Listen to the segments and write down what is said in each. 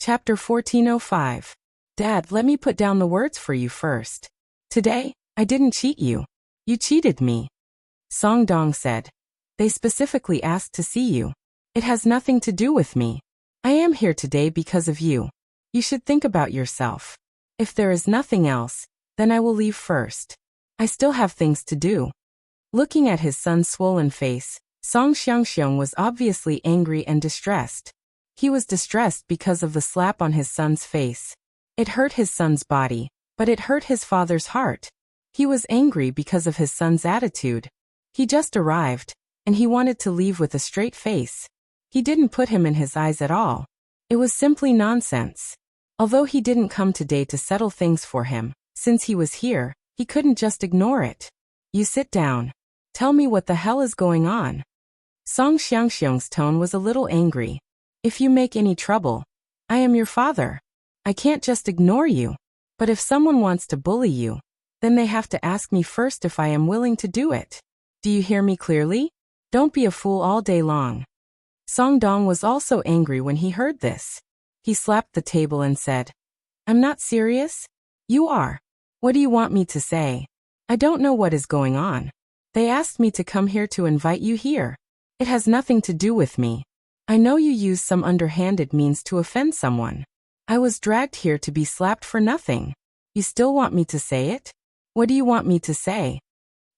Chapter 1405. Dad, let me put down the words for you first. Today, I didn't cheat you. You cheated me. Song Dong said. They specifically asked to see you. It has nothing to do with me. I am here today because of you. You should think about yourself. If there is nothing else, then I will leave first. I still have things to do. Looking at his son's swollen face, Song Xiangxiong was obviously angry and distressed. He was distressed because of the slap on his son's face. It hurt his son's body, but it hurt his father's heart. He was angry because of his son's attitude. He just arrived, and he wanted to leave with a straight face. He didn't put him in his eyes at all. It was simply nonsense. Although he didn't come today to settle things for him, since he was here, he couldn't just ignore it. You sit down. Tell me what the hell is going on. Song Xiangxiong's tone was a little angry. If you make any trouble, I am your father. I can't just ignore you. But if someone wants to bully you, then they have to ask me first if I am willing to do it. Do you hear me clearly? Don't be a fool all day long. Song Dong was also angry when he heard this. He slapped the table and said, I'm not serious? You are. What do you want me to say? I don't know what is going on. They asked me to come here to invite you here. It has nothing to do with me. I know you used some underhanded means to offend someone. I was dragged here to be slapped for nothing. You still want me to say it? What do you want me to say?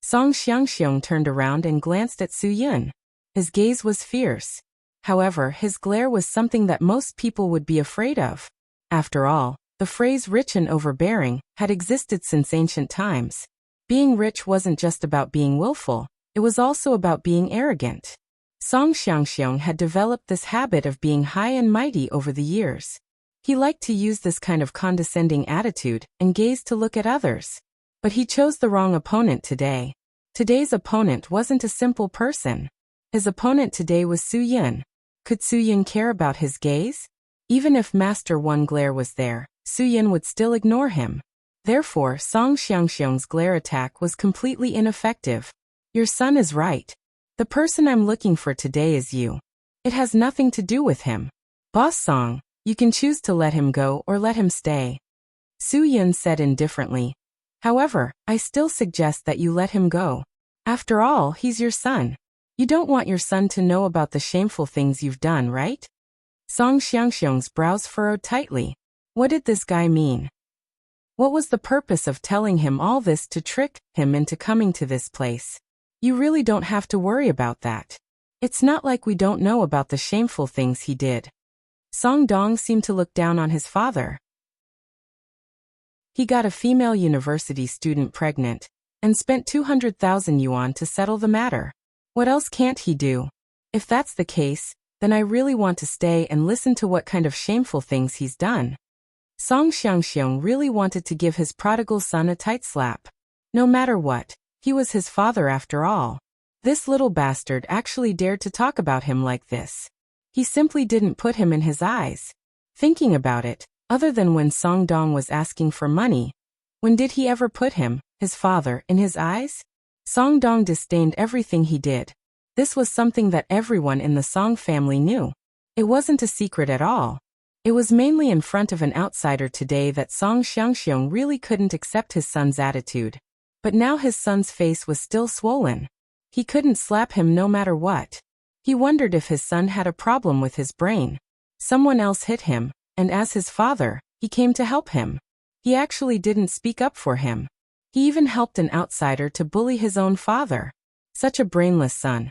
Song Xiangxiong turned around and glanced at Su Yun. His gaze was fierce. However, his glare was something that most people would be afraid of. After all, the phrase rich and overbearing had existed since ancient times. Being rich wasn't just about being willful, it was also about being arrogant. Song Xiangxiong had developed this habit of being high and mighty over the years. He liked to use this kind of condescending attitude and gaze to look at others. But he chose the wrong opponent today. Today's opponent wasn't a simple person. His opponent today was Su Yun. Could Su Yun care about his gaze? Even if Master One glare was there, Su Yun would still ignore him. Therefore, Song Xiangxiong's glare attack was completely ineffective. Your son is right. The person I'm looking for today is you. It has nothing to do with him. Boss Song, you can choose to let him go or let him stay. Su Yun said indifferently. However, I still suggest that you let him go. After all, he's your son. You don't want your son to know about the shameful things you've done, right? Song Xiangxiong's brows furrowed tightly. What did this guy mean? What was the purpose of telling him all this to trick him into coming to this place? You really don't have to worry about that. It's not like we don't know about the shameful things he did. Song Dong seemed to look down on his father. He got a female university student pregnant and spent 200,000 yuan to settle the matter. What else can't he do? If that's the case, then I really want to stay and listen to what kind of shameful things he's done. Song Xiangxiong really wanted to give his prodigal son a tight slap. No matter what, he was his father after all. This little bastard actually dared to talk about him like this. He simply didn't put him in his eyes. Thinking about it, other than when Song Dong was asking for money, when did he ever put him, his father, in his eyes? Song Dong disdained everything he did. This was something that everyone in the Song family knew. It wasn't a secret at all. It was mainly in front of an outsider today that Song Xiangxiong really couldn't accept his son's attitude. But now his son's face was still swollen. He couldn't slap him no matter what. He wondered if his son had a problem with his brain. Someone else hit him, and as his father, he came to help him. He actually didn't speak up for him. He even helped an outsider to bully his own father. Such a brainless son.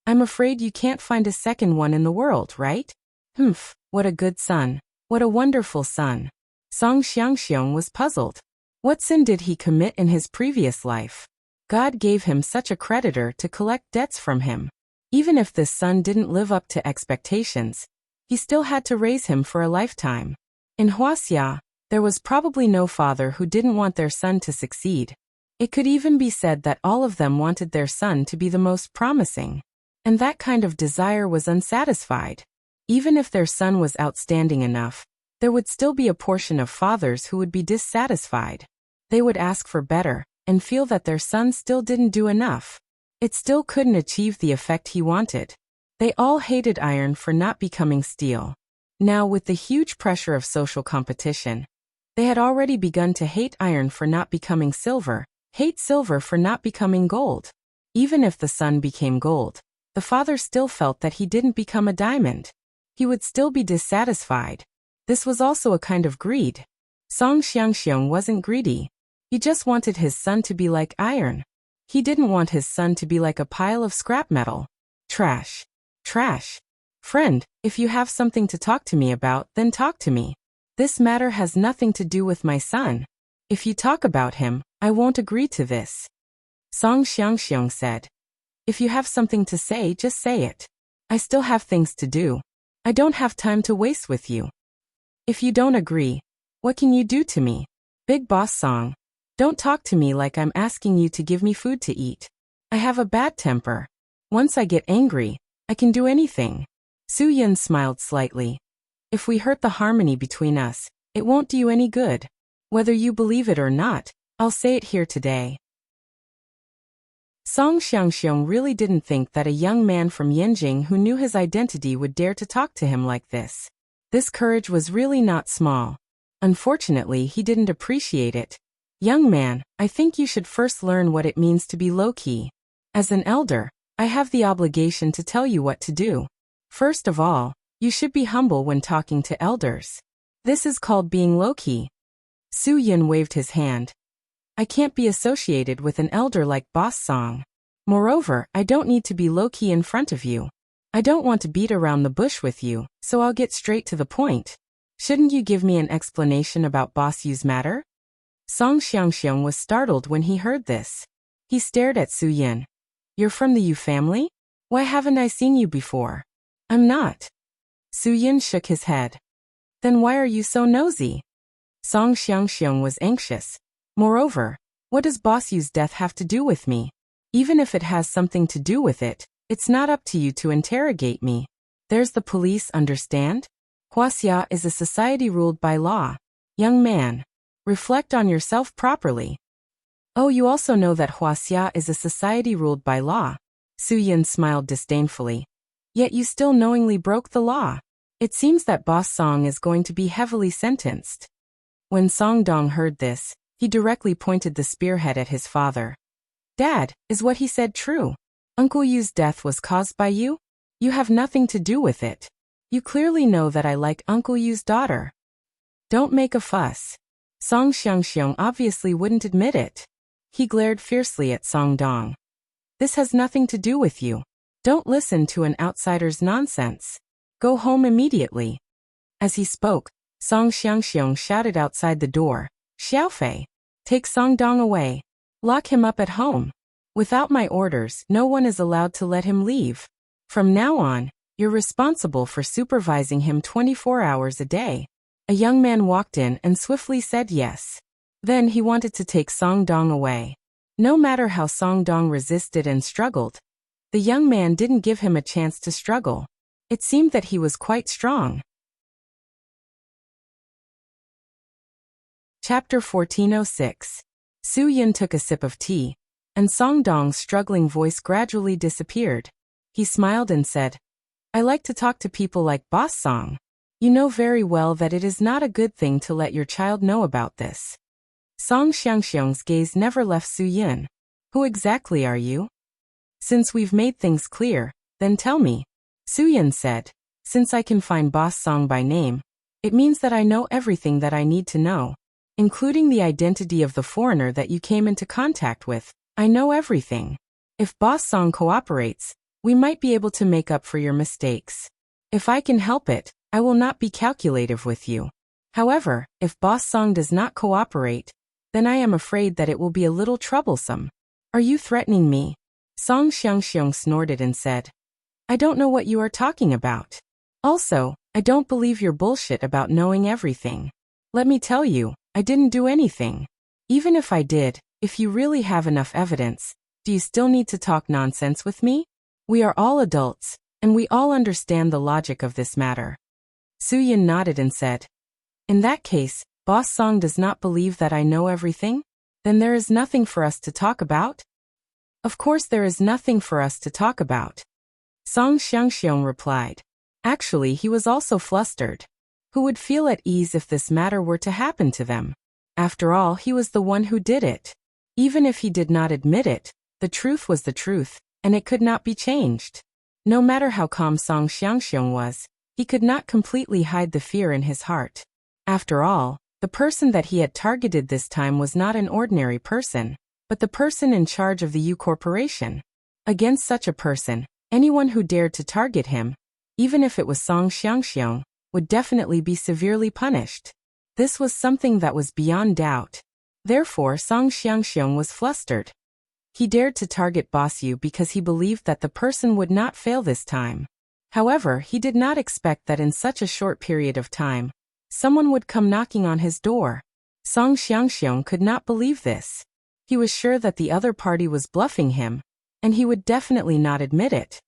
I'm afraid you can't find a second one in the world, right? Humph, what a good son. What a wonderful son. Song Xiangxiong was puzzled. What sin did he commit in his previous life? God gave him such a creditor to collect debts from him. Even if this son didn't live up to expectations, he still had to raise him for a lifetime. In Huaxia, there was probably no father who didn't want their son to succeed. It could even be said that all of them wanted their son to be the most promising. And that kind of desire was unsatisfied. Even if their son was outstanding enough, there would still be a portion of fathers who would be dissatisfied. They would ask for better, and feel that their son still didn't do enough. It still couldn't achieve the effect he wanted. They all hated iron for not becoming steel. Now, with the huge pressure of social competition, they had already begun to hate iron for not becoming silver, hate silver for not becoming gold. Even if the son became gold, the father still felt that he didn't become a diamond. He would still be dissatisfied. This was also a kind of greed. Song Xiangxiong wasn't greedy. He just wanted his son to be like iron. He didn't want his son to be like a pile of scrap metal. Trash. Trash. Friend, if you have something to talk to me about, then talk to me. This matter has nothing to do with my son. If you talk about him, I won't agree to this. Song Xiangxiong said. If you have something to say, just say it. I still have things to do. I don't have time to waste with you. If you don't agree, what can you do to me? Big Boss Song. Don't talk to me like I'm asking you to give me food to eat. I have a bad temper. Once I get angry, I can do anything. Su Yin smiled slightly. If we hurt the harmony between us, it won't do you any good. Whether you believe it or not, I'll say it here today. Song Xiangxiong really didn't think that a young man from Yanjing who knew his identity would dare to talk to him like this. This courage was really not small. Unfortunately, he didn't appreciate it. Young man, I think you should first learn what it means to be low-key. As an elder, I have the obligation to tell you what to do. First of all, you should be humble when talking to elders. This is called being low-key. Su Yin waved his hand. I can't be associated with an elder like Boss Song. Moreover, I don't need to be low-key in front of you. I don't want to beat around the bush with you, so I'll get straight to the point. Shouldn't you give me an explanation about Boss Yu's matter? Song Xiangxiong was startled when he heard this. He stared at Su Yin. You're from the Yu family? Why haven't I seen you before? I'm not. Su Yin shook his head. Then why are you so nosy? Song Xiangxiong was anxious. Moreover, what does Boss Yu's death have to do with me? Even if it has something to do with it, it's not up to you to interrogate me. There's the police, understand? Huaxia is a society ruled by law. Young man, reflect on yourself properly. Oh, you also know that Huaxia is a society ruled by law. Su Yin smiled disdainfully. Yet you still knowingly broke the law. It seems that Boss Song is going to be heavily sentenced. When Song Dong heard this, he directly pointed the spearhead at his father. Dad, is what he said true? Uncle Yu's death was caused by you? You have nothing to do with it. You clearly know that I like Uncle Yu's daughter. Don't make a fuss. Song Xiangxiong obviously wouldn't admit it. He glared fiercely at Song Dong. This has nothing to do with you. Don't listen to an outsider's nonsense. Go home immediately. As he spoke, Song Xiangxiong shouted outside the door, Xiaofei, take Song Dong away. Lock him up at home. Without my orders, no one is allowed to let him leave. From now on, you're responsible for supervising him 24 hours a day. A young man walked in and swiftly said yes. Then he wanted to take Song Dong away. No matter how Song Dong resisted and struggled, the young man didn't give him a chance to struggle. It seemed that he was quite strong. Chapter 1406. Su Yin took a sip of tea, and Song Dong's struggling voice gradually disappeared. He smiled and said, I like to talk to people like Boss Song. You know very well that it is not a good thing to let your child know about this. Song Xiangxiong's gaze never left Su Yin. Who exactly are you? Since we've made things clear, then tell me. Su Yin said, since I can find Boss Song by name, it means that I know everything that I need to know, including the identity of the foreigner that you came into contact with. I know everything. If Boss Song cooperates, we might be able to make up for your mistakes. If I can help it, I will not be calculative with you. However, if Boss Song does not cooperate, then I am afraid that it will be a little troublesome. Are you threatening me? Song Xiangxiong snorted and said, I don't know what you are talking about. Also, I don't believe your bullshit about knowing everything. Let me tell you, I didn't do anything. Even if I did, if you really have enough evidence, do you still need to talk nonsense with me? We are all adults, and we all understand the logic of this matter. Su Yin nodded and said, in that case, Boss Song does not believe that I know everything? Then there is nothing for us to talk about? Of course there is nothing for us to talk about. Song Xiangxiong replied. Actually, he was also flustered. Who would feel at ease if this matter were to happen to them? After all, he was the one who did it. Even if he did not admit it, the truth was the truth, and it could not be changed. No matter how calm Song Xiangxiong was, he could not completely hide the fear in his heart. After all, the person that he had targeted this time was not an ordinary person, but the person in charge of the U Corporation. Against such a person, anyone who dared to target him, even if it was Song Xiangxiong, would definitely be severely punished. This was something that was beyond doubt. Therefore, Song Xiangxiong was flustered. He dared to target Boss Yu because he believed that the person would not fail this time. However, he did not expect that in such a short period of time, someone would come knocking on his door. Song Xiangxiong could not believe this. He was sure that the other party was bluffing him, and he would definitely not admit it.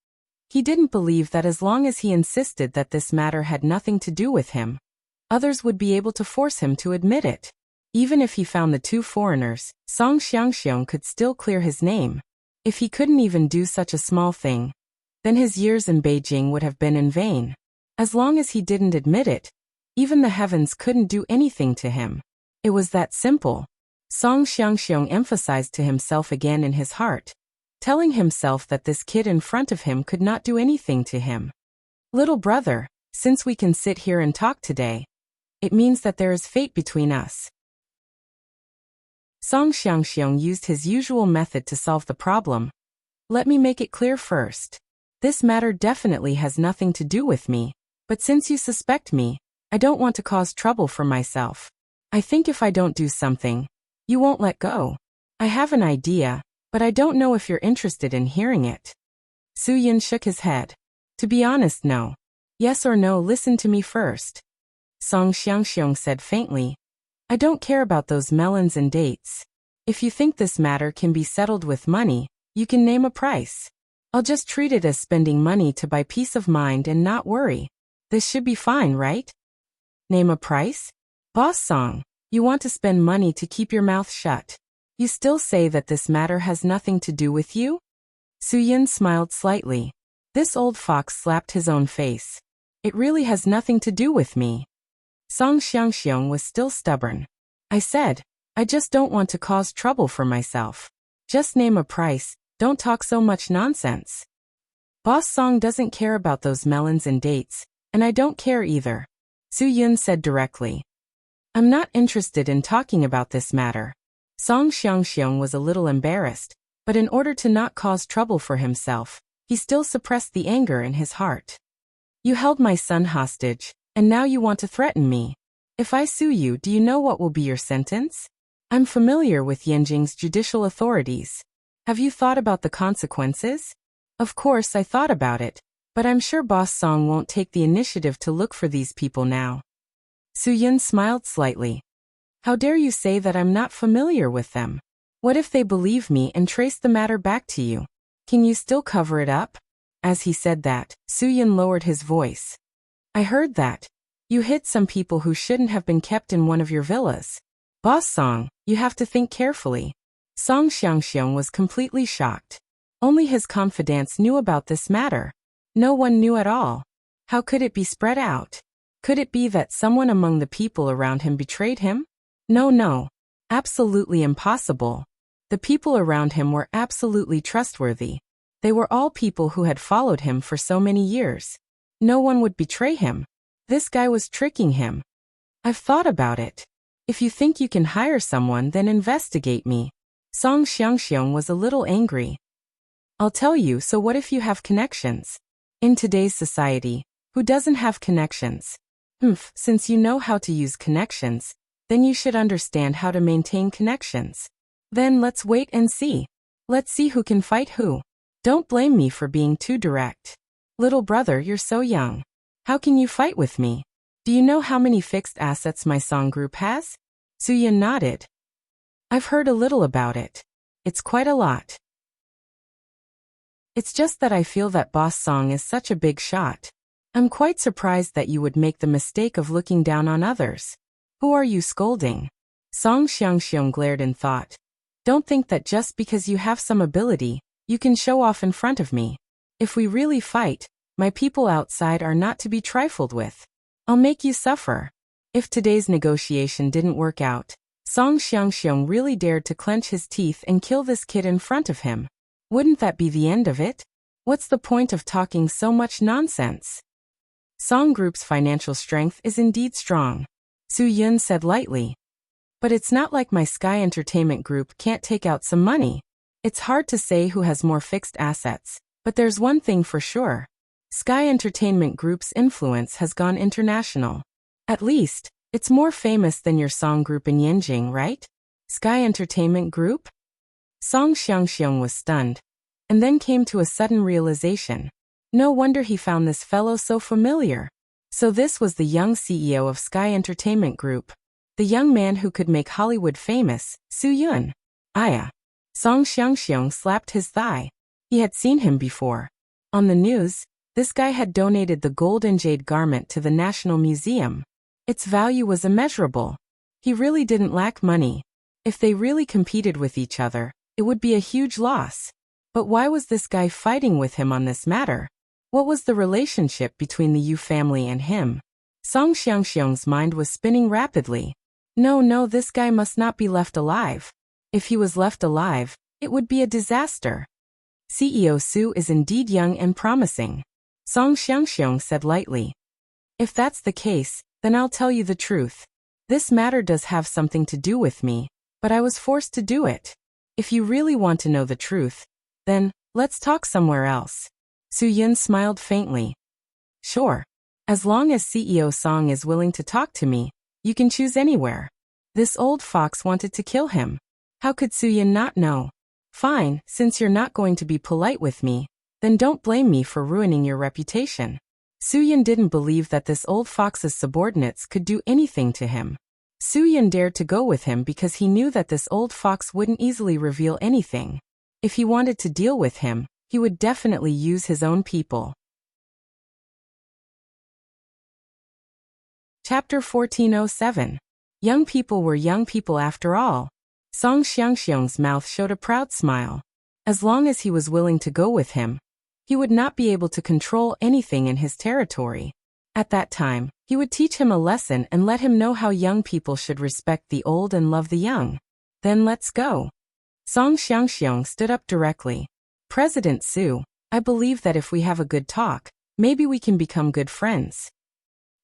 He didn't believe that as long as he insisted that this matter had nothing to do with him, others would be able to force him to admit it. Even if he found the two foreigners, Song Xiangxiong could still clear his name. If he couldn't even do such a small thing, then his years in Beijing would have been in vain. As long as he didn't admit it, even the heavens couldn't do anything to him. It was that simple. Song Xiangxiong emphasized to himself again in his heart, telling himself that this kid in front of him could not do anything to him. Little brother, since we can sit here and talk today, it means that there is fate between us. Song Xiangxiong used his usual method to solve the problem. Let me make it clear first. This matter definitely has nothing to do with me, but since you suspect me, I don't want to cause trouble for myself. I think if I don't do something, you won't let go. I have an idea, but I don't know if you're interested in hearing it. Su Yin shook his head. To be honest, no. Yes or no, listen to me first. Song Xiangxiong said faintly. I don't care about those melons and dates. If you think this matter can be settled with money, you can name a price. I'll just treat it as spending money to buy peace of mind and not worry. This should be fine, right? Name a price? Boss Song, you want to spend money to keep your mouth shut. You still say that this matter has nothing to do with you? Su Yin smiled slightly. This old fox slapped his own face. It really has nothing to do with me. Song Xiangxiong was still stubborn. I said, I just don't want to cause trouble for myself. Just name a price, don't talk so much nonsense. Boss Song doesn't care about those melons and dates, and I don't care either. Su Yin said directly. I'm not interested in talking about this matter. Song Xiangxiong was a little embarrassed, but in order to not cause trouble for himself, he still suppressed the anger in his heart. You held my son hostage, and now you want to threaten me. If I sue you, do you know what will be your sentence? I'm familiar with Yanjing's judicial authorities. Have you thought about the consequences? Of course I thought about it, but I'm sure Boss Song won't take the initiative to look for these people now. Su Yin smiled slightly. How dare you say that I'm not familiar with them? What if they believe me and trace the matter back to you? Can you still cover it up? As he said that, Su Yin lowered his voice. I heard that. You hid some people who shouldn't have been kept in one of your villas. Boss Song, you have to think carefully. Song Xiangxiong was completely shocked. Only his confidants knew about this matter. No one knew at all. How could it be spread out? Could it be that someone among the people around him betrayed him? No. Absolutely impossible. The people around him were absolutely trustworthy. They were all people who had followed him for so many years. No one would betray him. This guy was tricking him. I've thought about it. If you think you can hire someone, then investigate me. Song Xiangxiong was a little angry. I'll tell you, so what if you have connections? In today's society, who doesn't have connections? Since you know how to use connections, then you should understand how to maintain connections. Then let's wait and see. Let's see who can fight who. Don't blame me for being too direct. Little brother, you're so young. How can you fight with me? Do you know how many fixed assets my song group has? Su Yin nodded. I've heard a little about it. It's quite a lot. It's just that I feel that Boss Song is such a big shot. I'm quite surprised that you would make the mistake of looking down on others. Who are you scolding? Song Xiangxiong glared in thought. Don't think that just because you have some ability, you can show off in front of me. If we really fight, My people outside are not to be trifled with. I'll make you suffer. If today's negotiation didn't work out, Song Xiangxiong really dared to clench his teeth and kill this kid in front of him. Wouldn't that be the end of it? What's the point of talking so much nonsense? Song Group's financial strength is indeed strong, Su Yun said lightly. But it's not like my Sky Entertainment Group can't take out some money. It's hard to say who has more fixed assets, but there's one thing for sure. Sky Entertainment Group's influence has gone international. At least, it's more famous than your Song Group in Yanjing, right? Sky Entertainment Group? Song Xiangxiong was stunned, and then came to a sudden realization. No wonder he found this fellow so familiar. So this was the young CEO of Sky Entertainment Group. The young man who could make Hollywood famous, Su Yun. Aya. Song Xiangxiong slapped his thigh. He had seen him before. On the news, this guy had donated the gold and jade garment to the National Museum. Its value was immeasurable. He really didn't lack money. If they really competed with each other, it would be a huge loss. But why was this guy fighting with him on this matter? What was the relationship between the Yu family and him? Song Xiangxiong's mind was spinning rapidly. No, this guy must not be left alive. If he was left alive, it would be a disaster. CEO Su is indeed young and promising, Song Xiangxiong said lightly. If that's the case, then I'll tell you the truth. This matter does have something to do with me, but I was forced to do it. If you really want to know the truth, then, let's talk somewhere else. Su Yun smiled faintly. Sure. As long as CEO Song is willing to talk to me, you can choose anywhere. This old fox wanted to kill him. How could Su Yun not know? Fine, since you're not going to be polite with me, then don't blame me for ruining your reputation. Su Yun didn't believe that this old fox's subordinates could do anything to him. Su Yun dared to go with him because he knew that this old fox wouldn't easily reveal anything. If he wanted to deal with him, he would definitely use his own people. Chapter 1407. Young people were young people after all. Song Xiangxiong's mouth showed a proud smile. As long as he was willing to go with him, he would not be able to control anything in his territory. At that time, he would teach him a lesson and let him know how young people should respect the old and love the young. Then let's go. Song Xiangxiong stood up directly. President Su, I believe that if we have a good talk, maybe we can become good friends.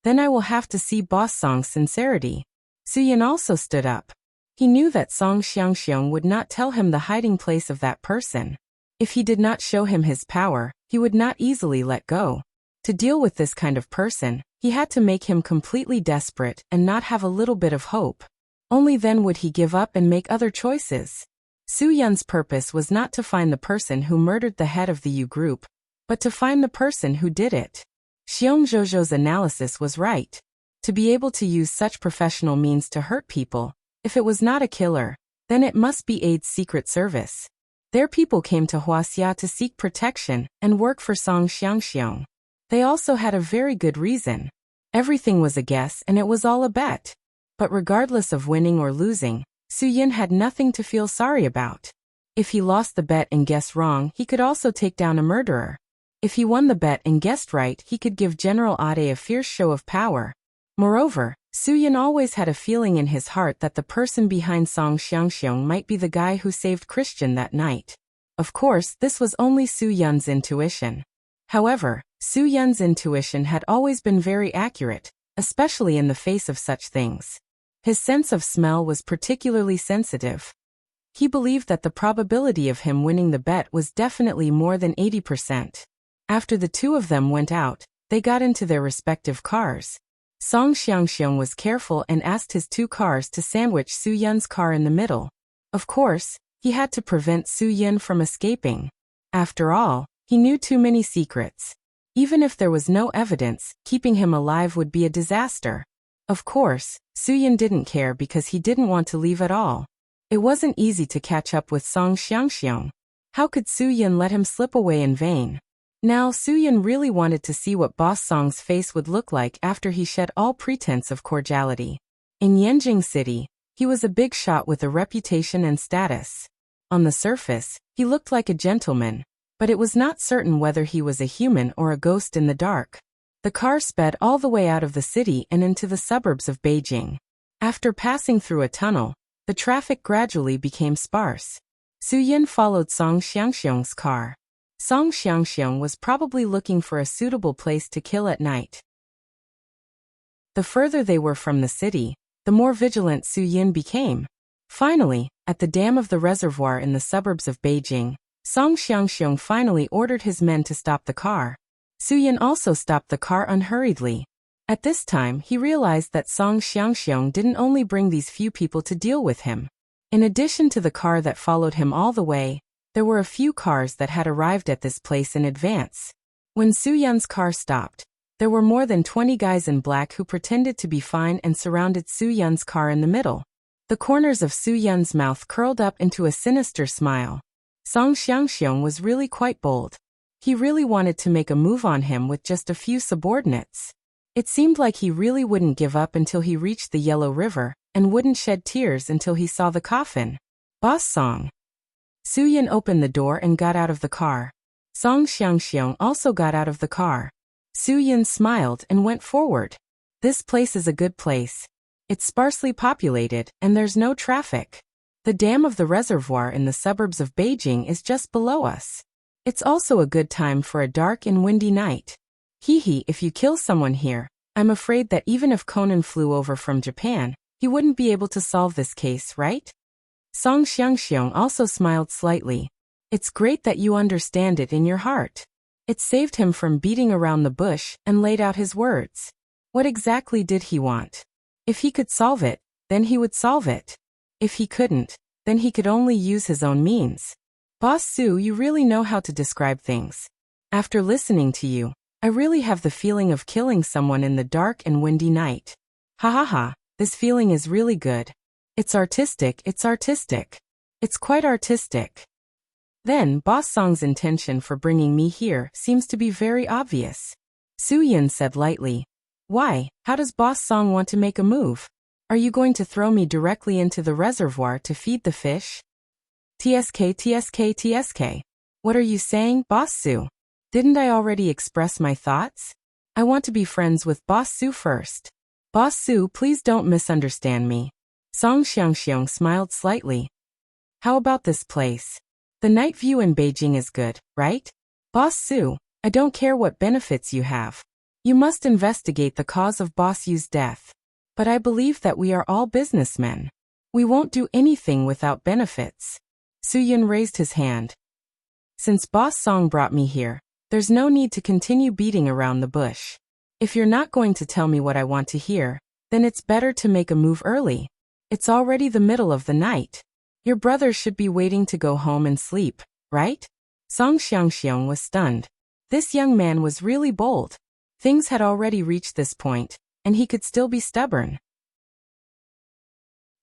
Then I will have to see Boss Song's sincerity. Su Yun also stood up. He knew that Song Xiangxiong would not tell him the hiding place of that person. If he did not show him his power, he would not easily let go. To deal with this kind of person, he had to make him completely desperate and not have a little bit of hope. Only then would he give up and make other choices. Su Yun's purpose was not to find the person who murdered the head of the Yu group, but to find the person who did it. Xiong Zhozhou's analysis was right. To be able to use such professional means to hurt people, if it was not a killer, then it must be Aid's secret service. Their people came to Huaxia to seek protection and work for Song Xiangxiong. They also had a very good reason. Everything was a guess and it was all a bet. But regardless of winning or losing, Su Yun had nothing to feel sorry about. If he lost the bet and guessed wrong, he could also take down a murderer. If he won the bet and guessed right, he could give General Ade a fierce show of power. Moreover, Su Yun always had a feeling in his heart that the person behind Song Xiangxiong might be the guy who saved Christian that night. Of course, this was only Su Yun's intuition. However, Su Yun's intuition had always been very accurate, especially in the face of such things. His sense of smell was particularly sensitive. He believed that the probability of him winning the bet was definitely more than 80%. After the two of them went out, they got into their respective cars. Song Xiangxiong was careful and asked his two cars to sandwich Su Yun's car in the middle. Of course, he had to prevent Su Yun from escaping. After all, he knew too many secrets. Even if there was no evidence, keeping him alive would be a disaster. Of course, Su Yun didn't care because he didn't want to leave at all. It wasn't easy to catch up with Song Xiangxiong. How could Su Yun let him slip away in vain? Now Su Yun really wanted to see what Boss Song's face would look like after he shed all pretense of cordiality. In Yanjing City, he was a big shot with a reputation and status. On the surface, he looked like a gentleman, but it was not certain whether he was a human or a ghost in the dark. The car sped all the way out of the city and into the suburbs of Beijing. After passing through a tunnel, the traffic gradually became sparse. Su Yin followed Song Xiangxiong's car. Song Xiangxiong was probably looking for a suitable place to kill at night. The further they were from the city, the more vigilant Su Yin became. Finally, at the dam of the reservoir in the suburbs of Beijing, Song Xiangxiong finally ordered his men to stop the car. Su Yin also stopped the car unhurriedly. At this time, he realized that Song Xiangxiong didn't only bring these few people to deal with him. In addition to the car that followed him all the way, there were a few cars that had arrived at this place in advance. When Su Yin's car stopped, there were more than 20 guys in black who pretended to be fine and surrounded Su Yin's car in the middle. The corners of Su Yin's mouth curled up into a sinister smile. Song Xiangxiong was really quite bold. He really wanted to make a move on him with just a few subordinates. It seemed like he really wouldn't give up until he reached the Yellow River, and wouldn't shed tears until he saw the coffin. Boss Song. Su Yin opened the door and got out of the car. Song Xiangxiong also got out of the car. Su Yin smiled and went forward. This place is a good place. It's sparsely populated, and there's no traffic. The dam of the reservoir in the suburbs of Beijing is just below us. It's also a good time for a dark and windy night. If you kill someone here, I'm afraid that even if Conan flew over from Japan, he wouldn't be able to solve this case, right? Song Xiangxiong also smiled slightly. It's great that you understand it in your heart. It saved him from beating around the bush and laid out his words. What exactly did he want? If he could solve it, then he would solve it. If he couldn't, then he could only use his own means. Boss Su, you really know how to describe things. After listening to you, I really have the feeling of killing someone in the dark and windy night. Ha ha ha, this feeling is really good. It's artistic, it's artistic. It's quite artistic. Then, Boss Song's intention for bringing me here seems to be very obvious. Su Yin said lightly. Why, how does Boss Song want to make a move? Are you going to throw me directly into the reservoir to feed the fish? TSK. What are you saying, Boss Su? Didn't I already express my thoughts? I want to be friends with Boss Su first. Boss Su, please don't misunderstand me. Song Xiangxiong smiled slightly. How about this place? The night view in Beijing is good, right? Boss Su, I don't care what benefits you have. You must investigate the cause of Boss Yu's death. But I believe that we are all businessmen. We won't do anything without benefits. Su Yin raised his hand. Since Boss Song brought me here, there's no need to continue beating around the bush. If you're not going to tell me what I want to hear, then it's better to make a move early. It's already the middle of the night. Your brothers should be waiting to go home and sleep, right? Song Xiangxiong was stunned. This young man was really bold. Things had already reached this point, and he could still be stubborn.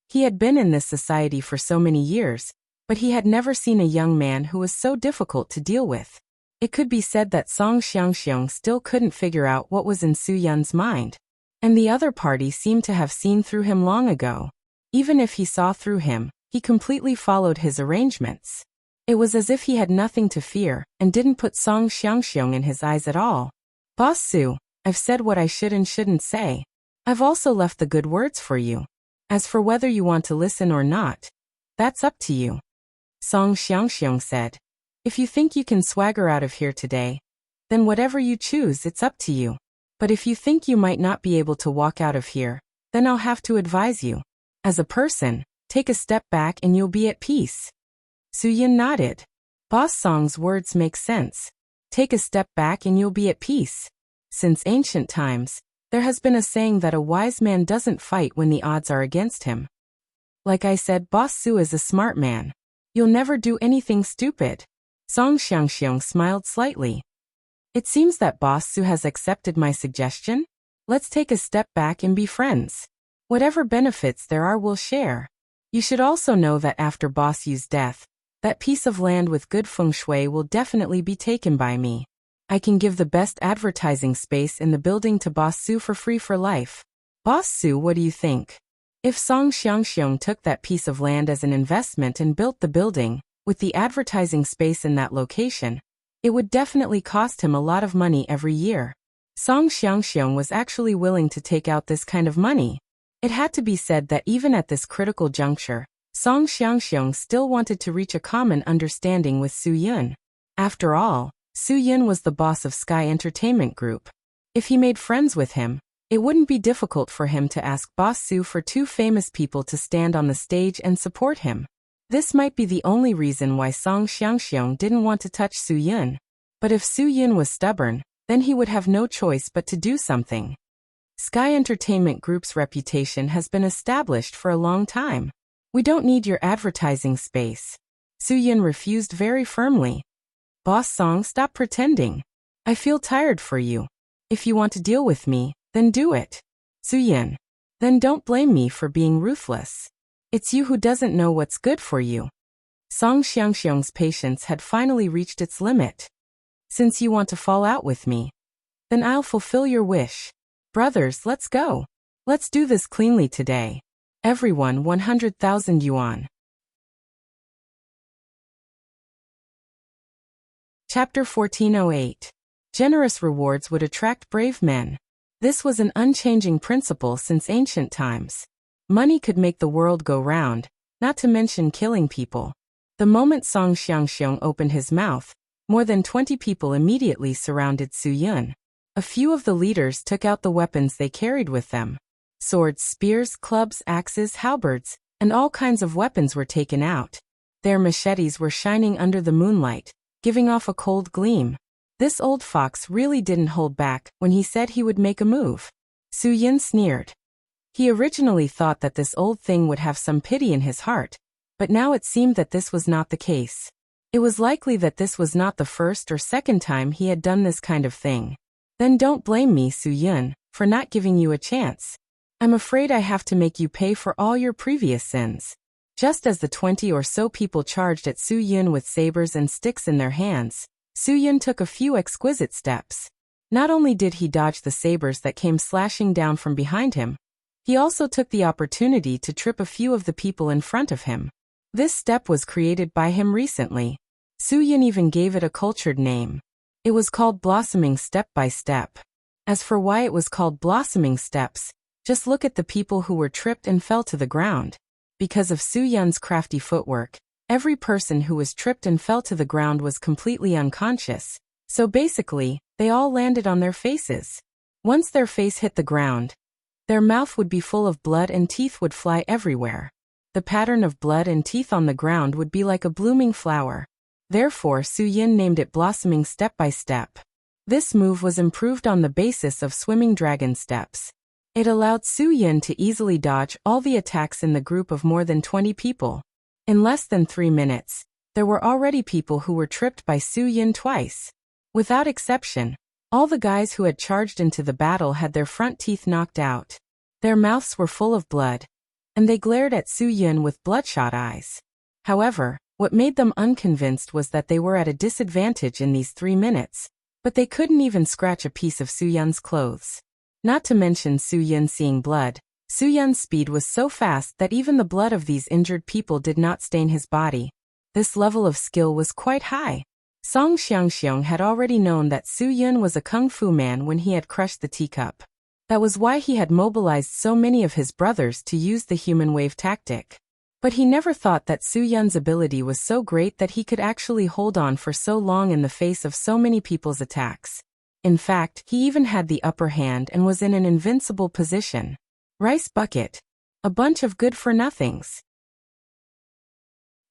He had been in this society for so many years, but he had never seen a young man who was so difficult to deal with. It could be said that Song Xiangxiong still couldn't figure out what was in Su Yin's mind. And the other party seemed to have seen through him long ago. Even if he saw through him, he completely followed his arrangements. It was as if he had nothing to fear, and didn't put Song Xiangxiong in his eyes at all. Boss Su, I've said what I should and shouldn't say. I've also left the good words for you. As for whether you want to listen or not, that's up to you. Song Xiangxiong said. If you think you can swagger out of here today, then whatever you choose, it's up to you. But if you think you might not be able to walk out of here, then I'll have to advise you. As a person, take a step back and you'll be at peace. Su Yin nodded. Boss Song's words make sense. Take a step back and you'll be at peace. Since ancient times, there has been a saying that a wise man doesn't fight when the odds are against him. Like I said, Boss Su is a smart man. You'll never do anything stupid. Song Xiangxiong smiled slightly. It seems that Boss Su has accepted my suggestion. Let's take a step back and be friends. Whatever benefits there are, we'll share. You should also know that after Boss Yu's death, that piece of land with good feng shui will definitely be taken by me. I can give the best advertising space in the building to Boss Su for free for life. Boss Su, what do you think? If Song Xiangxiong took that piece of land as an investment and built the building, with the advertising space in that location, It would definitely cost him a lot of money every year. Song Xiangxiong was actually willing to take out this kind of money. It had to be said that even at this critical juncture, Song Xiangxiong still wanted to reach a common understanding with Su Yun. After all, Su Yun was the boss of Sky Entertainment Group. If he made friends with him, it wouldn't be difficult for him to ask Boss Su for two famous people to stand on the stage and support him. This might be the only reason why Song Xiangxiong didn't want to touch Su Yun. But if Su Yun was stubborn, then he would have no choice but to do something. Sky Entertainment Group's reputation has been established for a long time. We don't need your advertising space. Su Yun refused very firmly. Boss Song, stop pretending. I feel tired for you. If you want to deal with me, then do it. Su Yun. Then don't blame me for being ruthless. It's you who doesn't know what's good for you. Song Xiangxiong's patience had finally reached its limit. Since you want to fall out with me, then I'll fulfill your wish. Brothers, let's go. Let's do this cleanly today. Everyone 100,000 yuan. Chapter 1408. Generous rewards would attract brave men. This was an unchanging principle since ancient times. Money could make the world go round, not to mention killing people. The moment Song Xiangxiong opened his mouth, more than 20 people immediately surrounded Su Yun. A few of the leaders took out the weapons they carried with them. Swords, spears, clubs, axes, halberds, and all kinds of weapons were taken out. Their machetes were shining under the moonlight, giving off a cold gleam. This old fox really didn't hold back when he said he would make a move. Su Yun sneered. He originally thought that this old thing would have some pity in his heart, but now it seemed that this was not the case. It was likely that this was not the first or second time he had done this kind of thing. Then don't blame me, Su Yun, for not giving you a chance. I'm afraid I have to make you pay for all your previous sins. Just as the 20 or so people charged at Su Yun with sabers and sticks in their hands, Su Yun took a few exquisite steps. Not only did he dodge the sabers that came slashing down from behind him, he also took the opportunity to trip a few of the people in front of him. This step was created by him recently. Su Yun even gave it a cultured name. It was called blossoming step by step. As for why it was called blossoming steps, just look at the people who were tripped and fell to the ground. Because of Su Yun's crafty footwork, every person who was tripped and fell to the ground was completely unconscious. So basically, they all landed on their faces. Once their face hit the ground, their mouth would be full of blood and teeth would fly everywhere. The pattern of blood and teeth on the ground would be like a blooming flower. Therefore, Su Yun named it blossoming step by step. This move was improved on the basis of swimming dragon steps. It allowed Su Yun to easily dodge all the attacks in the group of more than 20 people. In less than 3 minutes, there were already people who were tripped by Su Yun twice. Without exception, all the guys who had charged into the battle had their front teeth knocked out. Their mouths were full of blood, and they glared at Su Yun with bloodshot eyes. However, what made them unconvinced was that they were at a disadvantage in these 3 minutes, but they couldn't even scratch a piece of Su Yun's clothes. Not to mention Su Yun seeing blood, Su Yun's speed was so fast that even the blood of these injured people did not stain his body. This level of skill was quite high. Song Xiangxiong had already known that Su Yun was a kung fu man when he had crushed the teacup. That was why he had mobilized so many of his brothers to use the human wave tactic. But he never thought that Su Yun's ability was so great that he could actually hold on for so long in the face of so many people's attacks. In fact, he even had the upper hand and was in an invincible position. Rice bucket. A bunch of good-for-nothings.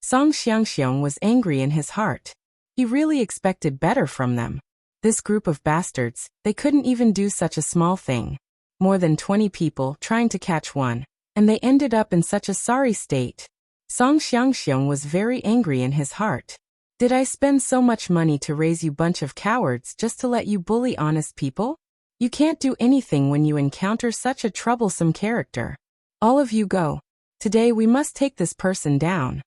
Song Xiangxiong was angry in his heart. He really expected better from them. This group of bastards, they couldn't even do such a small thing. More than 20 people trying to catch one, and they ended up in such a sorry state. Song Xiangxiong was very angry in his heart. Did I spend so much money to raise you bunch of cowards just to let you bully honest people? You can't do anything when you encounter such a troublesome character. All of you go. Today we must take this person down.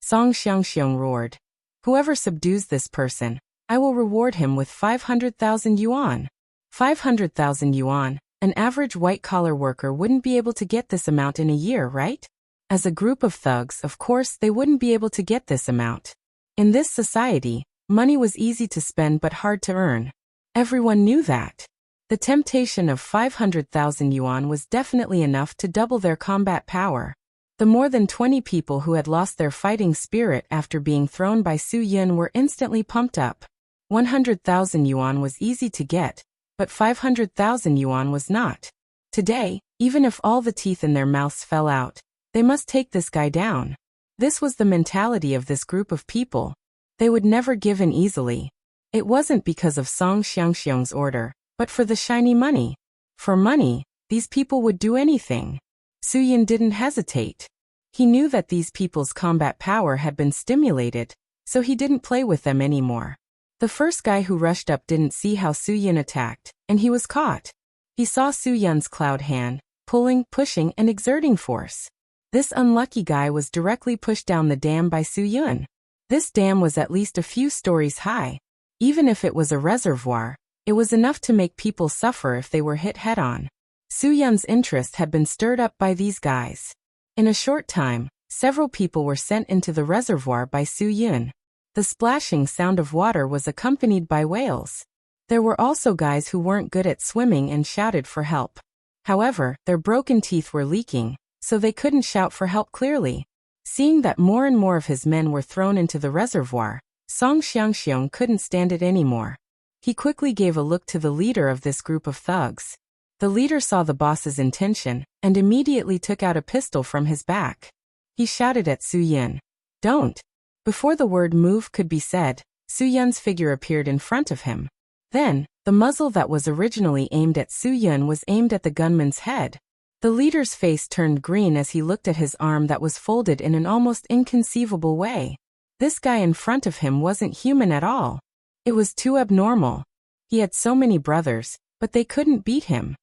Song Xiangxiong roared. Whoever subdues this person, I will reward him with 500,000 yuan. 500,000 yuan, an average white-collar worker wouldn't be able to get this amount in a year, right? As a group of thugs, of course, they wouldn't be able to get this amount. In this society, Money was easy to spend but hard to earn. Everyone knew that. The temptation of 500,000 yuan was definitely enough to double their combat power. The more than 20 people who had lost their fighting spirit after being thrown by Su Yun were instantly pumped up. 100,000 yuan was easy to get, but 500,000 yuan was not. Today, even if all the teeth in their mouths fell out, they must take this guy down. This was the mentality of this group of people. They would never give in easily. It wasn't because of Song Xiangxiang's order, but for the shiny money. For money, these people would do anything. Su Yun didn't hesitate. He knew that these people's combat power had been stimulated, so he didn't play with them anymore. The first guy who rushed up didn't see how Su Yun attacked, and he was caught. He saw Su Yun's cloud hand, pulling, pushing, and exerting force. This unlucky guy was directly pushed down the dam by Su Yun. This dam was at least a few stories high. Even if it was a reservoir, it was enough to make people suffer if they were hit head-on. Su Yun's interest had been stirred up by these guys. In a short time, several people were sent into the reservoir by Su Yun. The splashing sound of water was accompanied by wails. There were also guys who weren't good at swimming and shouted for help. However, their broken teeth were leaking, so they couldn't shout for help clearly. Seeing that more and more of his men were thrown into the reservoir, Song Xiangxiang couldn't stand it anymore. He quickly gave a look to the leader of this group of thugs. The leader saw the boss's intention, and immediately took out a pistol from his back. He shouted at Su Yun, "Don't!" Before the word move could be said, Su Yun's figure appeared in front of him. Then, the muzzle that was originally aimed at Su Yun was aimed at the gunman's head. The leader's face turned green as he looked at his arm that was folded in an almost inconceivable way. This guy in front of him wasn't human at all. It was too abnormal. He had so many brothers, but they couldn't beat him.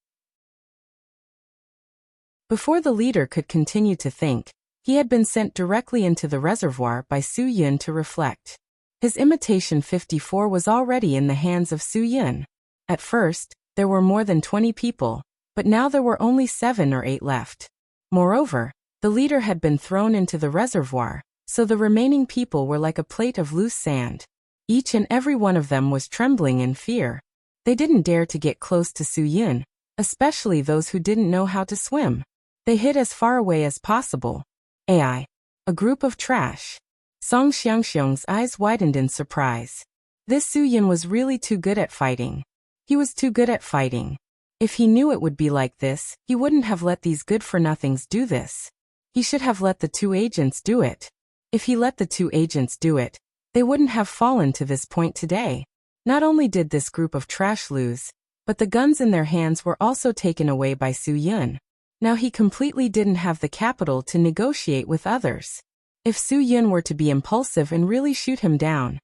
Before the leader could continue to think, he had been sent directly into the reservoir by Su Yun to reflect. His imitation 54 was already in the hands of Su Yun. At first, there were more than 20 people, but now there were only 7 or 8 left. Moreover, the leader had been thrown into the reservoir, so the remaining people were like a plate of loose sand. Each and every one of them was trembling in fear. They didn't dare to get close to Su Yun, especially those who didn't know how to swim. They hid as far away as possible. A group of trash. Song Xiangxiang's eyes widened in surprise. This Su Yun was really too good at fighting. He was too good at fighting. If he knew it would be like this, he wouldn't have let these good-for-nothings do this. He should have let the 2 agents do it. If he let the 2 agents do it, they wouldn't have fallen to this point today. Not only did this group of trash lose, but the guns in their hands were also taken away by Su Yun. Now he completely didn't have the capital to negotiate with others. If Su Yun were to be impulsive and really shoot him down.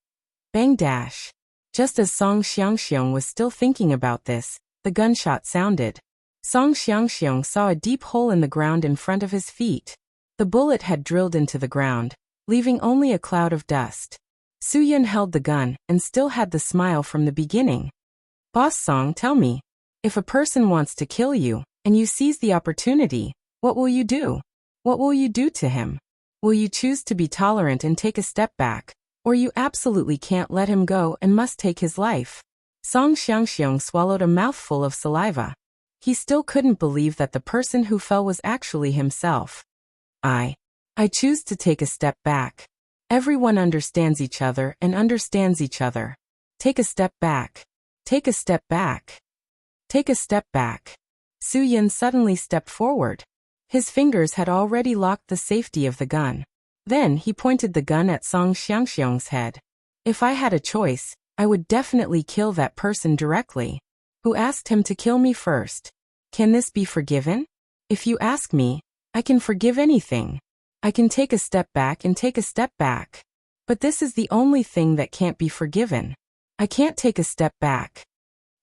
Bang dash. Just as Song Xiangxiang was still thinking about this, the gunshot sounded. Song Xiangxiang saw a deep hole in the ground in front of his feet. The bullet had drilled into the ground, leaving only a cloud of dust. Su Yun held the gun and still had the smile from the beginning. "Boss Song, tell me, if a person wants to kill you, and you seize the opportunity, what will you do? What will you do to him? Will you choose to be tolerant and take a step back, or you absolutely can't let him go and must take his life?" Song Xiangxiang swallowed a mouthful of saliva. He still couldn't believe that the person who fell was actually himself. I choose to take a step back. Everyone understands each other and understands each other. Take a step back. Take a step back. Take a step back. Su Yun suddenly stepped forward. His fingers had already locked the safety of the gun. Then he pointed the gun at Song Xiangxiang's head. "If I had a choice, I would definitely kill that person directly. Who asked him to kill me first? Can this be forgiven? If you ask me, I can forgive anything. I can take a step back and take a step back. But this is the only thing that can't be forgiven. I can't take a step back."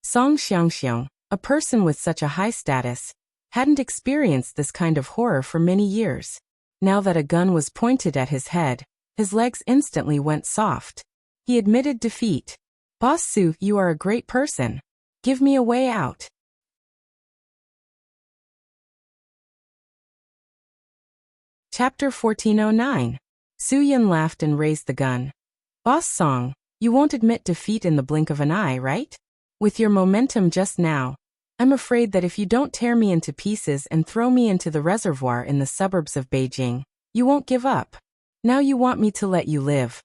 Song Xiangxiang, a person with such a high status, hadn't experienced this kind of horror for many years. Now that a gun was pointed at his head, his legs instantly went soft. He admitted defeat. "Boss Su, you are a great person. Give me a way out." Chapter 1409. Su Yun laughed and raised the gun. "Boss Song, You won't admit defeat in the blink of an eye, right? With your momentum just now, I'm afraid that if you don't tear me into pieces and throw me into the reservoir in the suburbs of Beijing, you won't give up. Now you want me to let you live.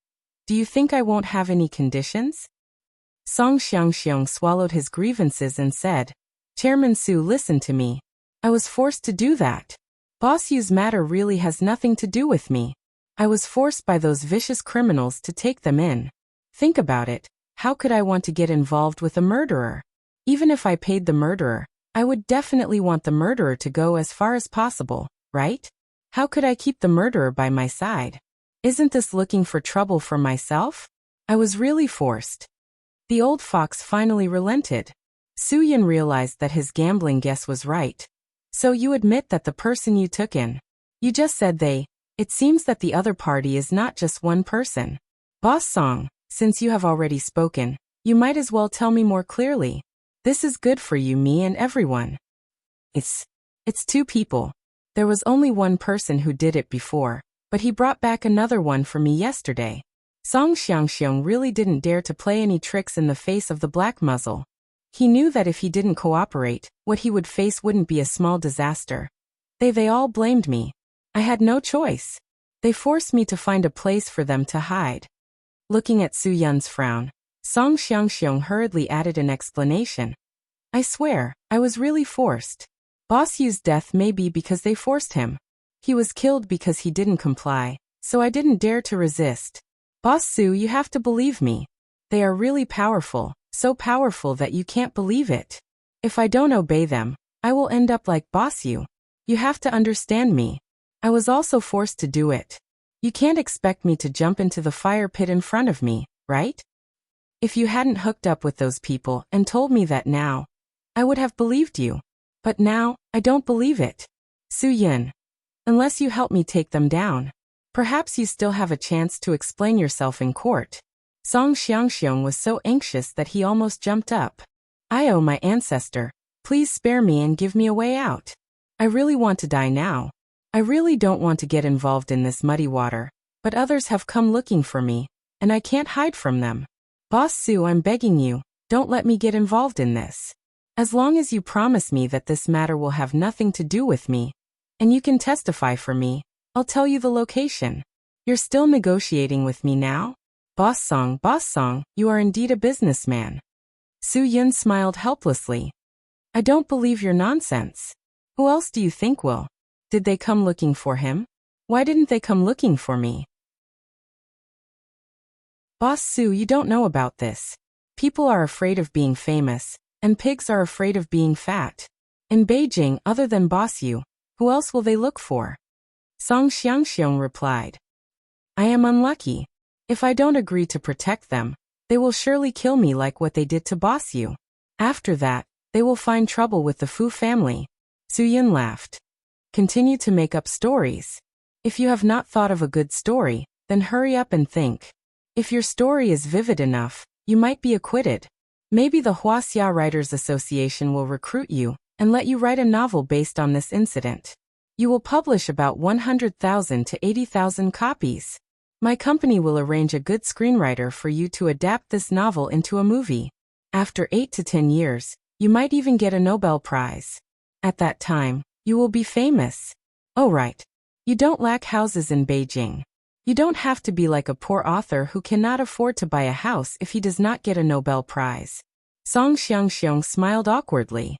Do you think I won't have any conditions? Song Xiangxiong swallowed his grievances and said, Chairman Su, listen to me. I was forced to do that. Boss Yu's matter really has nothing to do with me. I was forced by those vicious criminals to take them in. Think about it. How could I want to get involved with a murderer? Even if I paid the murderer, I would definitely want the murderer to go as far as possible, right? How could I keep the murderer by my side? Isn't this looking for trouble for myself? I was really forced. The old fox finally relented. Su Yin realized that his gambling guess was right. So you admit that the person you took in. You just said they. It seems that the other party is not just one person. Boss Song, since you have already spoken, you might as well tell me more clearly. This is good for you, me, and everyone. It's two people. There was only one person who did it before, but he brought back another one for me yesterday. Song Xiangxiong really didn't dare to play any tricks in the face of the black muzzle. He knew that if he didn't cooperate, what he would face wouldn't be a small disaster. They all blamed me. I had no choice. They forced me to find a place for them to hide. Looking at Su Yun's frown, Song Xiangxiong hurriedly added an explanation. I swear, I was really forced. Boss Yu's death may be because they forced him. He was killed because he didn't comply, so I didn't dare to resist. Boss Su, you have to believe me. They are really powerful, so powerful that you can't believe it. If I don't obey them, I will end up like Boss Yu. You have to understand me. I was also forced to do it. You can't expect me to jump into the fire pit in front of me, right? If you hadn't hooked up with those people and told me that now, I would have believed you. But now, I don't believe it. Su Yin. Unless you help me take them down, perhaps you still have a chance to explain yourself in court. Song Xiangxiong was so anxious that he almost jumped up. Oh, my ancestor, please spare me and give me a way out. I really want to die now. I really don't want to get involved in this muddy water, but others have come looking for me, and I can't hide from them. Boss Su, I'm begging you, don't let me get involved in this. As long as you promise me that this matter will have nothing to do with me, and you can testify for me, I'll tell you the location. You're still negotiating with me now? Boss Song, you are indeed a businessman. Su Yun smiled helplessly. I don't believe your nonsense. Who else do you think will? Did they come looking for him? Why didn't they come looking for me? Boss Su, you don't know about this. People are afraid of being famous, and pigs are afraid of being fat. In Beijing, other than Boss Yu, who else will they look for? Song Xiangxiong replied. I am unlucky. If I don't agree to protect them, they will surely kill me like what they did to Boss Yu. After that, they will find trouble with the Fu family. Su Yun laughed. Continue to make up stories. If you have not thought of a good story, then hurry up and think. If your story is vivid enough, you might be acquitted. Maybe the Huaxia Writers Association will recruit you and let you write a novel based on this incident. You will publish about 100,000 to 80,000 copies. My company will arrange a good screenwriter for you to adapt this novel into a movie. After 8 to 10 years, you might even get a Nobel Prize. At that time, you will be famous. Oh right. You don't lack houses in Beijing. You don't have to be like a poor author who cannot afford to buy a house if he does not get a Nobel Prize. Song Xiangxiong smiled awkwardly.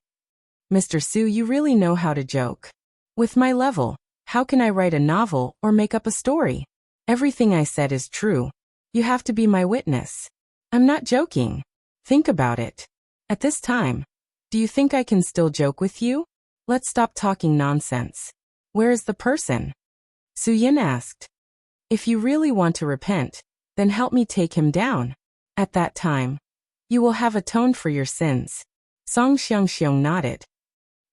Mr. Su, you really know how to joke. With my level, how can I write a novel or make up a story? Everything I said is true. You have to be my witness. I'm not joking. Think about it. At this time, do you think I can still joke with you? Let's stop talking nonsense. Where is the person? Su Yin asked. If you really want to repent, then help me take him down. At that time, you will have atoned for your sins. Song Xiangxiong nodded.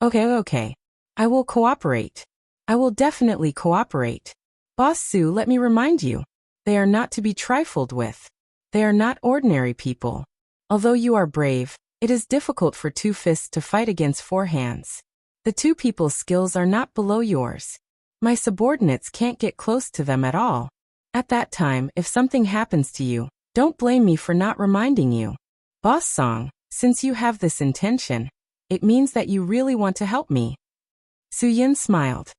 Okay. I will cooperate. I will definitely cooperate. Boss Su, let me remind you. They are not to be trifled with. They are not ordinary people. Although you are brave, it is difficult for two fists to fight against four hands. The two people's skills are not below yours. My subordinates can't get close to them at all. At that time, if something happens to you, Don't blame me for not reminding you. Boss Song, since you have this intention, it means that you really want to help me. Su-yin smiled.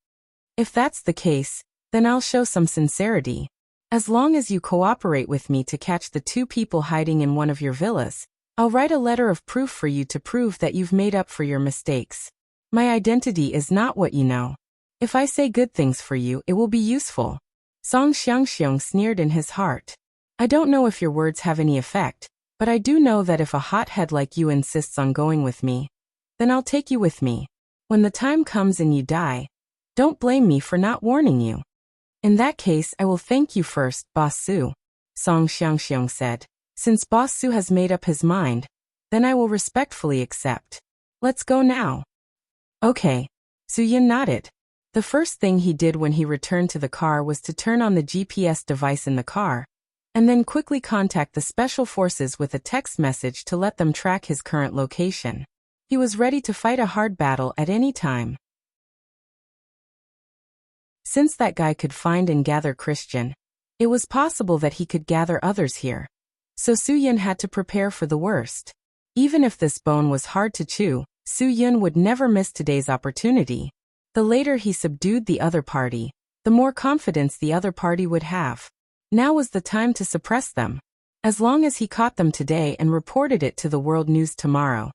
If that's the case, then I'll show some sincerity. As long as you cooperate with me to catch the two people hiding in one of your villas, I'll write a letter of proof for you to prove that you've made up for your mistakes. My identity is not what you know. If I say good things for you, it will be useful. Song Xiangxiong sneered in his heart. I don't know if your words have any effect, but I do know that if a hothead like you insists on going with me, then I'll take you with me. When the time comes and you die, don't blame me for not warning you. In that case, I will thank you first, Boss Su. Song Xiangxiong said. Since Boss Su has made up his mind, then I will respectfully accept. Let's go now. Okay. Su-yin nodded. The first thing he did when he returned to the car was to turn on the GPS device in the car, and then quickly contact the special forces with a text message to let them track his current location. He was ready to fight a hard battle at any time. Since that guy could find and gather Christian, it was possible that he could gather others here. So Su-yin had to prepare for the worst. Even if this bone was hard to chew, Su-yin would never miss today's opportunity. The later he subdued the other party, the more confidence the other party would have. Now was the time to suppress them. As long as he caught them today and reported it to the world news tomorrow,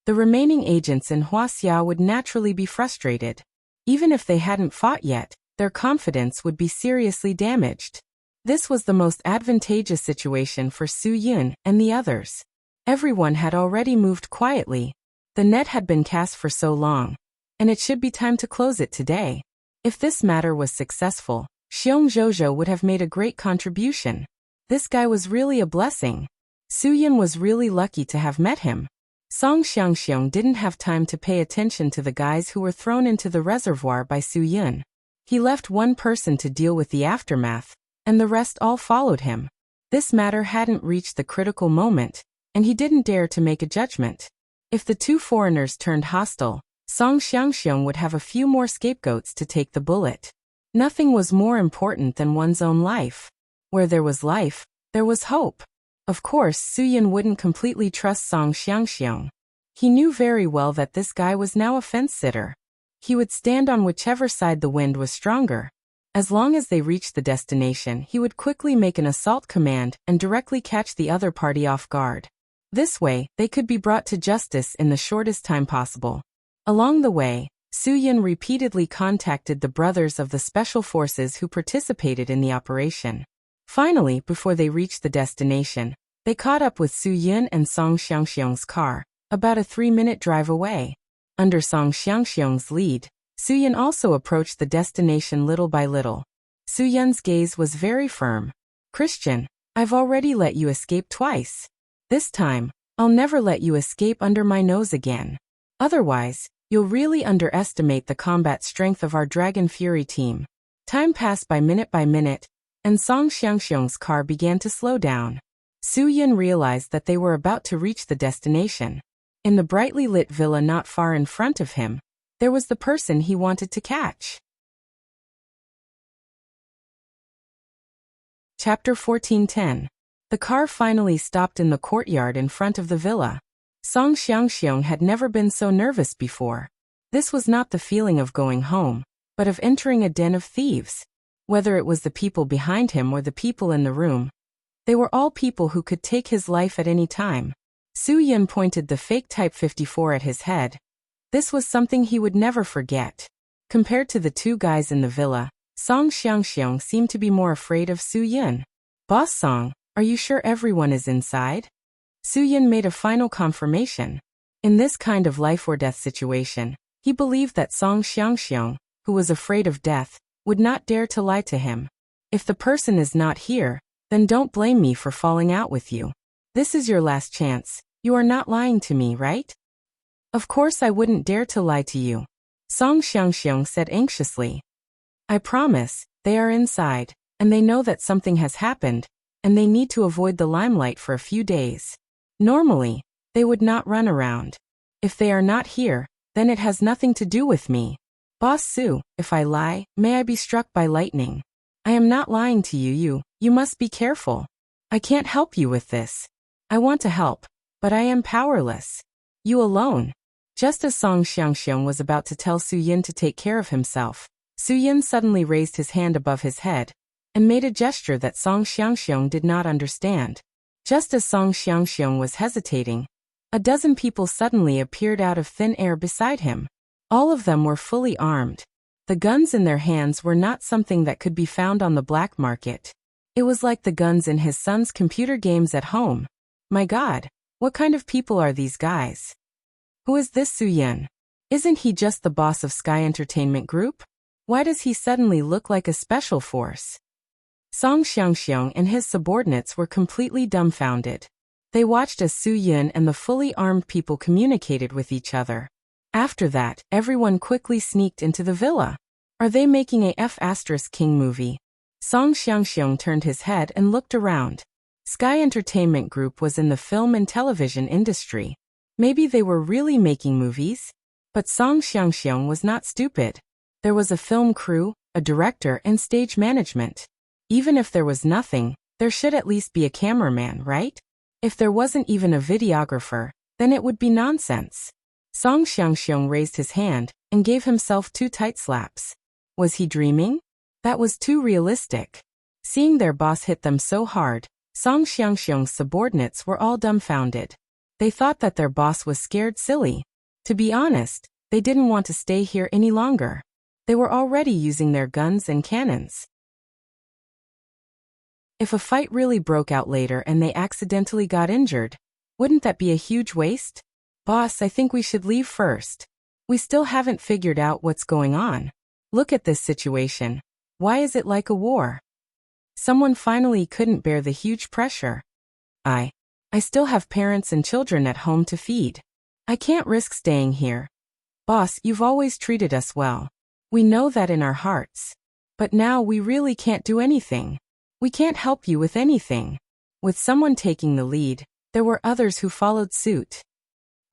the remaining agents in Huaxia would naturally be frustrated. Even if they hadn't fought yet, their confidence would be seriously damaged. This was the most advantageous situation for Su-yin and the others. Everyone had already moved quietly. The net had been cast for so long, and it should be time to close it today. If this matter was successful, Xiong Zhozhou would have made a great contribution. This guy was really a blessing. Su-yin was really lucky to have met him. Song Xiangxiong didn't have time to pay attention to the guys who were thrown into the reservoir by Su-yin. He left one person to deal with the aftermath, and the rest all followed him. This matter hadn't reached the critical moment, and he didn't dare to make a judgment. If the two foreigners turned hostile, Song Xiangxiong would have a few more scapegoats to take the bullet. Nothing was more important than one's own life. Where there was life, there was hope. Of course, Su-yin wouldn't completely trust Song Xiangxiong. He knew very well that this guy was now a fence-sitter. He would stand on whichever side the wind was stronger. As long as they reached the destination, he would quickly make an assault command and directly catch the other party off guard. This way, they could be brought to justice in the shortest time possible. Along the way, Su-yin repeatedly contacted the brothers of the special forces who participated in the operation. Finally, before they reached the destination, they caught up with Su-yin and Song Xiangxiong's car, about a 3-minute drive away. Under Song Xiangxiong's lead, Su-yin also approached the destination little by little. Su-yin's gaze was very firm. Christian, I've already let you escape twice. This time, I'll never let you escape under my nose again. Otherwise, you'll really underestimate the combat strength of our Dragon Fury team. Time passed by minute, and Song Xiangxiong's car began to slow down. Su-yin realized that they were about to reach the destination. In the brightly lit villa not far in front of him, there was the person he wanted to catch. Chapter 14:10. The car finally stopped in the courtyard in front of the villa. Song Xiangxiong had never been so nervous before. This was not the feeling of going home, but of entering a den of thieves. Whether it was the people behind him or the people in the room, they were all people who could take his life at any time. Su-yin pointed the fake Type 54 at his head. This was something he would never forget. Compared to the two guys in the villa, Song Xiangxiong seemed to be more afraid of Su-yin. Boss Song, are you sure everyone is inside? Su-yin made a final confirmation. In this kind of life-or-death situation, he believed that Song Xiangxiong, who was afraid of death, would not dare to lie to him. If the person is not here, then don't blame me for falling out with you. This is your last chance. You are not lying to me, right? Of course I wouldn't dare to lie to you. Song Xiangxiong said anxiously. I promise, they are inside, and they know that something has happened, and they need to avoid the limelight for a few days. Normally, they would not run around. If they are not here, then it has nothing to do with me. Boss Su, if I lie, may I be struck by lightning. I am not lying to you, you must be careful. I can't help you with this. I want to help, but I am powerless. You alone. Just as Song Xiangxiong was about to tell Su Yin to take care of himself, Su Yin suddenly raised his hand above his head and made a gesture that Song Xiangxiong did not understand. Just as Song Xiangxiong was hesitating, a dozen people suddenly appeared out of thin air beside him. All of them were fully armed. The guns in their hands were not something that could be found on the black market. It was like the guns in his son's computer games at home. My God, what kind of people are these guys? Who is this Su Yin? Isn't he just the boss of Sky Entertainment Group? Why does he suddenly look like a special force? Song Xiangxiong and his subordinates were completely dumbfounded. They watched as Su Yin and the fully armed people communicated with each other. After that, everyone quickly sneaked into the villa. Are they making a F*King movie? Song Xiangxiong turned his head and looked around. Sky Entertainment Group was in the film and television industry. Maybe they were really making movies? But Song Xiangxiong was not stupid. There was a film crew, a director, and stage management. Even if there was nothing, there should at least be a cameraman, right? If there wasn't even a videographer, then it would be nonsense. Song Xiangxiong raised his hand and gave himself 2 tight slaps. Was he dreaming? That was too realistic. Seeing their boss hit them so hard, Song Xiangxiong's subordinates were all dumbfounded. They thought that their boss was scared silly. To be honest, they didn't want to stay here any longer. They were already using their guns and cannons. If a fight really broke out later and they accidentally got injured, wouldn't that be a huge waste? Boss, I think we should leave first. We still haven't figured out what's going on. Look at this situation. Why is it like a war? Someone finally couldn't bear the huge pressure. I still have parents and children at home to feed. I can't risk staying here. Boss, you've always treated us well. We know that in our hearts. But now we really can't do anything. We can't help you with anything. With someone taking the lead, there were others who followed suit.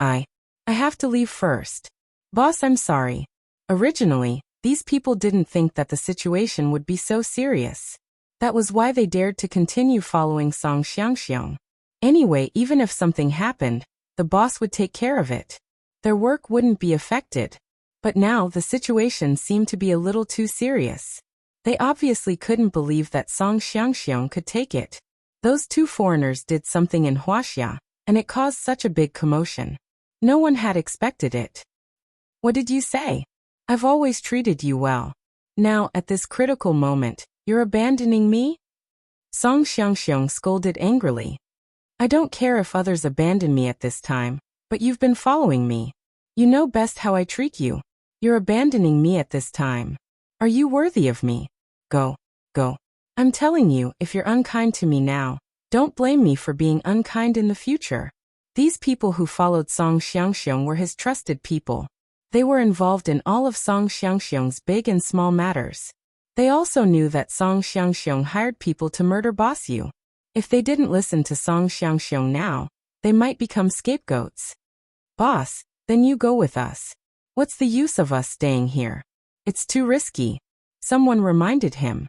I have to leave first. Boss, I'm sorry. Originally, these people didn't think that the situation would be so serious. That was why they dared to continue following Song Xiangxiong. Anyway, even if something happened, the boss would take care of it. Their work wouldn't be affected. But now the situation seemed to be a little too serious. They obviously couldn't believe that Song Xiangxiong could take it. Those 2 foreigners did something in Huaxia, and it caused such a big commotion. No one had expected it. What did you say? I've always treated you well. Now, at this critical moment, you're abandoning me? Song Xiangxiong scolded angrily. I don't care if others abandon me at this time, but you've been following me. You know best how I treat you. You're abandoning me at this time. Are you worthy of me? Go. I'm telling you, if you're unkind to me now, don't blame me for being unkind in the future. These people who followed Song Xiangxiong were his trusted people. They were involved in all of Song Xiangxiong's big and small matters. They also knew that Song Xiangxiong hired people to murder Boss Yu. If they didn't listen to Song Xiangxiong now, they might become scapegoats. Boss, then you go with us. What's the use of us staying here? It's too risky. Someone reminded him.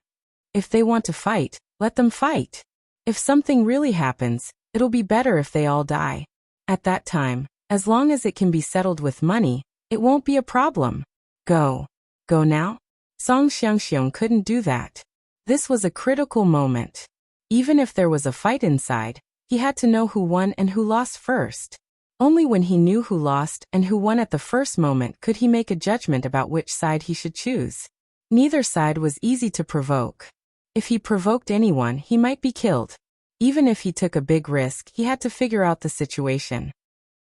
If they want to fight, let them fight. If something really happens, it'll be better if they all die. At that time, as long as it can be settled with money, it won't be a problem. Go. Go now? Song Xiangxiong couldn't do that. This was a critical moment. Even if there was a fight inside, he had to know who won and who lost first. Only when he knew who lost and who won at the first moment could he make a judgment about which side he should choose. Neither side was easy to provoke. If he provoked anyone, he might be killed. Even if he took a big risk, he had to figure out the situation.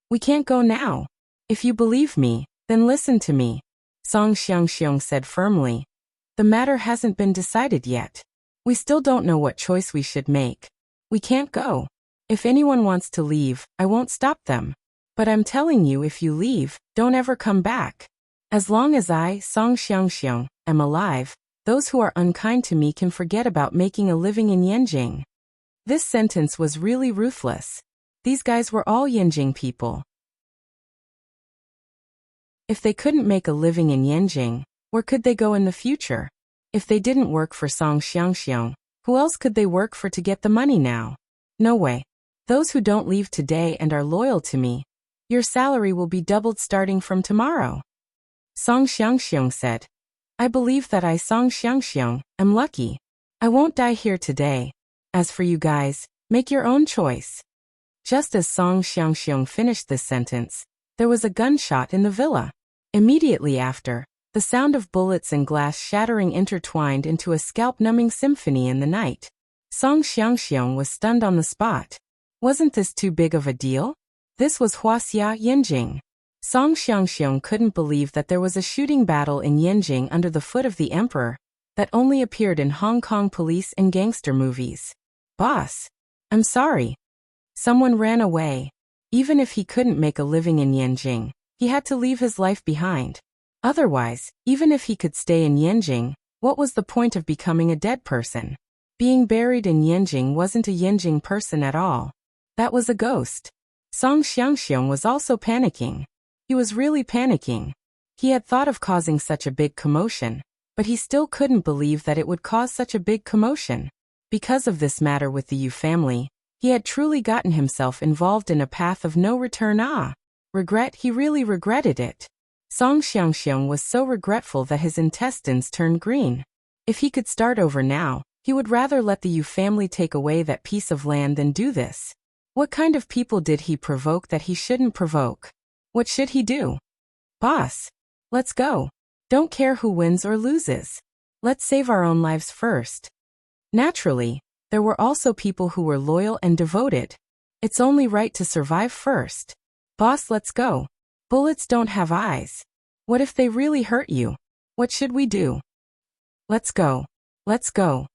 We can't go now. If you believe me, then listen to me, Song Xiangxiong said firmly. The matter hasn't been decided yet. We still don't know what choice we should make. We can't go. If anyone wants to leave, I won't stop them. But I'm telling you, if you leave, don't ever come back. As long as I, Song Xiangxiong, am alive, those who are unkind to me can forget about making a living in Yanjing. This sentence was really ruthless. These guys were all Yanjing people. If they couldn't make a living in Yanjing, where could they go in the future? If they didn't work for Song Xiangxiong, who else could they work for to get the money now? No way. Those who don't leave today and are loyal to me, your salary will be doubled starting from tomorrow. Song Xiangxiong said. I believe that I Song Xiangxiong am lucky. I won't die here today. As for you guys, make your own choice. Just as Song Xiangxiong finished this sentence, there was a gunshot in the villa. Immediately after, the sound of bullets and glass shattering intertwined into a scalp-numbing symphony in the night. Song Xiangxiong was stunned on the spot. Wasn't this too big of a deal? This was Huaxia Yinjing. Song Xiangxiong couldn't believe that there was a shooting battle in Yinjing under the foot of the emperor that only appeared in Hong Kong police and gangster movies. Boss, I'm sorry. Someone ran away. Even if he couldn't make a living in Yinjing, he had to leave his life behind. Otherwise, even if he could stay in Yinjing, what was the point of becoming a dead person? Being buried in Yinjing wasn't a Yinjing person at all. That was a ghost. Song Xiangxiong was also panicking. He was really panicking. He had thought of causing such a big commotion, but he still couldn't believe that it would cause such a big commotion. Because of this matter with the Yu family, he had truly gotten himself involved in a path of no return. Regret, he really regretted it. Song Xiangxiong was so regretful that his intestines turned green. If he could start over now, he would rather let the Yu family take away that piece of land than do this. What kind of people did he provoke that he shouldn't provoke? What should he do? Boss, let's go. Don't care who wins or loses. Let's save our own lives first. Naturally, there were also people who were loyal and devoted. It's only right to survive first. Boss, let's go. Bullets don't have eyes. What if they really hurt you? What should we do? Let's go. Let's go.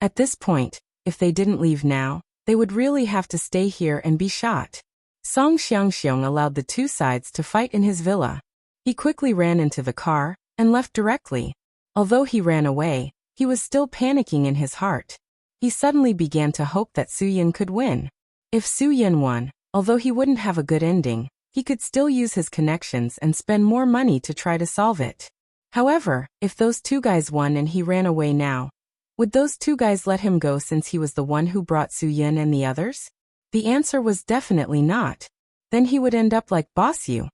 At this point, if they didn't leave now, they would really have to stay here and be shot. Song Xiangxiong allowed the two sides to fight in his villa. He quickly ran into the car and left directly. Although he ran away, he was still panicking in his heart. He suddenly began to hope that Su Yin could win. If Su Yin won, although he wouldn't have a good ending, he could still use his connections and spend more money to try to solve it. However, if those two guys won and he ran away now, would those two guys let him go since he was the one who brought Su Yin and the others? The answer was definitely not. Then he would end up like Boss Yu.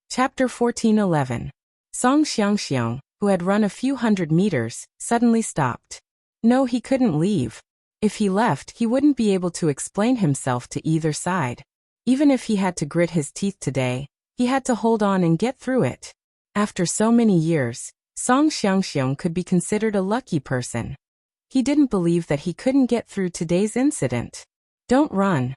Chapter 14:11. Song Xiangxiong, who had run a few hundred meters, suddenly stopped. No, he couldn't leave. If he left, he wouldn't be able to explain himself to either side. Even if he had to grit his teeth today, he had to hold on and get through it. After so many years, Song Xiangxiong could be considered a lucky person. He didn't believe that he couldn't get through today's incident. Don't run.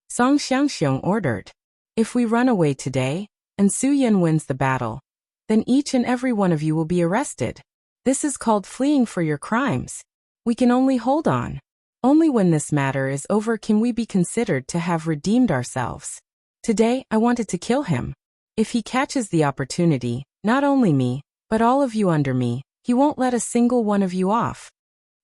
Song Xiangxiong ordered. If we run away today, and Su Yin wins the battle, then each and every one of you will be arrested. This is called fleeing for your crimes. We can only hold on. Only when this matter is over can we be considered to have redeemed ourselves. Today, I wanted to kill him. If he catches the opportunity, not only me, but all of you under me, he won't let a single one of you off.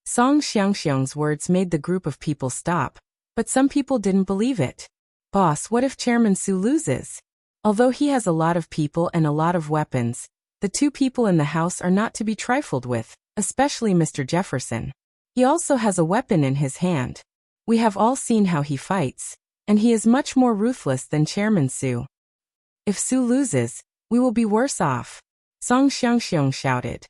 Song Xiangxiong's words made the group of people stop, but some people didn't believe it. Boss, what if Chairman Su loses? Although he has a lot of people and a lot of weapons, the two people in the house are not to be trifled with, especially Mr. Jefferson. He also has a weapon in his hand. We have all seen how he fights, and he is much more ruthless than Chairman Su. If Su loses, we will be worse off. Song Xiangxiong shouted.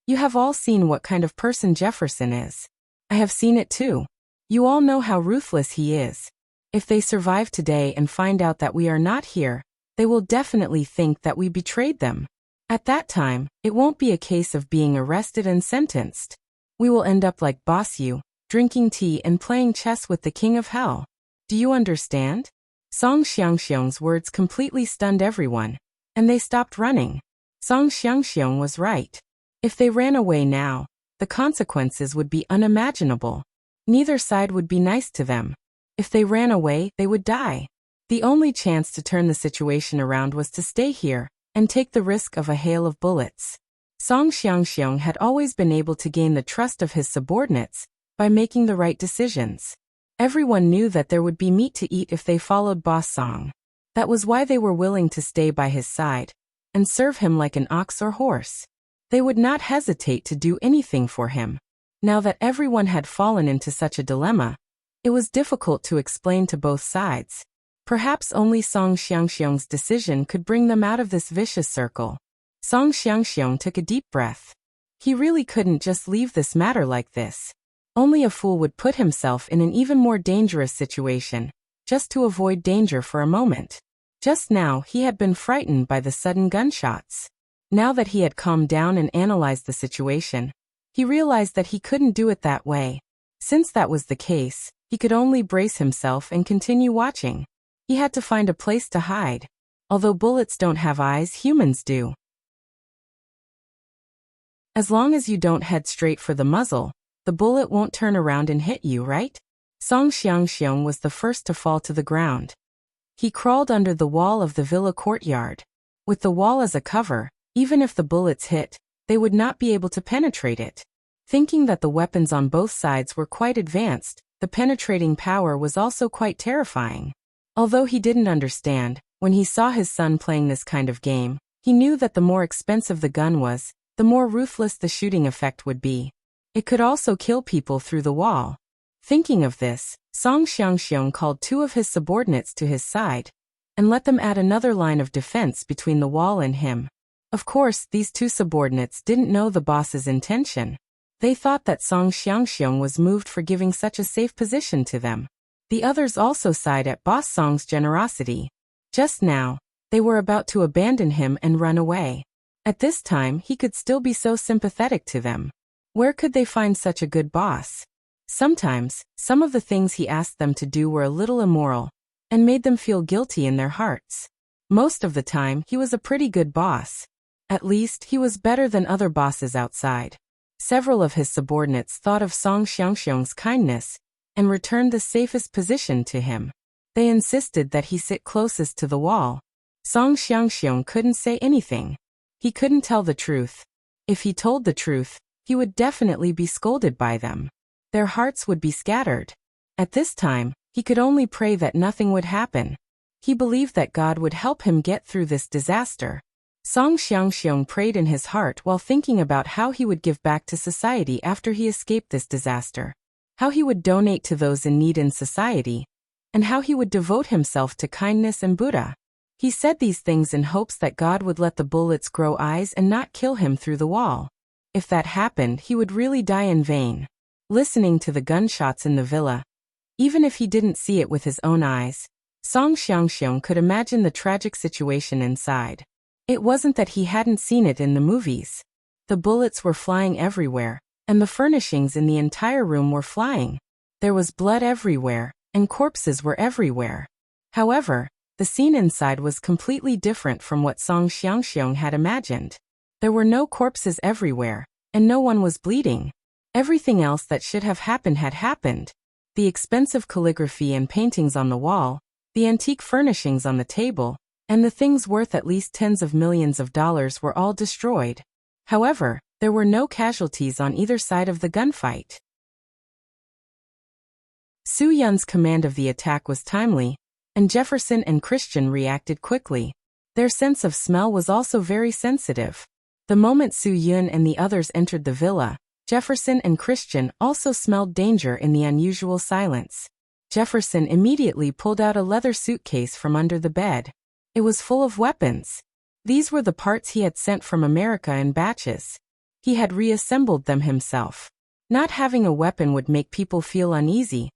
You have all seen what kind of person Jefferson is. I have seen it too. You all know how ruthless he is. If they survive today and find out that we are not here, they will definitely think that we betrayed them. At that time, it won't be a case of being arrested and sentenced. We will end up like Boss Yu, drinking tea and playing chess with the King of Hell. Do you understand? Song Xiangxiong's words completely stunned everyone, and they stopped running. Song Xiangxiong was right. If they ran away now, the consequences would be unimaginable. Neither side would be nice to them. If they ran away, they would die. The only chance to turn the situation around was to stay here and take the risk of a hail of bullets. Song Xiangxiong had always been able to gain the trust of his subordinates by making the right decisions. Everyone knew that there would be meat to eat if they followed Boss Song. That was why they were willing to stay by his side and serve him like an ox or horse. They would not hesitate to do anything for him. Now that everyone had fallen into such a dilemma, it was difficult to explain to both sides. Perhaps only Song Xiangxiong's decision could bring them out of this vicious circle. Song Xiangxiong took a deep breath. He really couldn't just leave this matter like this. Only a fool would put himself in an even more dangerous situation, just to avoid danger for a moment. Just now he had been frightened by the sudden gunshots. Now that he had calmed down and analyzed the situation, he realized that he couldn't do it that way. Since that was the case, he could only brace himself and continue watching. He had to find a place to hide. Although bullets don't have eyes, humans do. As long as you don't head straight for the muzzle, the bullet won't turn around and hit you, right? Song Xiangxiong was the first to fall to the ground. He crawled under the wall of the villa courtyard. With the wall as a cover, even if the bullets hit, they would not be able to penetrate it. Thinking that the weapons on both sides were quite advanced, the penetrating power was also quite terrifying. Although he didn't understand, when he saw his son playing this kind of game, he knew that the more expensive the gun was, the more ruthless the shooting effect would be. It could also kill people through the wall. Thinking of this, Song Xiangxiong called two of his subordinates to his side, and let them add another line of defense between the wall and him. Of course, these two subordinates didn't know the boss's intention. They thought that Song Xiangxiong was moved for giving such a safe position to them. The others also sighed at Boss Song's generosity. Just now, they were about to abandon him and run away. At this time, he could still be so sympathetic to them. Where could they find such a good boss? Sometimes, some of the things he asked them to do were a little immoral, and made them feel guilty in their hearts. Most of the time, he was a pretty good boss. At least, he was better than other bosses outside. Several of his subordinates thought of Song Xiangxiong's kindness, and returned the safest position to him. They insisted that he sit closest to the wall. Song Xiangxiong couldn't say anything. He couldn't tell the truth. If he told the truth, he would definitely be scolded by them. Their hearts would be scattered. At this time, he could only pray that nothing would happen. He believed that God would help him get through this disaster. Song Xiangxiong prayed in his heart while thinking about how he would give back to society after he escaped this disaster, how he would donate to those in need in society, and how he would devote himself to kindness and Buddha. He said these things in hopes that God would let the bullets grow eyes and not kill him through the wall. If that happened, he would really die in vain. Listening to the gunshots in the villa, even if he didn't see it with his own eyes, Song Xiangxiong could imagine the tragic situation inside. It wasn't that he hadn't seen it in the movies. The bullets were flying everywhere, and the furnishings in the entire room were flying. There was blood everywhere, and corpses were everywhere. However, the scene inside was completely different from what Song Xiangxiong had imagined. There were no corpses everywhere, and no one was bleeding. Everything else that should have happened had happened. The expensive calligraphy and paintings on the wall, the antique furnishings on the table, and the things worth at least tens of millions of dollars were all destroyed. However, there were no casualties on either side of the gunfight. Su Yun's command of the attack was timely, and Jefferson and Christian reacted quickly. Their sense of smell was also very sensitive. The moment Su Yun and the others entered the villa, Jefferson and Christian also smelled danger in the unusual silence. Jefferson immediately pulled out a leather suitcase from under the bed. It was full of weapons. These were the parts he had sent from America in batches. He had reassembled them himself. Not having a weapon would make people feel uneasy,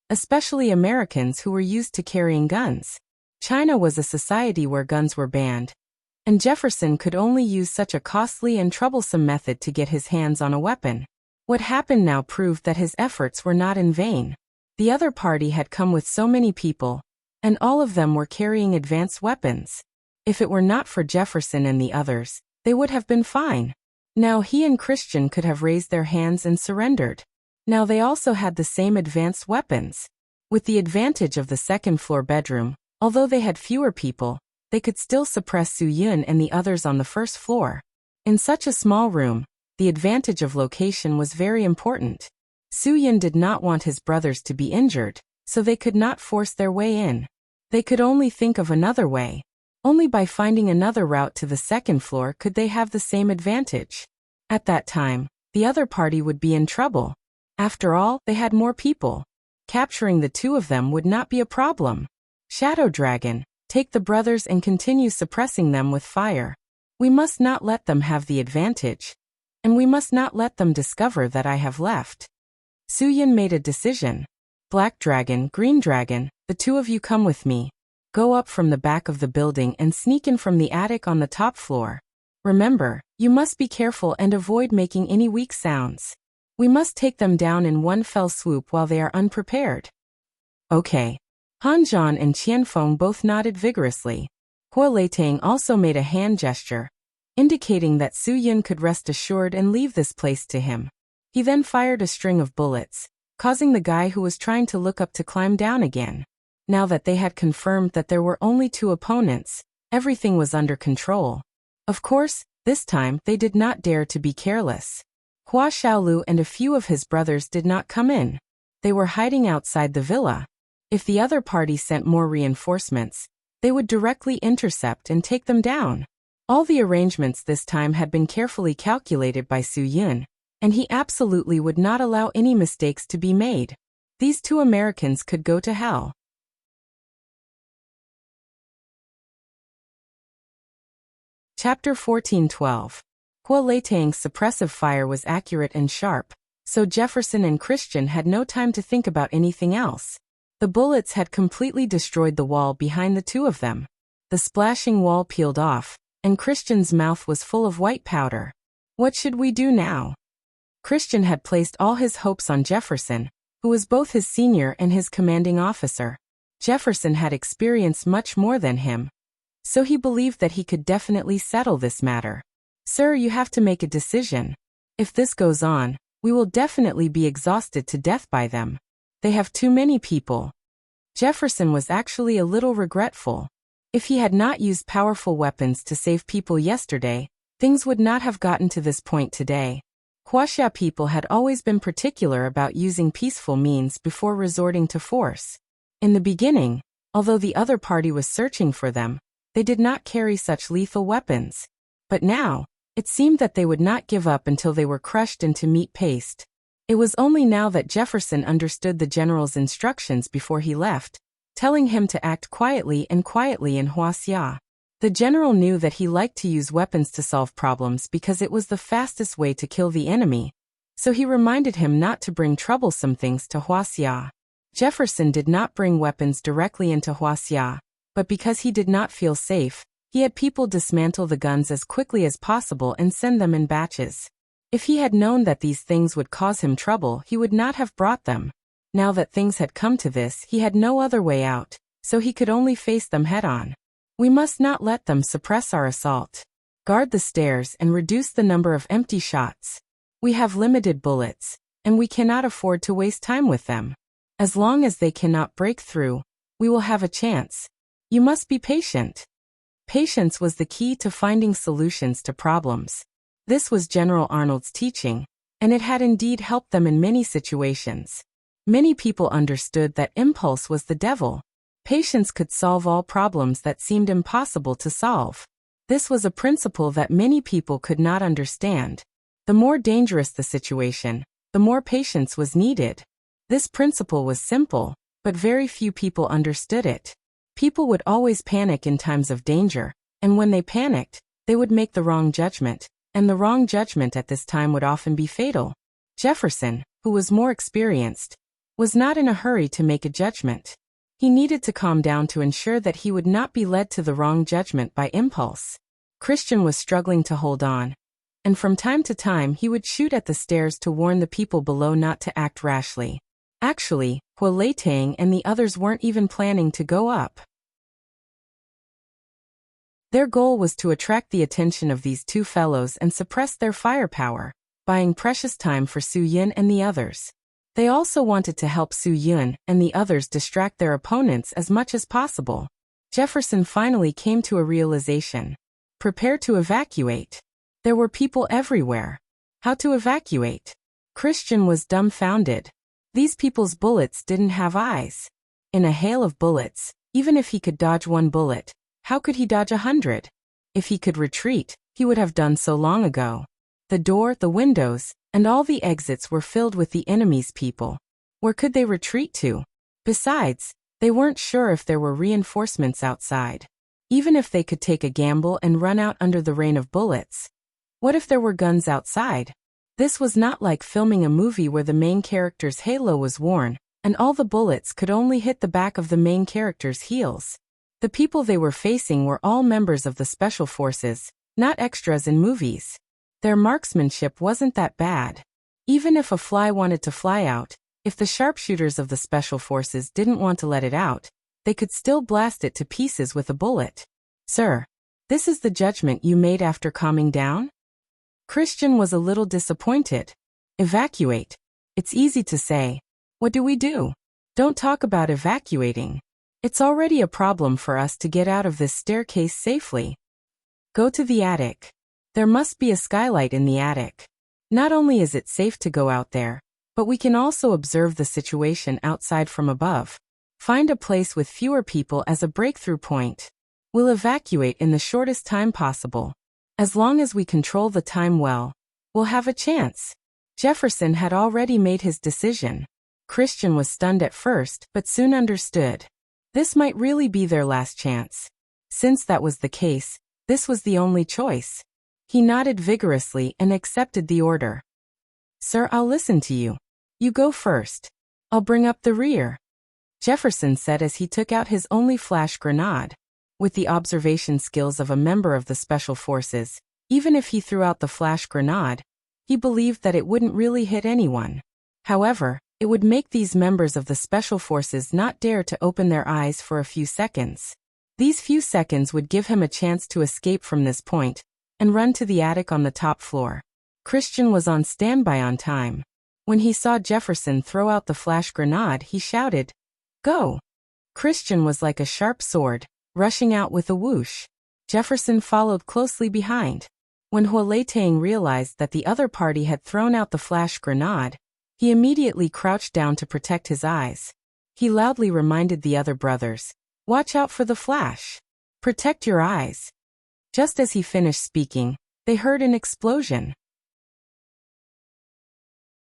especially Americans who were used to carrying guns. China was a society where guns were banned, and Jefferson could only use such a costly and troublesome method to get his hands on a weapon. What happened now proved that his efforts were not in vain. The other party had come with so many people, and all of them were carrying advanced weapons. If it were not for Jefferson and the others, they would have been fine. Now he and Christian could have raised their hands and surrendered. Now they also had the same advanced weapons. With the advantage of the second-floor bedroom, although they had fewer people, they could still suppress Su Yun and the others on the first floor. In such a small room, the advantage of location was very important. Su Yun did not want his brothers to be injured, so they could not force their way in. They could only think of another way. Only by finding another route to the second floor could they have the same advantage. At that time, the other party would be in trouble. After all, they had more people. Capturing the two of them would not be a problem. Shadow Dragon, take the brothers and continue suppressing them with fire. We must not let them have the advantage. And we must not let them discover that I have left. Su Yun made a decision. Black Dragon, Green Dragon, the two of you come with me. Go up from the back of the building and sneak in from the attic on the top floor. Remember, you must be careful and avoid making any weak sounds. We must take them down in one fell swoop while they are unprepared. Okay. Han Zhan and Qianfeng both nodded vigorously. Hua Leitang also made a hand gesture, indicating that Su Yun could rest assured and leave this place to him. He then fired a string of bullets, causing the guy who was trying to look up to climb down again. Now that they had confirmed that there were only two opponents, everything was under control. Of course, this time they did not dare to be careless. Hua Xiaolu and a few of his brothers did not come in. They were hiding outside the villa. If the other party sent more reinforcements, they would directly intercept and take them down. All the arrangements this time had been carefully calculated by Su Yun, and he absolutely would not allow any mistakes to be made. These two Americans could go to hell. Chapter 14:12. Hua Leitang's suppressive fire was accurate and sharp, so Jefferson and Christian had no time to think about anything else. The bullets had completely destroyed the wall behind the two of them. The splashing wall peeled off, and Christian's mouth was full of white powder. What should we do now? Christian had placed all his hopes on Jefferson, who was both his senior and his commanding officer. Jefferson had experienced much more than him, so he believed that he could definitely settle this matter. Sir, you have to make a decision. If this goes on, we will definitely be exhausted to death by them. They have too many people. Jefferson was actually a little regretful. If he had not used powerful weapons to save people yesterday, things would not have gotten to this point today. Huaxia people had always been particular about using peaceful means before resorting to force. In the beginning, although the other party was searching for them, they did not carry such lethal weapons. But now, it seemed that they would not give up until they were crushed into meat paste. It was only now that Jefferson understood the general's instructions before he left, telling him to act quietly in Huaxia. The general knew that he liked to use weapons to solve problems because it was the fastest way to kill the enemy, so he reminded him not to bring troublesome things to Huaxia. Jefferson did not bring weapons directly into Huaxia, but because he did not feel safe, he had people dismantle the guns as quickly as possible and send them in batches. If he had known that these things would cause him trouble, he would not have brought them. Now that things had come to this, he had no other way out, so he could only face them head-on. We must not let them suppress our assault. Guard the stairs and reduce the number of empty shots. We have limited bullets, and we cannot afford to waste time with them. As long as they cannot break through, we will have a chance. You must be patient. Patience was the key to finding solutions to problems. This was General Arnold's teaching, and it had indeed helped them in many situations. Many people understood that impulse was the devil. Patience could solve all problems that seemed impossible to solve. This was a principle that many people could not understand. The more dangerous the situation, the more patience was needed. This principle was simple, but very few people understood it. People would always panic in times of danger, and when they panicked, they would make the wrong judgment, and the wrong judgment at this time would often be fatal. Jefferson, who was more experienced, was not in a hurry to make a judgment. He needed to calm down to ensure that he would not be led to the wrong judgment by impulse. Christian was struggling to hold on, and from time to time he would shoot at the stairs to warn the people below not to act rashly. Actually, Hua Leitang and the others weren't even planning to go up. Their goal was to attract the attention of these two fellows and suppress their firepower, buying precious time for Su Yun and the others. They also wanted to help Su Yun and the others distract their opponents as much as possible. Jefferson finally came to a realization. Prepare to evacuate. There were people everywhere. How to evacuate? Christian was dumbfounded. These people's bullets didn't have eyes. In a hail of bullets, even if he could dodge one bullet, how could he dodge 100? If he could retreat, he would have done so long ago. The door, the windows, and all the exits were filled with the enemy's people. Where could they retreat to? Besides, they weren't sure if there were reinforcements outside. Even if they could take a gamble and run out under the rain of bullets. What if there were guns outside? This was not like filming a movie where the main character's halo was worn, and all the bullets could only hit the back of the main character's heels. The people they were facing were all members of the special forces, not extras in movies. Their marksmanship wasn't that bad. Even if a fly wanted to fly out, if the sharpshooters of the special forces didn't want to let it out, they could still blast it to pieces with a bullet. Sir, this is the judgment you made after calming down? Christian was a little disappointed. Evacuate. It's easy to say. What do we do? Don't talk about evacuating. It's already a problem for us to get out of this staircase safely. Go to the attic. There must be a skylight in the attic. Not only is it safe to go out there, but we can also observe the situation outside from above. Find a place with fewer people as a breakthrough point. We'll evacuate in the shortest time possible. As long as we control the time well, we'll have a chance. Jefferson had already made his decision. Christian was stunned at first, but soon understood. This might really be their last chance. Since that was the case, this was the only choice. He nodded vigorously and accepted the order. Sir, I'll listen to you. You go first. I'll bring up the rear. Jefferson said as he took out his only flash grenade. With the observation skills of a member of the Special Forces, even if he threw out the flash grenade, he believed that it wouldn't really hit anyone. However, it would make these members of the Special Forces not dare to open their eyes for a few seconds. These few seconds would give him a chance to escape from this point and run to the attic on the top floor. Christian was on standby on time. When he saw Jefferson throw out the flash grenade, he shouted, "Go!" Christian was like a sharp sword, rushing out with a whoosh. Jefferson followed closely behind. When Huoletang realized that the other party had thrown out the flash grenade, he immediately crouched down to protect his eyes. He loudly reminded the other brothers, "Watch out for the flash. Protect your eyes." Just as he finished speaking, they heard an explosion.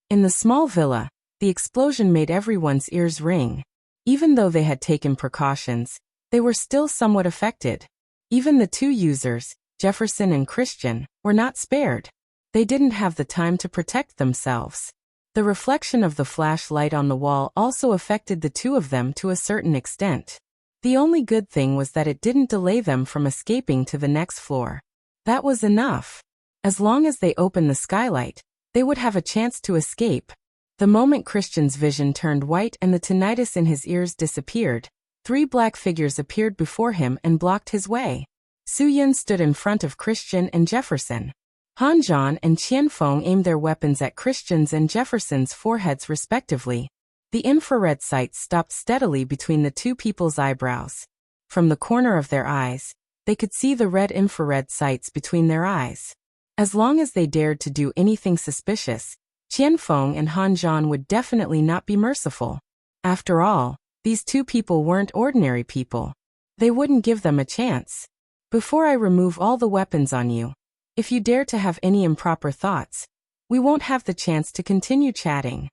In the small villa, the explosion made everyone's ears ring. Even though they had taken precautions, they were still somewhat affected. Even the two users, Jefferson and Christian, were not spared. They didn't have the time to protect themselves. The reflection of the flashlight on the wall also affected the two of them to a certain extent. The only good thing was that it didn't delay them from escaping to the next floor. That was enough. As long as they opened the skylight, they would have a chance to escape. The moment Christian's vision turned white and the tinnitus in his ears disappeared, 3 black figures appeared before him and blocked his way. Su-Yun stood in front of Christian and Jefferson. Han Zhan and Qianfeng aimed their weapons at Christian's and Jefferson's foreheads respectively. The infrared sight stopped steadily between the two people's eyebrows. From the corner of their eyes, they could see the red infrared sights between their eyes. As long as they dared to do anything suspicious, Qianfeng and Han Zhan would definitely not be merciful. After all, these two people weren't ordinary people. They wouldn't give them a chance. Before I remove all the weapons on you, if you dare to have any improper thoughts, we won't have the chance to continue chatting.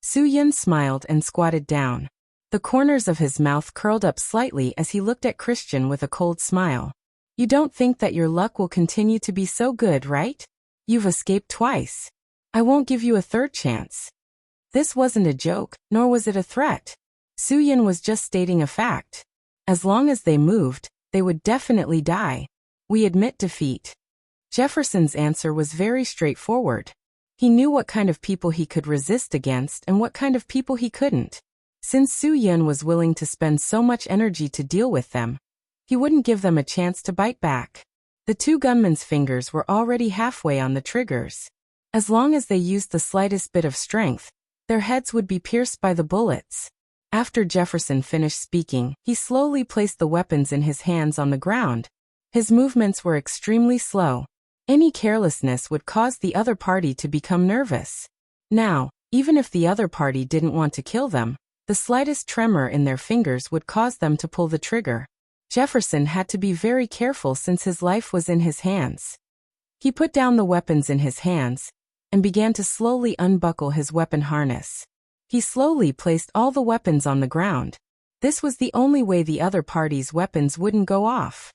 Su-Yun smiled and squatted down. The corners of his mouth curled up slightly as he looked at Christian with a cold smile. You don't think that your luck will continue to be so good, right? You've escaped twice. I won't give you a third chance. This wasn't a joke, nor was it a threat. Su-Yun was just stating a fact. As long as they moved, they would definitely die. We admit defeat. Jefferson's answer was very straightforward. He knew what kind of people he could resist against and what kind of people he couldn't. Since Su-Yun was willing to spend so much energy to deal with them, he wouldn't give them a chance to bite back. The two gunmen's fingers were already halfway on the triggers. As long as they used the slightest bit of strength, their heads would be pierced by the bullets. After Jefferson finished speaking, he slowly placed the weapons in his hands on the ground. His movements were extremely slow. Any carelessness would cause the other party to become nervous. Now, even if the other party didn't want to kill them, the slightest tremor in their fingers would cause them to pull the trigger. Jefferson had to be very careful since his life was in his hands. He put down the weapons in his hands and began to slowly unbuckle his weapon harness. He slowly placed all the weapons on the ground. This was the only way the other party's weapons wouldn't go off.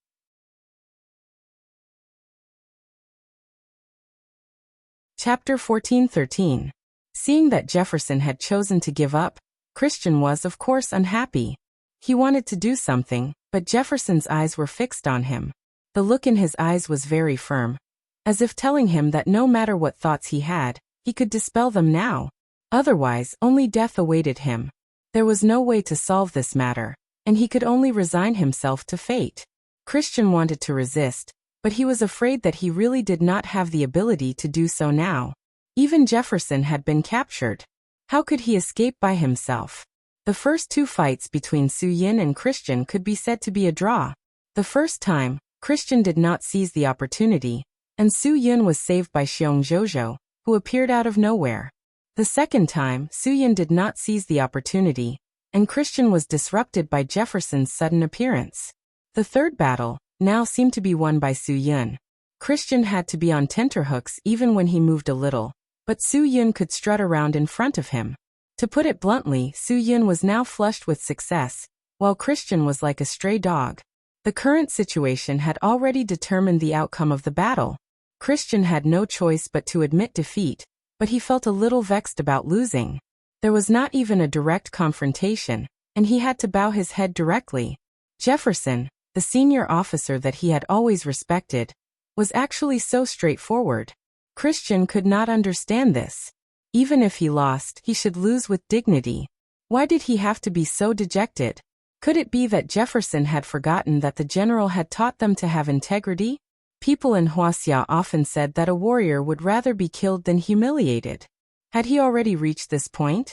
Chapter 14:13. Seeing that Jefferson had chosen to give up, Christian was, of course, unhappy. He wanted to do something, but Jefferson's eyes were fixed on him. The look in his eyes was very firm, as if telling him that no matter what thoughts he had, he could dispel them now. Otherwise, only death awaited him. There was no way to solve this matter, and he could only resign himself to fate. Christian wanted to resist, but he was afraid that he really did not have the ability to do so now. Even Jefferson had been captured. How could he escape by himself? The first two fights between Su Yin and Christian could be said to be a draw. The first time, Christian did not seize the opportunity, and Su Yin was saved by Xiong Zhozhou, who appeared out of nowhere. The second time, Su Yin did not seize the opportunity, and Christian was disrupted by Jefferson's sudden appearance. The third battle now seemed to be won by Su Yin. Christian had to be on tenterhooks even when he moved a little, but Su Yin could strut around in front of him. To put it bluntly, Su Yin was now flushed with success, while Christian was like a stray dog. The current situation had already determined the outcome of the battle. Christian had no choice but to admit defeat, but he felt a little vexed about losing. There was not even a direct confrontation, and he had to bow his head directly. Jefferson, the senior officer that he had always respected, was actually so straightforward. Christian could not understand this. Even if he lost, he should lose with dignity. Why did he have to be so dejected? Could it be that Jefferson had forgotten that the general had taught them to have integrity? People in Huaxia often said that a warrior would rather be killed than humiliated. Had he already reached this point?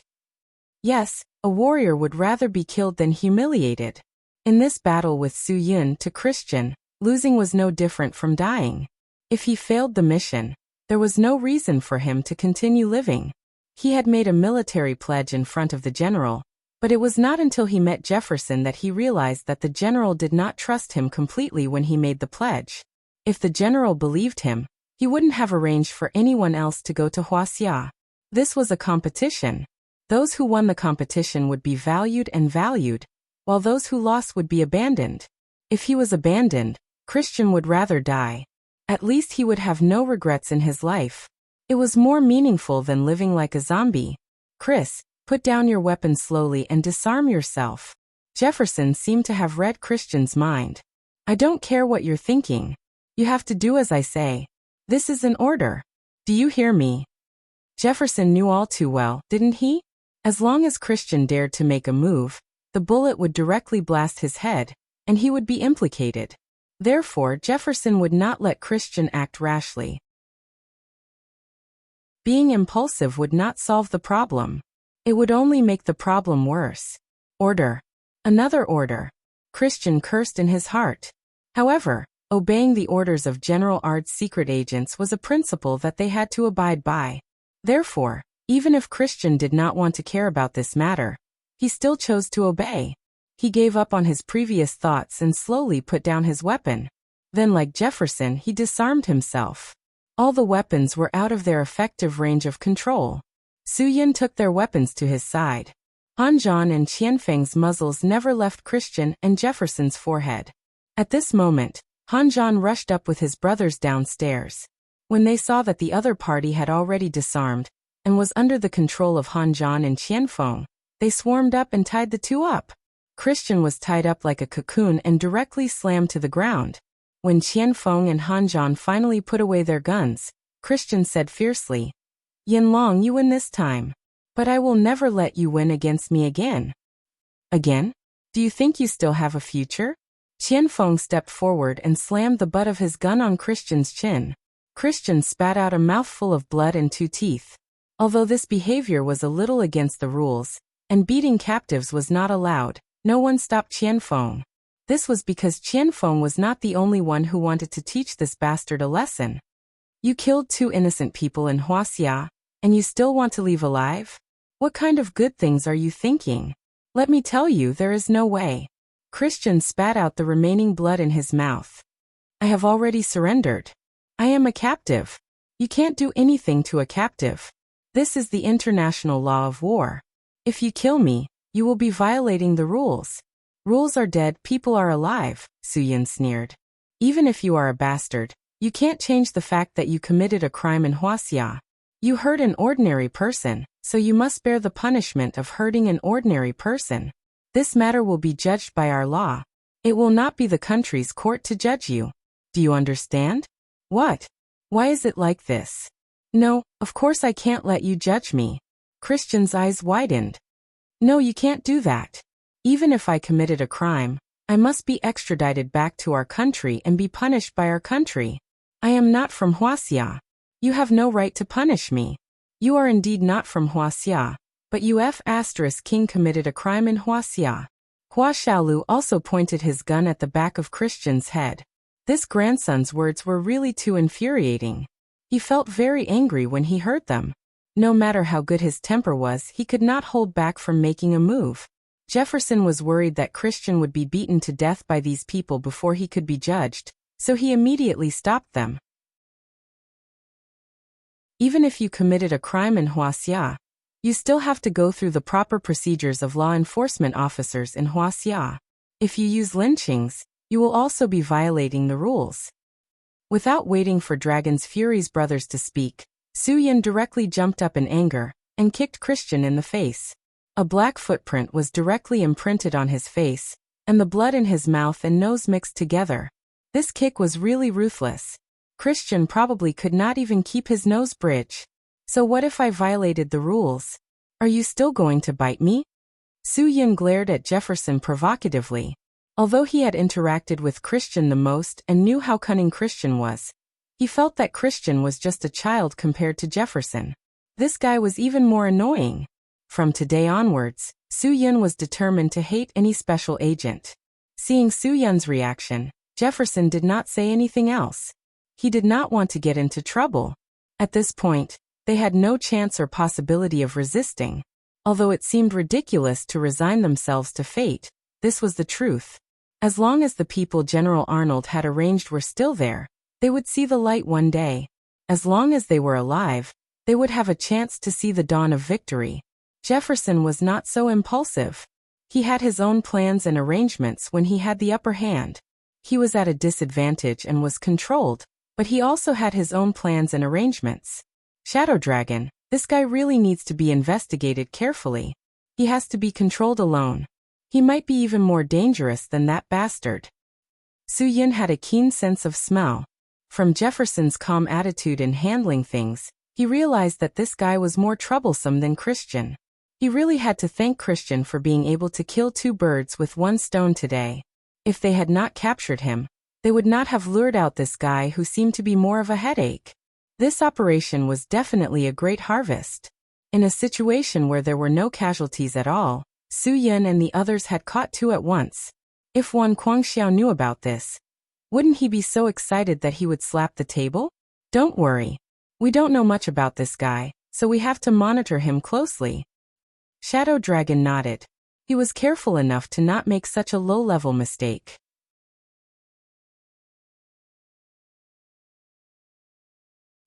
Yes, a warrior would rather be killed than humiliated. In this battle with Su Yin to Christian, losing was no different from dying. If he failed the mission, there was no reason for him to continue living. He had made a military pledge in front of the general, but it was not until he met Jefferson that he realized that the general did not trust him completely when he made the pledge. If the general believed him, he wouldn't have arranged for anyone else to go to Huaxia. This was a competition. Those who won the competition would be valued, while those who lost would be abandoned. If he was abandoned, Christian would rather die. At least he would have no regrets in his life. It was more meaningful than living like a zombie. Chris, put down your weapon slowly and disarm yourself. Jefferson seemed to have read Christian's mind. I don't care what you're thinking. You have to do as I say. This is an order. Do you hear me? Jefferson knew all too well, didn't he? As long as Christian dared to make a move, the bullet would directly blast his head, and he would be implicated. Therefore, Jefferson would not let Christian act rashly. Being impulsive would not solve the problem. It would only make the problem worse. Order. Another order. Christian cursed in his heart. However, obeying the orders of General Ard's secret agents was a principle that they had to abide by. Therefore, even if Christian did not want to care about this matter, he still chose to obey. He gave up on his previous thoughts and slowly put down his weapon. Then, like Jefferson, he disarmed himself. All the weapons were out of their effective range of control. Su Yin took their weapons to his side. Han Zhan and Qianfeng's muzzles never left Christian and Jefferson's forehead. At this moment, Han Zhan rushed up with his brothers downstairs. When they saw that the other party had already disarmed and was under the control of Han Zhan and Qianfeng, they swarmed up and tied the two up. Christian was tied up like a cocoon and directly slammed to the ground. When Qianfeng and Han Zhan finally put away their guns, Christian said fiercely, "Yin Long, you win this time. But I will never let you win against me again." Again? Do you think you still have a future? Qianfeng stepped forward and slammed the butt of his gun on Christian's chin. Christian spat out a mouthful of blood and 2 teeth. Although this behavior was a little against the rules, and beating captives was not allowed, no one stopped Qianfeng. This was because Qianfeng was not the only one who wanted to teach this bastard a lesson. You killed 2 innocent people in Huaxia, and you still want to leave alive? What kind of good things are you thinking? Let me tell you, there is no way. Christian spat out the remaining blood in his mouth. I have already surrendered. I am a captive. You can't do anything to a captive. This is the international law of war. If you kill me, you will be violating the rules. Rules are dead, people are alive, Suyin sneered. Even if you are a bastard, you can't change the fact that you committed a crime in Huaxia. You hurt an ordinary person, so you must bear the punishment of hurting an ordinary person. This matter will be judged by our law. It will not be the country's court to judge you. Do you understand? What? Why is it like this? No, of course I can't let you judge me. Christian's eyes widened. No, you can't do that. Even if I committed a crime, I must be extradited back to our country and be punished by our country. I am not from Huaxia. You have no right to punish me. You are indeed not from Huaxia, but King committed a crime in Huaxia. Hua Xiaolu also pointed his gun at the back of Christian's head. This grandson's words were really too infuriating. He felt very angry when he heard them. No matter how good his temper was, he could not hold back from making a move. Jefferson was worried that Christian would be beaten to death by these people before he could be judged, so he immediately stopped them. Even if you committed a crime in Huaxia, you still have to go through the proper procedures of law enforcement officers in Huaxia. If you use lynchings, you will also be violating the rules. Without waiting for Dragon's Fury's brothers to speak, Suyin directly jumped up in anger and kicked Christian in the face. A black footprint was directly imprinted on his face, and the blood in his mouth and nose mixed together. This kick was really ruthless. Christian probably could not even keep his nose bridge. So what if I violated the rules? Are you still going to bite me? Suyin glared at Jefferson provocatively. Although he had interacted with Christian the most and knew how cunning Christian was, he felt that Christian was just a child compared to Jefferson. This guy was even more annoying. From today onwards, Suyin was determined to hate any special agent. Seeing Suyin's reaction, Jefferson did not say anything else. He did not want to get into trouble. At this point, they had no chance or possibility of resisting. Although it seemed ridiculous to resign themselves to fate, this was the truth. As long as the people General Arnold had arranged were still there, they would see the light one day. As long as they were alive, they would have a chance to see the dawn of victory. Jefferson was not so impulsive. He had his own plans and arrangements when he had the upper hand. He was at a disadvantage and was controlled, but he also had his own plans and arrangements. Shadow Dragon, this guy really needs to be investigated carefully. He has to be controlled alone. He might be even more dangerous than that bastard. Suyin had a keen sense of smell. From Jefferson's calm attitude in handling things, he realized that this guy was more troublesome than Christian. He really had to thank Christian for being able to kill two birds with one stone today. If they had not captured him, they would not have lured out this guy who seemed to be more of a headache. This operation was definitely a great harvest. In a situation where there were no casualties at all, Suyin and the others had caught two at once. If Wan Guangxiao knew about this, wouldn't he be so excited that he would slap the table? Don't worry. We don't know much about this guy, so we have to monitor him closely. Shadow Dragon nodded. He was careful enough to not make such a low-level mistake.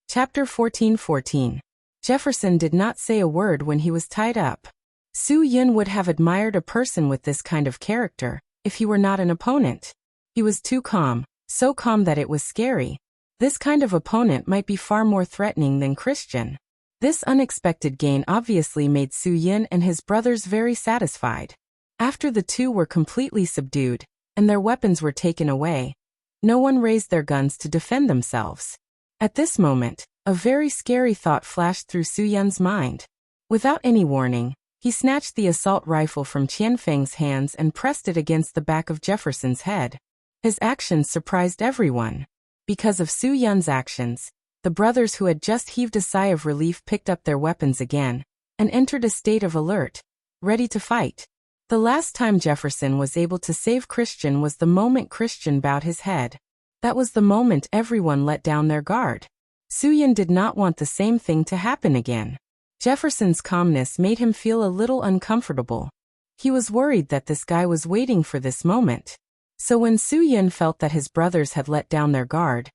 Chapter 14:14. Jefferson did not say a word when he was tied up. Suyin would have admired a person with this kind of character, if he were not an opponent. He was too calm, so calm that it was scary. This kind of opponent might be far more threatening than Christian. This unexpected gain obviously made Suyin and his brothers very satisfied. After the two were completely subdued, and their weapons were taken away, no one raised their guns to defend themselves. At this moment, a very scary thought flashed through Suyin's mind. Without any warning, he snatched the assault rifle from Qianfeng's hands and pressed it against the back of Jefferson's head. His actions surprised everyone. Because of Suyin's actions, the brothers who had just heaved a sigh of relief picked up their weapons again and entered a state of alert, ready to fight. The last time Jefferson was able to save Christian was the moment Christian bowed his head. That was the moment everyone let down their guard. Suyin did not want the same thing to happen again. Jefferson's calmness made him feel a little uncomfortable. He was worried that this guy was waiting for this moment. So when Suyin felt that his brothers had let down their guard,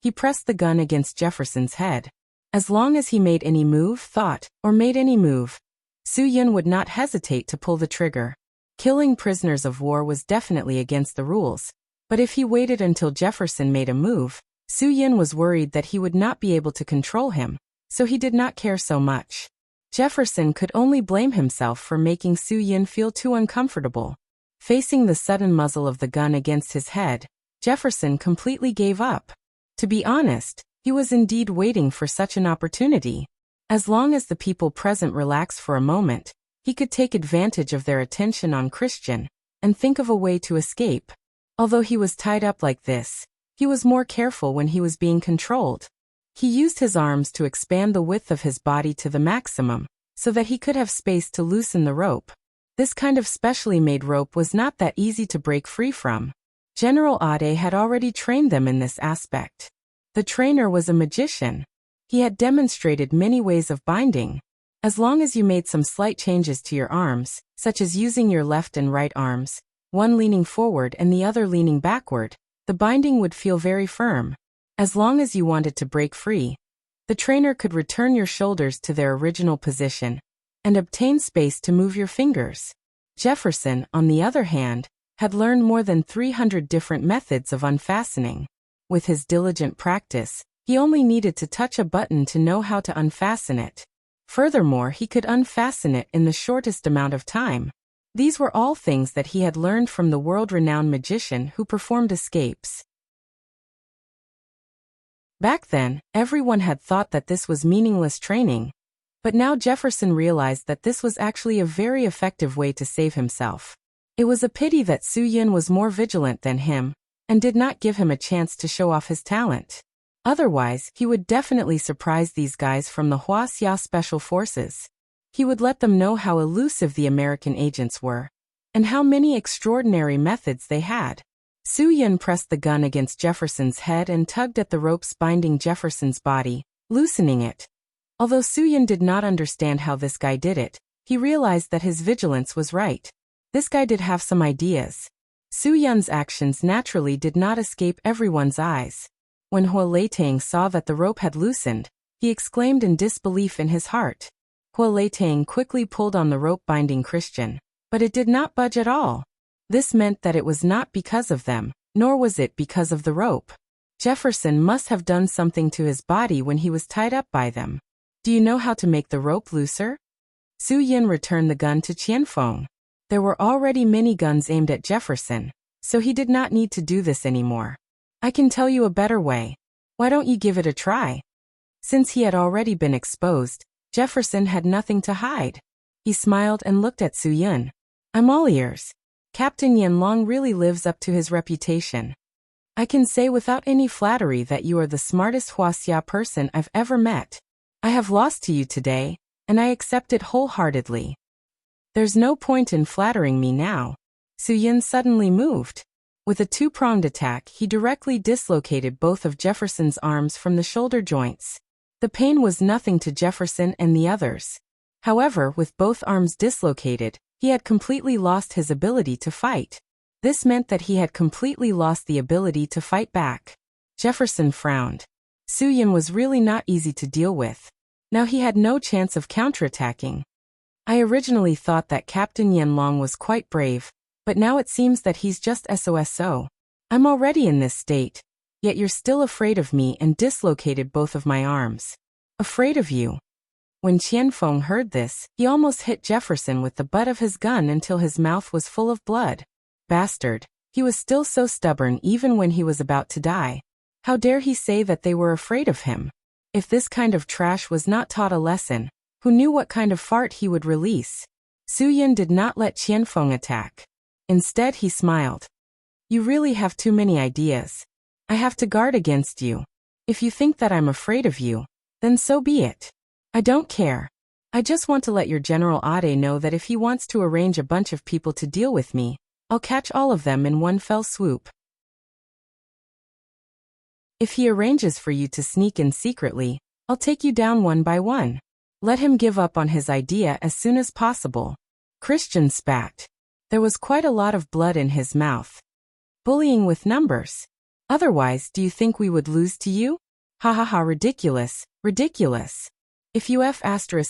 He pressed the gun against Jefferson's head. As long as he made any move, Su Yun would not hesitate to pull the trigger. Killing prisoners of war was definitely against the rules, but if he waited until Jefferson made a move, Su Yun was worried that he would not be able to control him, so he did not care so much. Jefferson could only blame himself for making Su Yun feel too uncomfortable. Facing the sudden muzzle of the gun against his head, Jefferson completely gave up. To be honest, he was indeed waiting for such an opportunity. As long as the people present relaxed for a moment, he could take advantage of their attention on Christian and think of a way to escape. Although he was tied up like this, he was more careful when he was being controlled. He used his arms to expand the width of his body to the maximum, so that he could have space to loosen the rope. This kind of specially made rope was not that easy to break free from. General Ade had already trained them in this aspect. The trainer was a magician. He had demonstrated many ways of binding. As long as you made some slight changes to your arms, such as using your left and right arms, one leaning forward and the other leaning backward, the binding would feel very firm. As long as you wanted to break free, the trainer could return your shoulders to their original position and obtain space to move your fingers. Jefferson, on the other hand, had learned more than 300 different methods of unfastening. With his diligent practice, he only needed to touch a button to know how to unfasten it. Furthermore, he could unfasten it in the shortest amount of time. These were all things that he had learned from the world-renowned magician who performed escapes. Back then, everyone had thought that this was meaningless training, but now Jefferson realized that this was actually a very effective way to save himself. It was a pity that Su Yun was more vigilant than him and did not give him a chance to show off his talent. Otherwise, he would definitely surprise these guys from the Huaxia Special Forces. He would let them know how elusive the American agents were, and how many extraordinary methods they had. Su Yun pressed the gun against Jefferson's head and tugged at the ropes binding Jefferson's body, loosening it. Although Su Yun did not understand how this guy did it, he realized that his vigilance was right. This guy did have some ideas. Su Yun's actions naturally did not escape everyone's eyes. When Hua Leitang saw that the rope had loosened, he exclaimed in disbelief in his heart. Hua Leitang quickly pulled on the rope binding Christian, but it did not budge at all. This meant that it was not because of them, nor was it because of the rope. Jefferson must have done something to his body when he was tied up by them. Do you know how to make the rope looser? Su Yun returned the gun to Qianfeng. There were already many guns aimed at Jefferson, so he did not need to do this anymore. I can tell you a better way. Why don't you give it a try? Since he had already been exposed, Jefferson had nothing to hide. He smiled and looked at Su Yun. I'm all ears. Captain Yanlong really lives up to his reputation. I can say without any flattery that you are the smartest Huaxia person I've ever met. I have lost to you today, and I accept it wholeheartedly. There's no point in flattering me now. Su Yun suddenly moved. With a two-pronged attack, he directly dislocated both of Jefferson's arms from the shoulder joints. The pain was nothing to Jefferson and the others. However, with both arms dislocated, he had completely lost his ability to fight. This meant that he had completely lost the ability to fight back. Jefferson frowned. Su Yun was really not easy to deal with. Now he had no chance of counterattacking. I originally thought that Captain Yanlong was quite brave, but now it seems that he's just SOSO. I'm already in this state, yet you're still afraid of me and dislocated both of my arms. Afraid of you. When Qianfeng heard this, he almost hit Jefferson with the butt of his gun until his mouth was full of blood. Bastard. He was still so stubborn even when he was about to die. How dare he say that they were afraid of him? If this kind of trash was not taught a lesson, who knew what kind of fart he would release? Su Yun did not let Qianfeng attack. Instead, he smiled. You really have too many ideas. I have to guard against you. If you think that I'm afraid of you, then so be it. I don't care. I just want to let your General Ade know that if he wants to arrange a bunch of people to deal with me, I'll catch all of them in one fell swoop. If he arranges for you to sneak in secretly, I'll take you down one by one. Let him give up on his idea as soon as possible. Christian spat. There was quite a lot of blood in his mouth. Bullying with numbers. Otherwise, do you think we would lose to you? Ha ha ha, ridiculous, ridiculous. If you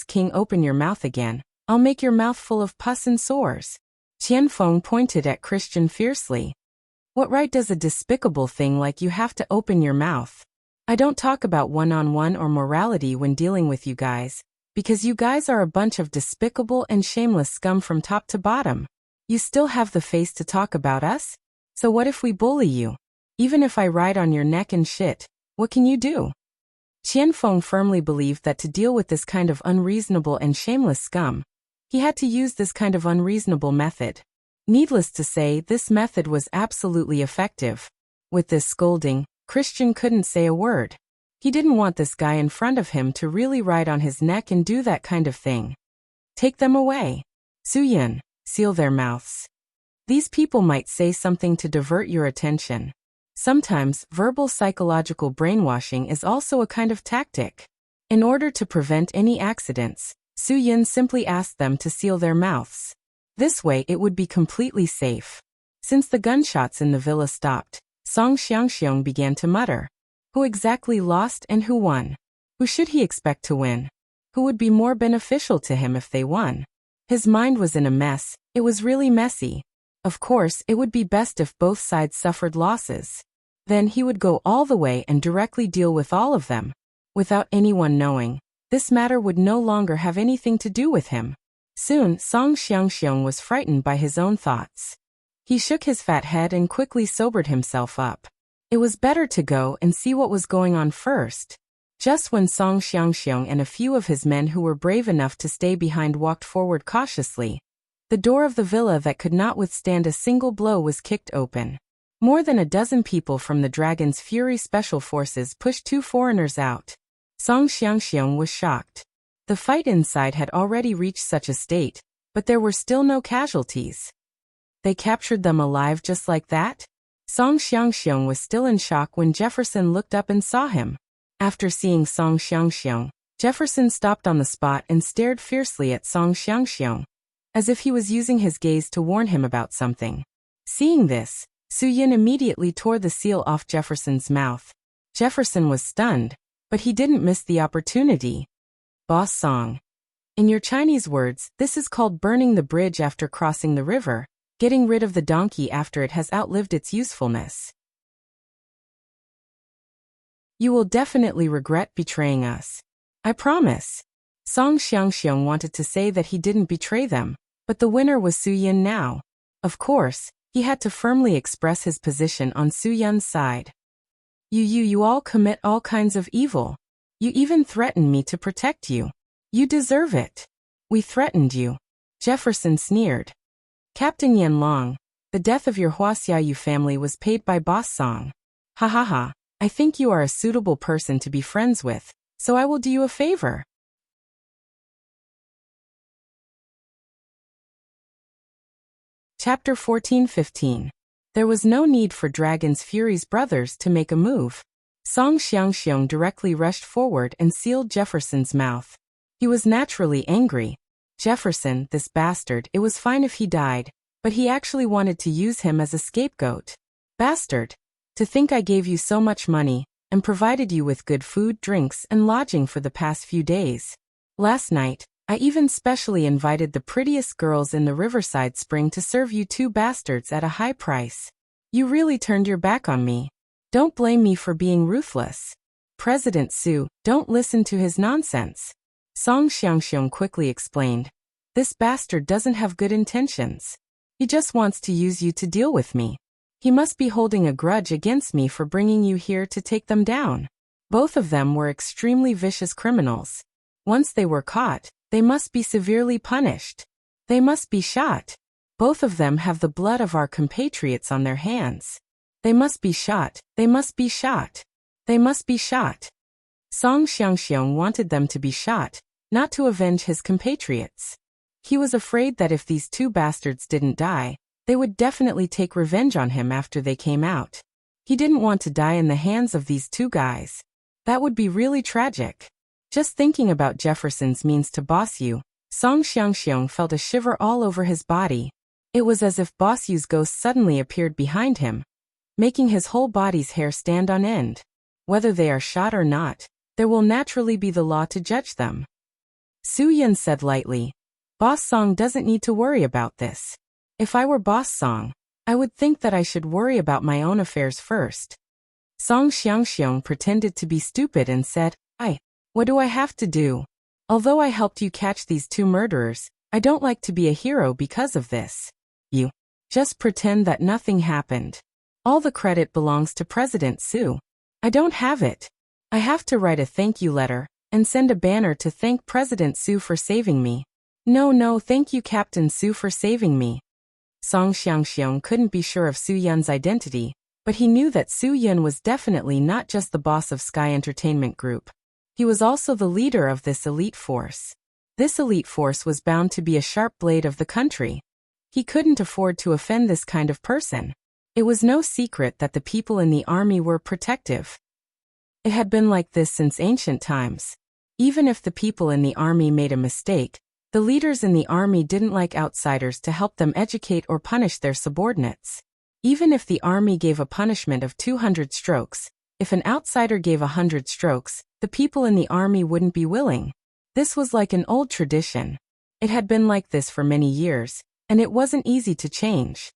King open your mouth again, I'll make your mouth full of pus and sores. Qianfeng pointed at Christian fiercely. What right does a despicable thing like you have to open your mouth? I don't talk about one-on-one or morality when dealing with you guys, because you guys are a bunch of despicable and shameless scum from top to bottom. You still have the face to talk about us? So what if we bully you? Even if I ride on your neck and shit, what can you do? Qianfeng firmly believed that to deal with this kind of unreasonable and shameless scum, he had to use this kind of unreasonable method. Needless to say, this method was absolutely effective. With this scolding, Christian couldn't say a word. He didn't want this guy in front of him to really ride on his neck and do that kind of thing. Take them away. Suyin, seal their mouths. These people might say something to divert your attention. Sometimes, verbal psychological brainwashing is also a kind of tactic. In order to prevent any accidents, Su Yin simply asked them to seal their mouths. This way it would be completely safe. Since the gunshots in the villa stopped, Song Xiangxiong began to mutter. Who exactly lost and who won? Who should he expect to win? Who would be more beneficial to him if they won? His mind was in a mess. It was really messy. Of course, it would be best if both sides suffered losses. Then he would go all the way and directly deal with all of them. Without anyone knowing, this matter would no longer have anything to do with him. Soon, Song Xiangxiong was frightened by his own thoughts. He shook his fat head and quickly sobered himself up. It was better to go and see what was going on first. Just when Song Xiangxiong and a few of his men who were brave enough to stay behind walked forward cautiously, the door of the villa that could not withstand a single blow was kicked open. More than a dozen people from the Dragon's Fury Special Forces pushed two foreigners out. Song Xiangxiong was shocked. The fight inside had already reached such a state, but there were still no casualties. They captured them alive just like that? Song Xiangxiong was still in shock when Jefferson looked up and saw him. After seeing Song Xiangxiong, Jefferson stopped on the spot and stared fiercely at Song Xiangxiong, as if he was using his gaze to warn him about something. Seeing this, Su Yin immediately tore the seal off Jefferson's mouth. Jefferson was stunned, but he didn't miss the opportunity. Boss Song. In your Chinese words, this is called burning the bridge after crossing the river, getting rid of the donkey after it has outlived its usefulness. You will definitely regret betraying us. I promise. Song Xiangxiong wanted to say that he didn't betray them, but the winner was Su Yin now. Of course, he had to firmly express his position on Su Yin's side. You all commit all kinds of evil. You even threatened me to protect you. You deserve it. We threatened you. Jefferson sneered. Captain Yan Long, the death of your Huaxiayu family was paid by Boss Song. Ha ha ha, I think you are a suitable person to be friends with, so I will do you a favor. Chapter 14-15. There was no need for Dragon's Fury's brothers to make a move. Song Xiangxiong directly rushed forward and sealed Jefferson's mouth. He was naturally angry. Jefferson, this bastard, it was fine if he died, but he actually wanted to use him as a scapegoat. Bastard! To think I gave you so much money, and provided you with good food, drinks, and lodging for the past few days. Last night, I even specially invited the prettiest girls in the Riverside Spring to serve you two bastards at a high price. You really turned your back on me. Don't blame me for being ruthless. President Su, don't listen to his nonsense. Song Xiangxiong quickly explained. This bastard doesn't have good intentions. He just wants to use you to deal with me. He must be holding a grudge against me for bringing you here to take them down. Both of them were extremely vicious criminals. Once they were caught, they must be severely punished. They must be shot. Both of them have the blood of our compatriots on their hands. They must be shot. They must be shot. They must be shot. Song Xiangxiong wanted them to be shot, not to avenge his compatriots. He was afraid that if these two bastards didn't die, they would definitely take revenge on him after they came out. He didn't want to die in the hands of these two guys. That would be really tragic. Just thinking about Jefferson's means to boss you, Song Xiangxiong felt a shiver all over his body. It was as if Boss Yu's ghost suddenly appeared behind him. making his whole body's hair stand on end. Whether they are shot or not, there will naturally be the law to judge them. Su Yun said lightly, Boss Song doesn't need to worry about this. If I were Boss Song, I would think that I should worry about my own affairs first. Song Xiangxiong pretended to be stupid and said, what do I have to do? Although I helped you catch these two murderers, I don't like to be a hero because of this. You just pretend that nothing happened. All the credit belongs to President Su. I don't have it. I have to write a thank you letter and send a banner to thank President Su for saving me. No, thank you Captain Su for saving me. Song Xiangxiong couldn't be sure of Su Yun's identity, but he knew that Su Yun was definitely not just the boss of Sky Entertainment Group. He was also the leader of this elite force. This elite force was bound to be a sharp blade of the country. He couldn't afford to offend this kind of person. It was no secret that the people in the army were protective. It had been like this since ancient times. Even if the people in the army made a mistake, the leaders in the army didn't like outsiders to help them educate or punish their subordinates. Even if the army gave a punishment of 200 strokes, if an outsider gave 100 strokes, the people in the army wouldn't be willing. This was like an old tradition. It had been like this for many years, and it wasn't easy to change.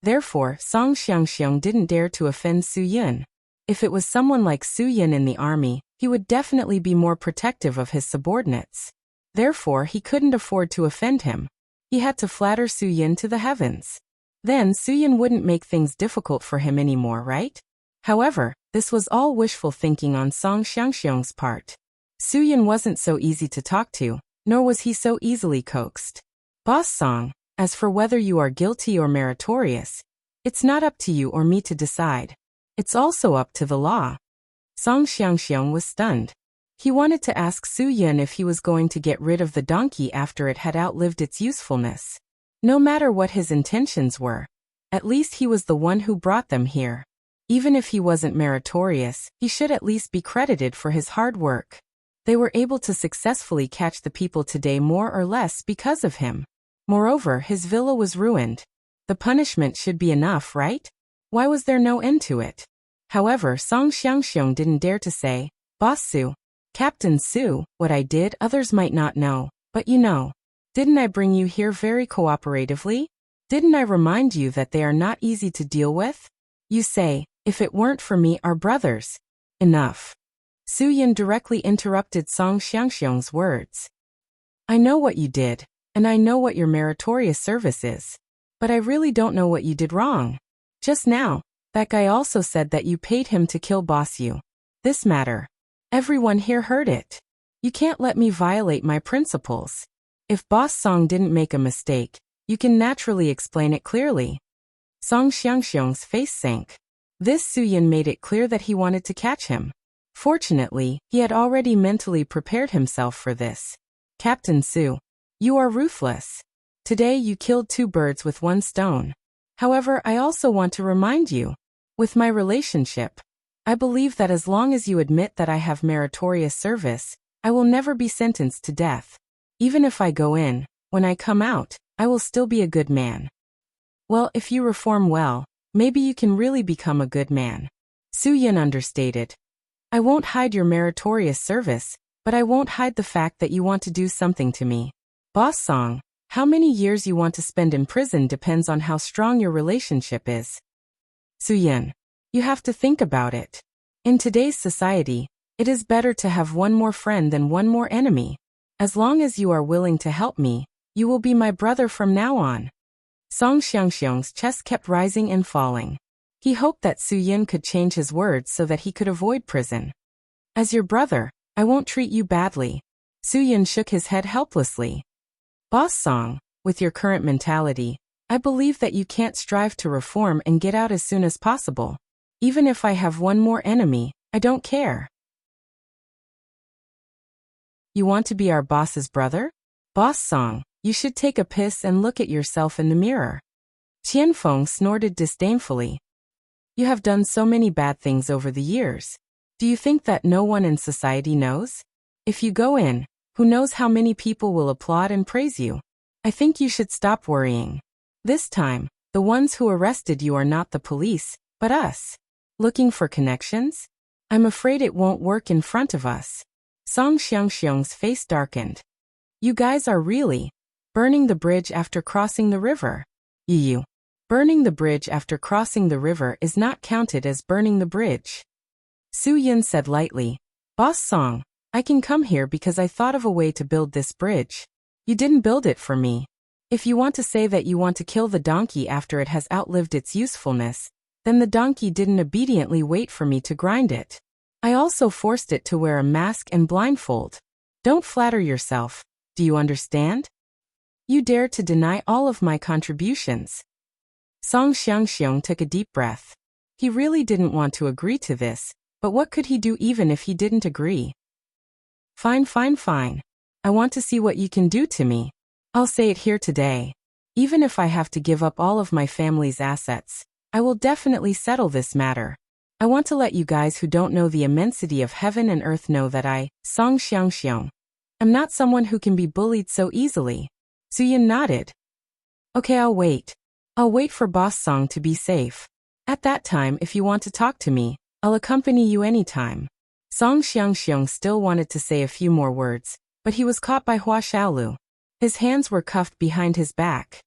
Therefore, Song Xiangxiong didn't dare to offend Su Yun. If it was someone like Su Yun in the army, he would definitely be more protective of his subordinates. Therefore, he couldn't afford to offend him. He had to flatter Su Yun to the heavens. Then Su Yun wouldn't make things difficult for him anymore, right? However, this was all wishful thinking on Song Xiangxiong's part. Su Yun wasn't so easy to talk to, nor was he so easily coaxed. Boss Song, as for whether you are guilty or meritorious, it's not up to you or me to decide. It's also up to the law. Song Xiangxiong was stunned. He wanted to ask Su Yun if he was going to get rid of the donkey after it had outlived its usefulness. No matter what his intentions were, at least he was the one who brought them here. Even if he wasn't meritorious, he should at least be credited for his hard work. They were able to successfully catch the people today more or less because of him. Moreover, his villa was ruined. The punishment should be enough, right? Why was there no end to it? However, Song Xiangxiong didn't dare to say, Boss Su, Captain Su, what I did others might not know, but you know. Didn't I bring you here very cooperatively? Didn't I remind you that they are not easy to deal with? You say, if it weren't for me, our brothers. Enough. Su Yun directly interrupted Song Xiangxiong's words. I know what you did, and I know what your meritorious service is. But I really don't know what you did wrong. Just now, that guy also said that you paid him to kill Boss Yu. This matter. Everyone here heard it. You can't let me violate my principles. If Boss Song didn't make a mistake, you can naturally explain it clearly. Song Xiangxiong's face sank. This Su Yun made it clear that he wanted to catch him. Fortunately, he had already mentally prepared himself for this. Captain Su, you are ruthless. Today you killed two birds with one stone. However, I also want to remind you, with my relationship, I believe that as long as you admit that I have meritorious service, I will never be sentenced to death. Even if I go in, when I come out, I will still be a good man. Well, if you reform well, maybe you can really become a good man. Su Yun understated. I won't hide your meritorious service, but I won't hide the fact that you want to do something to me. Boss Song, how many years you want to spend in prison depends on how strong your relationship is. Su Yun, you have to think about it. In today's society, it is better to have one more friend than one more enemy. As long as you are willing to help me, you will be my brother from now on. Song Xiangxiong's chest kept rising and falling. He hoped that Su Yun could change his words so that he could avoid prison. As your brother, I won't treat you badly. Su Yun shook his head helplessly. Boss Song, with your current mentality, I believe that you can't strive to reform and get out as soon as possible. Even if I have one more enemy, I don't care. You want to be our boss's brother? Boss Song, you should take a piss and look at yourself in the mirror. Qianfeng snorted disdainfully. You have done so many bad things over the years. Do you think that no one in society knows? If you go in, who knows how many people will applaud and praise you? I think you should stop worrying. This time, The ones who arrested you are not the police, but us. Looking for connections? I'm afraid it won't work in front of us. Song Xiangxiang's face darkened. You guys are really burning the bridge after crossing the river. You. Burning the bridge after crossing the river is not counted as burning the bridge. Su Yun said lightly. Boss Song, I can come here because I thought of a way to build this bridge. You didn't build it for me. If you want to say that you want to kill the donkey after it has outlived its usefulness, then the donkey didn't obediently wait for me to grind it. I also forced it to wear a mask and blindfold. Don't flatter yourself. Do you understand? You dare to deny all of my contributions. Song Xiangxiang took a deep breath. He really didn't want to agree to this, but what could he do even if he didn't agree? Fine, fine, fine. I want to see what you can do to me. I'll say it here today. Even if I have to give up all of my family's assets, I will definitely settle this matter. I want to let you guys who don't know the immensity of heaven and earth know that I, Song Xiangxiang, am not someone who can be bullied so easily. Su Yun nodded. Okay, I'll wait. I'll wait for Boss Song to be safe. At that time, if you want to talk to me, I'll accompany you anytime. Song Xiangxiang still wanted to say a few more words, but he was caught by Hua Xiaolu. His hands were cuffed behind his back.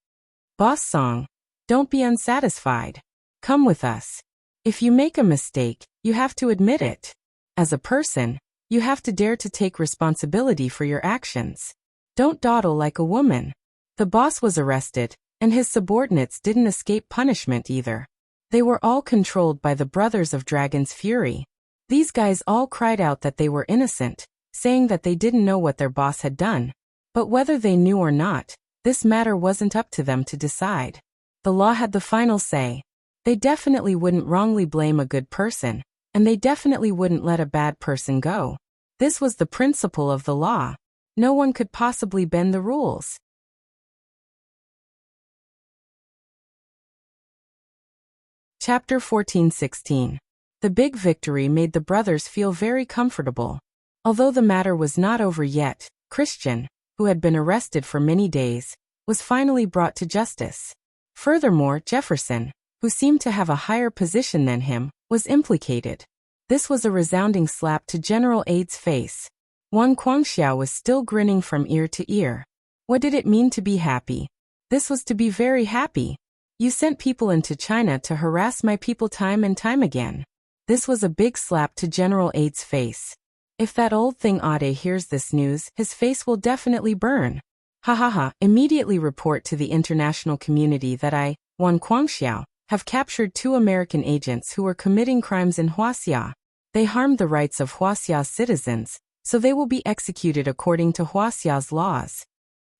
Boss Song, don't be unsatisfied. Come with us. If you make a mistake, you have to admit it. As a person, you have to dare to take responsibility for your actions. Don't dawdle like a woman. The boss was arrested, and his subordinates didn't escape punishment either. They were all controlled by the Brothers of Dragon's Fury. These guys all cried out that they were innocent, saying that they didn't know what their boss had done. But whether they knew or not, this matter wasn't up to them to decide. The law had the final say. They definitely wouldn't wrongly blame a good person, and they definitely wouldn't let a bad person go. This was the principle of the law. No one could possibly bend the rules. Chapter 14-16. The big victory made the brothers feel very comfortable. Although the matter was not over yet, Christian, who had been arrested for many days, was finally brought to justice. Furthermore, Jefferson, who seemed to have a higher position than him, was implicated. This was a resounding slap to General Ade's face. Wang Guangxiao was still grinning from ear to ear. What did it mean to be happy? This was to be very happy. You sent people into China to harass my people time and time again. This was a big slap to General Ade's face. If that old thing Ade hears this news, his face will definitely burn. Ha ha ha, immediately report to the international community that I, Wang Guangxiao, have captured 2 American agents who were committing crimes in Huaxia. They harmed the rights of Huaxia's citizens, so they will be executed according to Huaxia's laws.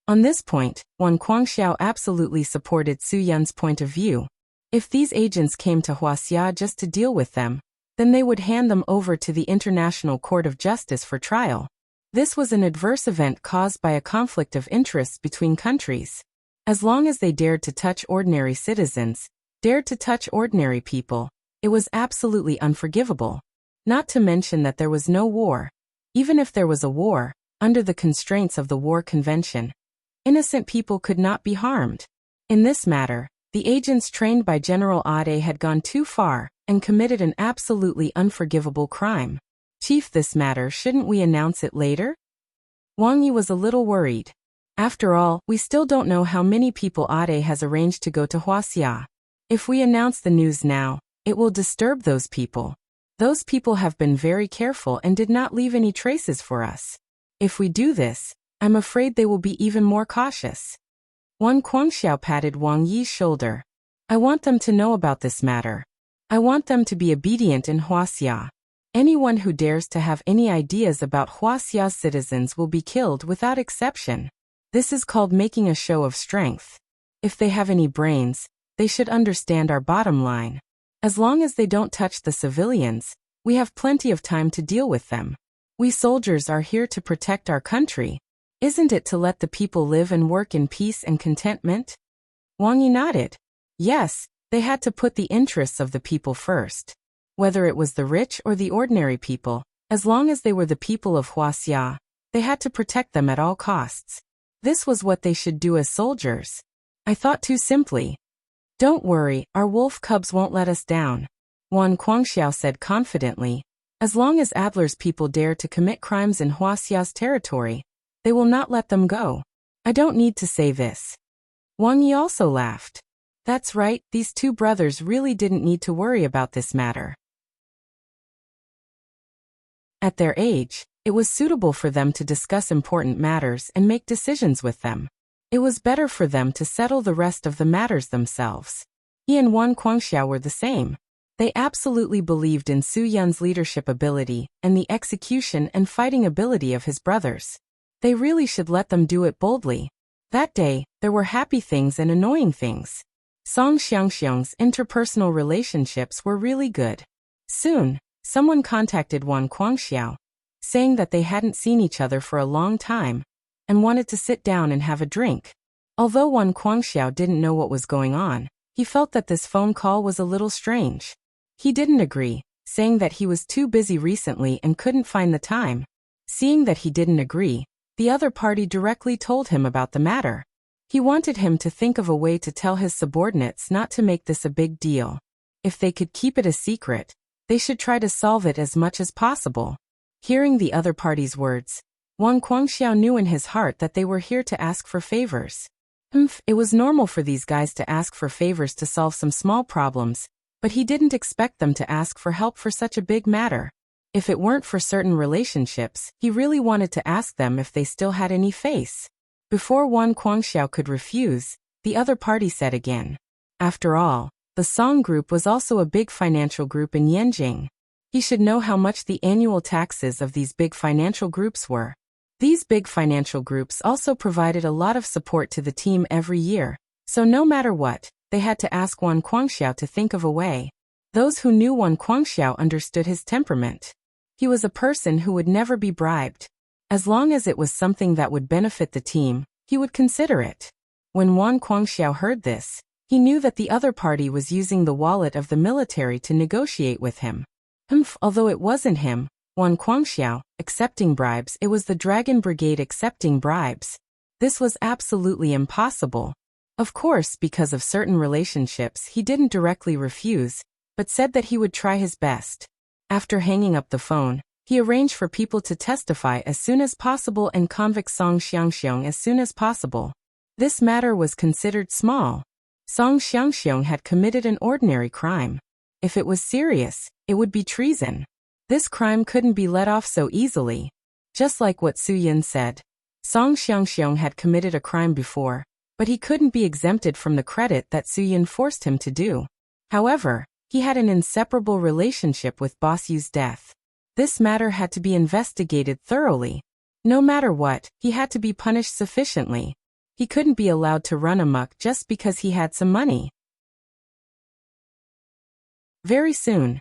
On this point, Wang Guangxiao absolutely supported Su Yun's point of view. If these agents came to Huaxia just to deal with them, then they would hand them over to the International Court of Justice for trial. This was an adverse event caused by a conflict of interests between countries. As long as they dared to touch ordinary citizens, dared to touch ordinary people, it was absolutely unforgivable. Not to mention that there was no war. Even if there was a war, under the constraints of the War Convention, innocent people could not be harmed. In this matter, the agents trained by General Ade had gone too far and committed an absolutely unforgivable crime. Chief, this matter, shouldn't we announce it later? Wang Yi was a little worried. After all, we still don't know how many people Ade has arranged to go to Huaxia. If we announce the news now, it will disturb those people. Those people have been very careful and did not leave any traces for us. If we do this, I'm afraid they will be even more cautious. Wang Guangxiao patted Wang Yi's shoulder. I want them to know about this matter. I want them to be obedient in Huaxia. Anyone who dares to have any ideas about Huaxia's citizens will be killed without exception. This is called making a show of strength. If they have any brains, they should understand our bottom line. As long as they don't touch the civilians, we have plenty of time to deal with them. We soldiers are here to protect our country. Isn't it to let the people live and work in peace and contentment? Wang Yi nodded. Yes, they had to put the interests of the people first. Whether it was the rich or the ordinary people, as long as they were the people of Huaxia, they had to protect them at all costs. This was what they should do as soldiers. I thought too simply. Don't worry, our wolf cubs won't let us down, Wan Guangxiao said confidently. As long as Adler's people dare to commit crimes in Huaxia's territory, they will not let them go. I don't need to say this. Wang Yi also laughed. That's right, these two brothers really didn't need to worry about this matter. At their age, it was suitable for them to discuss important matters and make decisions with them. It was better for them to settle the rest of the matters themselves. He and Wan Guangxiao were the same. They absolutely believed in Su Yun's leadership ability and the execution and fighting ability of his brothers. They really should let them do it boldly. That day, there were happy things and annoying things. Song Xiangxiang's interpersonal relationships were really good. Soon, someone contacted Wan Guangxiao, saying that they hadn't seen each other for a long time and wanted to sit down and have a drink. Although Wan Guangxiao didn't know what was going on, he felt that this phone call was a little strange. He didn't agree, saying that he was too busy recently and couldn't find the time. Seeing that he didn't agree, the other party directly told him about the matter. He wanted him to think of a way to tell his subordinates not to make this a big deal. If they could keep it a secret, they should try to solve it as much as possible. Hearing the other party's words, Wan Guangxiao knew in his heart that they were here to ask for favors. It was normal for these guys to ask for favors to solve some small problems, but he didn't expect them to ask for help for such a big matter. If it weren't for certain relationships, he really wanted to ask them if they still had any face. Before Wan Guangxiao could refuse, the other party said again. After all, the Song Group was also a big financial group in Yanjing. He should know how much the annual taxes of these big financial groups were. These big financial groups also provided a lot of support to the team every year, so no matter what, they had to ask Wan Guangxiao to think of a way. Those who knew Wan Guangxiao understood his temperament. He was a person who would never be bribed. As long as it was something that would benefit the team, he would consider it. When Wan Guangxiao heard this, he knew that the other party was using the wallet of the military to negotiate with him. Although it wasn't him, Wan Guangxiao, accepting bribes, it was the Dragon Brigade accepting bribes. This was absolutely impossible. Of course, because of certain relationships, he didn't directly refuse, but said that he would try his best. After hanging up the phone, he arranged for people to testify as soon as possible and convict Song Xiangxiang as soon as possible. This matter was considered small. Song Xiangxiang had committed an ordinary crime. If it was serious, it would be treason. This crime couldn't be let off so easily. Just like what Su Yun said, Song Xiangxiang had committed a crime before, but he couldn't be exempted from the credit that Su Yun forced him to do. However, he had an inseparable relationship with Boss Yu's death. This matter had to be investigated thoroughly. No matter what, he had to be punished sufficiently. He couldn't be allowed to run amok just because he had some money. Very soon,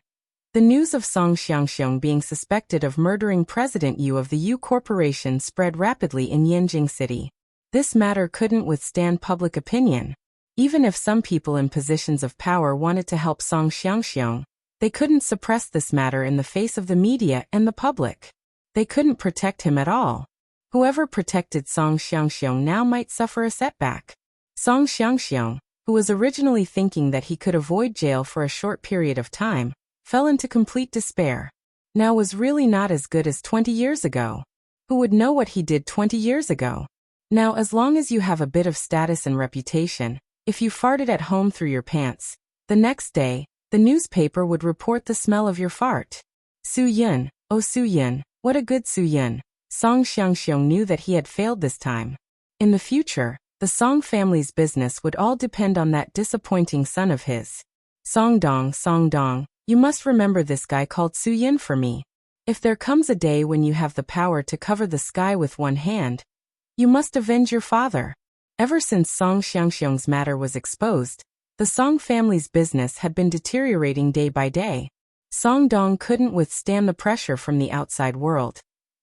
the news of Song Xiangxiang being suspected of murdering President Yu of the Yu Corporation spread rapidly in Yanjing City. This matter couldn't withstand public opinion. Even if some people in positions of power wanted to help Song Xiangxiang, they couldn't suppress this matter in the face of the media and the public. They couldn't protect him at all. Whoever protected Song Xiangxiang now might suffer a setback. Song Xiangxiang, who was originally thinking that he could avoid jail for a short period of time, fell into complete despair. Now was really not as good as 20 years ago. Who would know what he did 20 years ago? Now, as long as you have a bit of status and reputation, if you farted at home through your pants, the next day, the newspaper would report the smell of your fart. Su Yun, oh Su Yun, what a good Su Yun. Song Xiangxiang knew that he had failed this time. In the future, the Song family's business would all depend on that disappointing son of his. Song Dong, you must remember this guy called Su Yun for me. If there comes a day when you have the power to cover the sky with one hand, you must avenge your father. Ever since Song Xiangxiang's matter was exposed, the Song family's business had been deteriorating day by day. Song Dong couldn't withstand the pressure from the outside world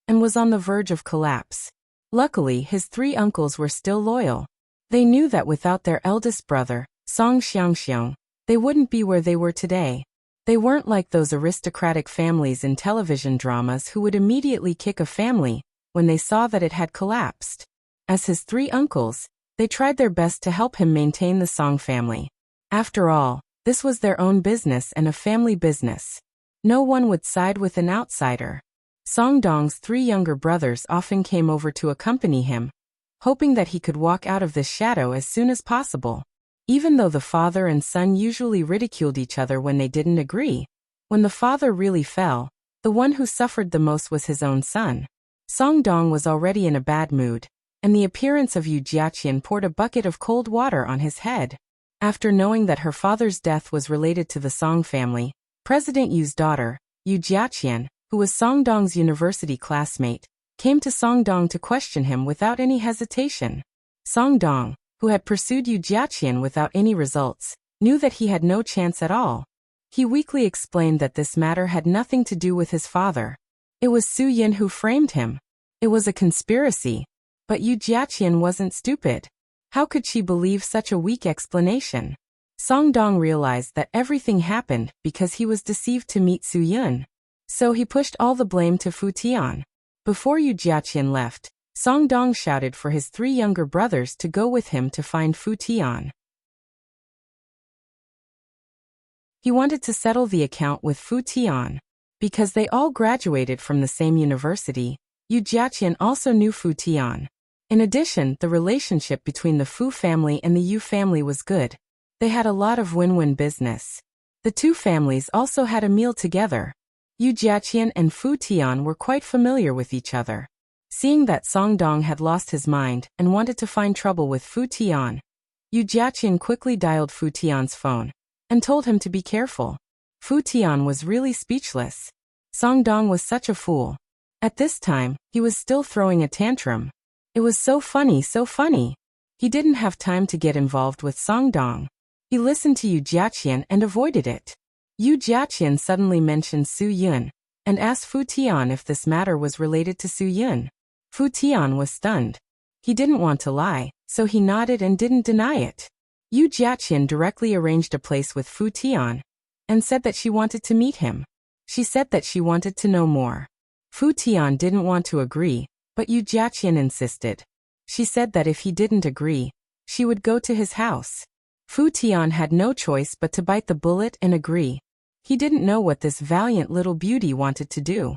and was on the verge of collapse. Luckily, his three uncles were still loyal. They knew that without their eldest brother, Song Xiangxiang, they wouldn't be where they were today. They weren't like those aristocratic families in television dramas who would immediately kick a family when they saw that it had collapsed. As his three uncles, they tried their best to help him maintain the Song family. After all, this was their own business and a family business. No one would side with an outsider. Song-dong's 3 younger brothers often came over to accompany him, hoping that he could walk out of this shadow as soon as possible. Even though the father and son usually ridiculed each other when they didn't agree, when the father really fell, the one who suffered the most was his own son. Song-dong was already in a bad mood, and the appearance of Yu Jiaqian poured a bucket of cold water on his head. After knowing that her father's death was related to the Song family, President Yu's daughter, Yu Jiaqian, who was Song-dong's university classmate, came to Song-dong to question him without any hesitation. Song-dong, who had pursued Yu Jiaqian without any results, knew that he had no chance at all. He weakly explained that this matter had nothing to do with his father. It was Su Yin who framed him. It was a conspiracy. But Yu Jiaqian wasn't stupid. How could she believe such a weak explanation? Song-dong realized that everything happened because he was deceived to meet Su Yin. So he pushed all the blame to Fu Tian. Before Yu Jiaqian left, Song-dong shouted for his 3 younger brothers to go with him to find Fu Tian. He wanted to settle the account with Fu Tian. Because they all graduated from the same university, Yu Jiaqian also knew Fu Tian. In addition, the relationship between the Fu family and the Yu family was good. They had a lot of win-win business. The 2 families also had a meal together. Yu Jiaqian and Fu Tian were quite familiar with each other. Seeing that Song-dong had lost his mind and wanted to find trouble with Fu Tian, Yu Jiaqian quickly dialed Fu Tian's phone and told him to be careful. Fu Tian was really speechless. Song-dong was such a fool. At this time, he was still throwing a tantrum. It was so funny, so funny. He didn't have time to get involved with Song-dong. He listened to Yu Jiaqian and avoided it. Yu Jiaqian suddenly mentioned Su Yun and asked Fu Tian if this matter was related to Su Yun. Fu Tian was stunned. He didn't want to lie, so he nodded and didn't deny it. Yu Jiaqian directly arranged a place with Fu Tian and said that she wanted to meet him. She said that she wanted to know more. Fu Tian didn't want to agree, but Yu Jiaqian insisted. She said that if he didn't agree, she would go to his house. Fu Tian had no choice but to bite the bullet and agree. He didn't know what this valiant little beauty wanted to do.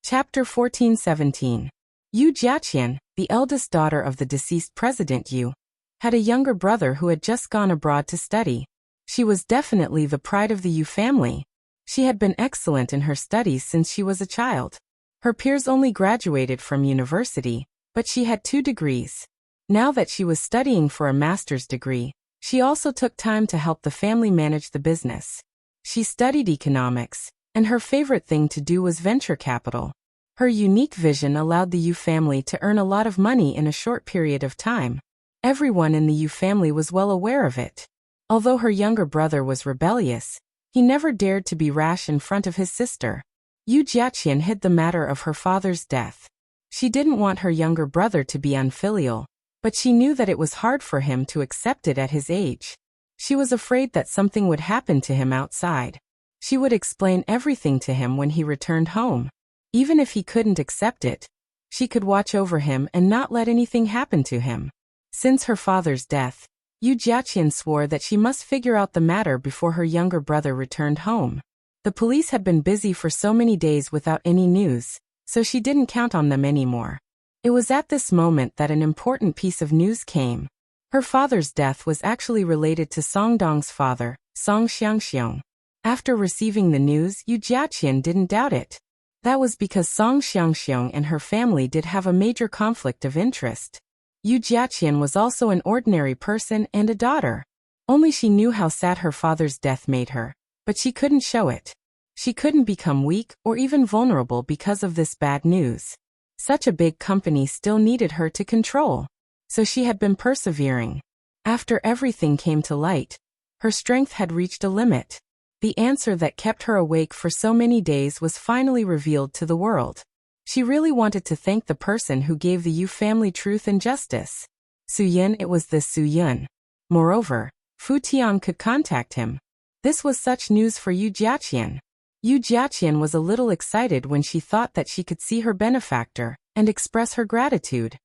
Chapter 14-17. Yu Jiaqian, the eldest daughter of the deceased President Yu, had a younger brother who had just gone abroad to study. She was definitely the pride of the Yu family. She had been excellent in her studies since she was a child. Her peers only graduated from university, but she had 2 degrees. Now that she was studying for a master's degree, she also took time to help the family manage the business. She studied economics, and her favorite thing to do was venture capital. Her unique vision allowed the Yu family to earn a lot of money in a short period of time. Everyone in the Yu family was well aware of it. Although her younger brother was rebellious, he never dared to be rash in front of his sister. Yu Jiaqian hid the matter of her father's death. She didn't want her younger brother to be unfilial, but she knew that it was hard for him to accept it at his age. She was afraid that something would happen to him outside. She would explain everything to him when he returned home. Even if he couldn't accept it, she could watch over him and not let anything happen to him. Since her father's death, Yu Jiaqian swore that she must figure out the matter before her younger brother returned home. The police had been busy for so many days without any news, so she didn't count on them anymore. It was at this moment that an important piece of news came. Her father's death was actually related to Song-dong's father, Song Xiangxiong. After receiving the news, Yu Jiaqian didn't doubt it. That was because Song Xiangxiong and her family did have a major conflict of interest. Yu Jiaqian was also an ordinary person and a daughter. Only she knew how sad her father's death made her, but she couldn't show it. She couldn't become weak or even vulnerable because of this bad news. Such a big company still needed her to control. So she had been persevering. After everything came to light, her strength had reached a limit. The answer that kept her awake for so many days was finally revealed to the world. She really wanted to thank the person who gave the Yu family truth and justice. Su Yin, it was this Su Yun. Moreover, Fu Tian could contact him. This was such news for Yu Jiaqian. Yu Jiaqian was a little excited when she thought that she could see her benefactor and express her gratitude.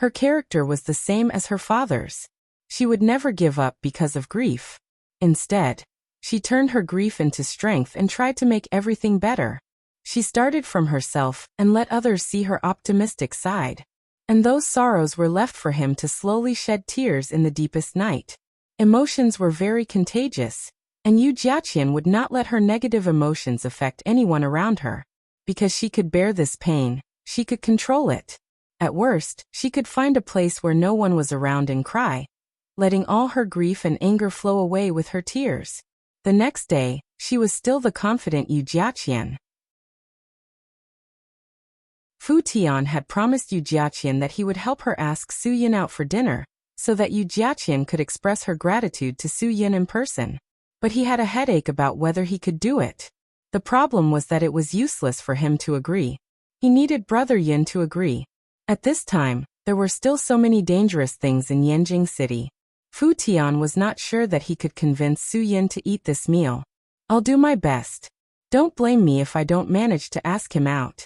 Her character was the same as her father's. She would never give up because of grief. Instead, she turned her grief into strength and tried to make everything better. She started from herself and let others see her optimistic side. And those sorrows were left for him to slowly shed tears in the deepest night. Emotions were very contagious, and Yu Jiaqian would not let her negative emotions affect anyone around her. Because she could bear this pain, she could control it. At worst, she could find a place where no one was around and cry, letting all her grief and anger flow away with her tears. The next day, she was still the confident Yu Jiaqian. Fu Tian had promised Yu Jiaqian that he would help her ask Su Yin out for dinner, so that Yu Jiaqian could express her gratitude to Su Yin in person. But he had a headache about whether he could do it. The problem was that it was useless for him to agree. He needed Brother Yin to agree. At this time, there were still so many dangerous things in Yanjing City. Fu Tian was not sure that he could convince Su Yin to eat this meal. I'll do my best. Don't blame me if I don't manage to ask him out.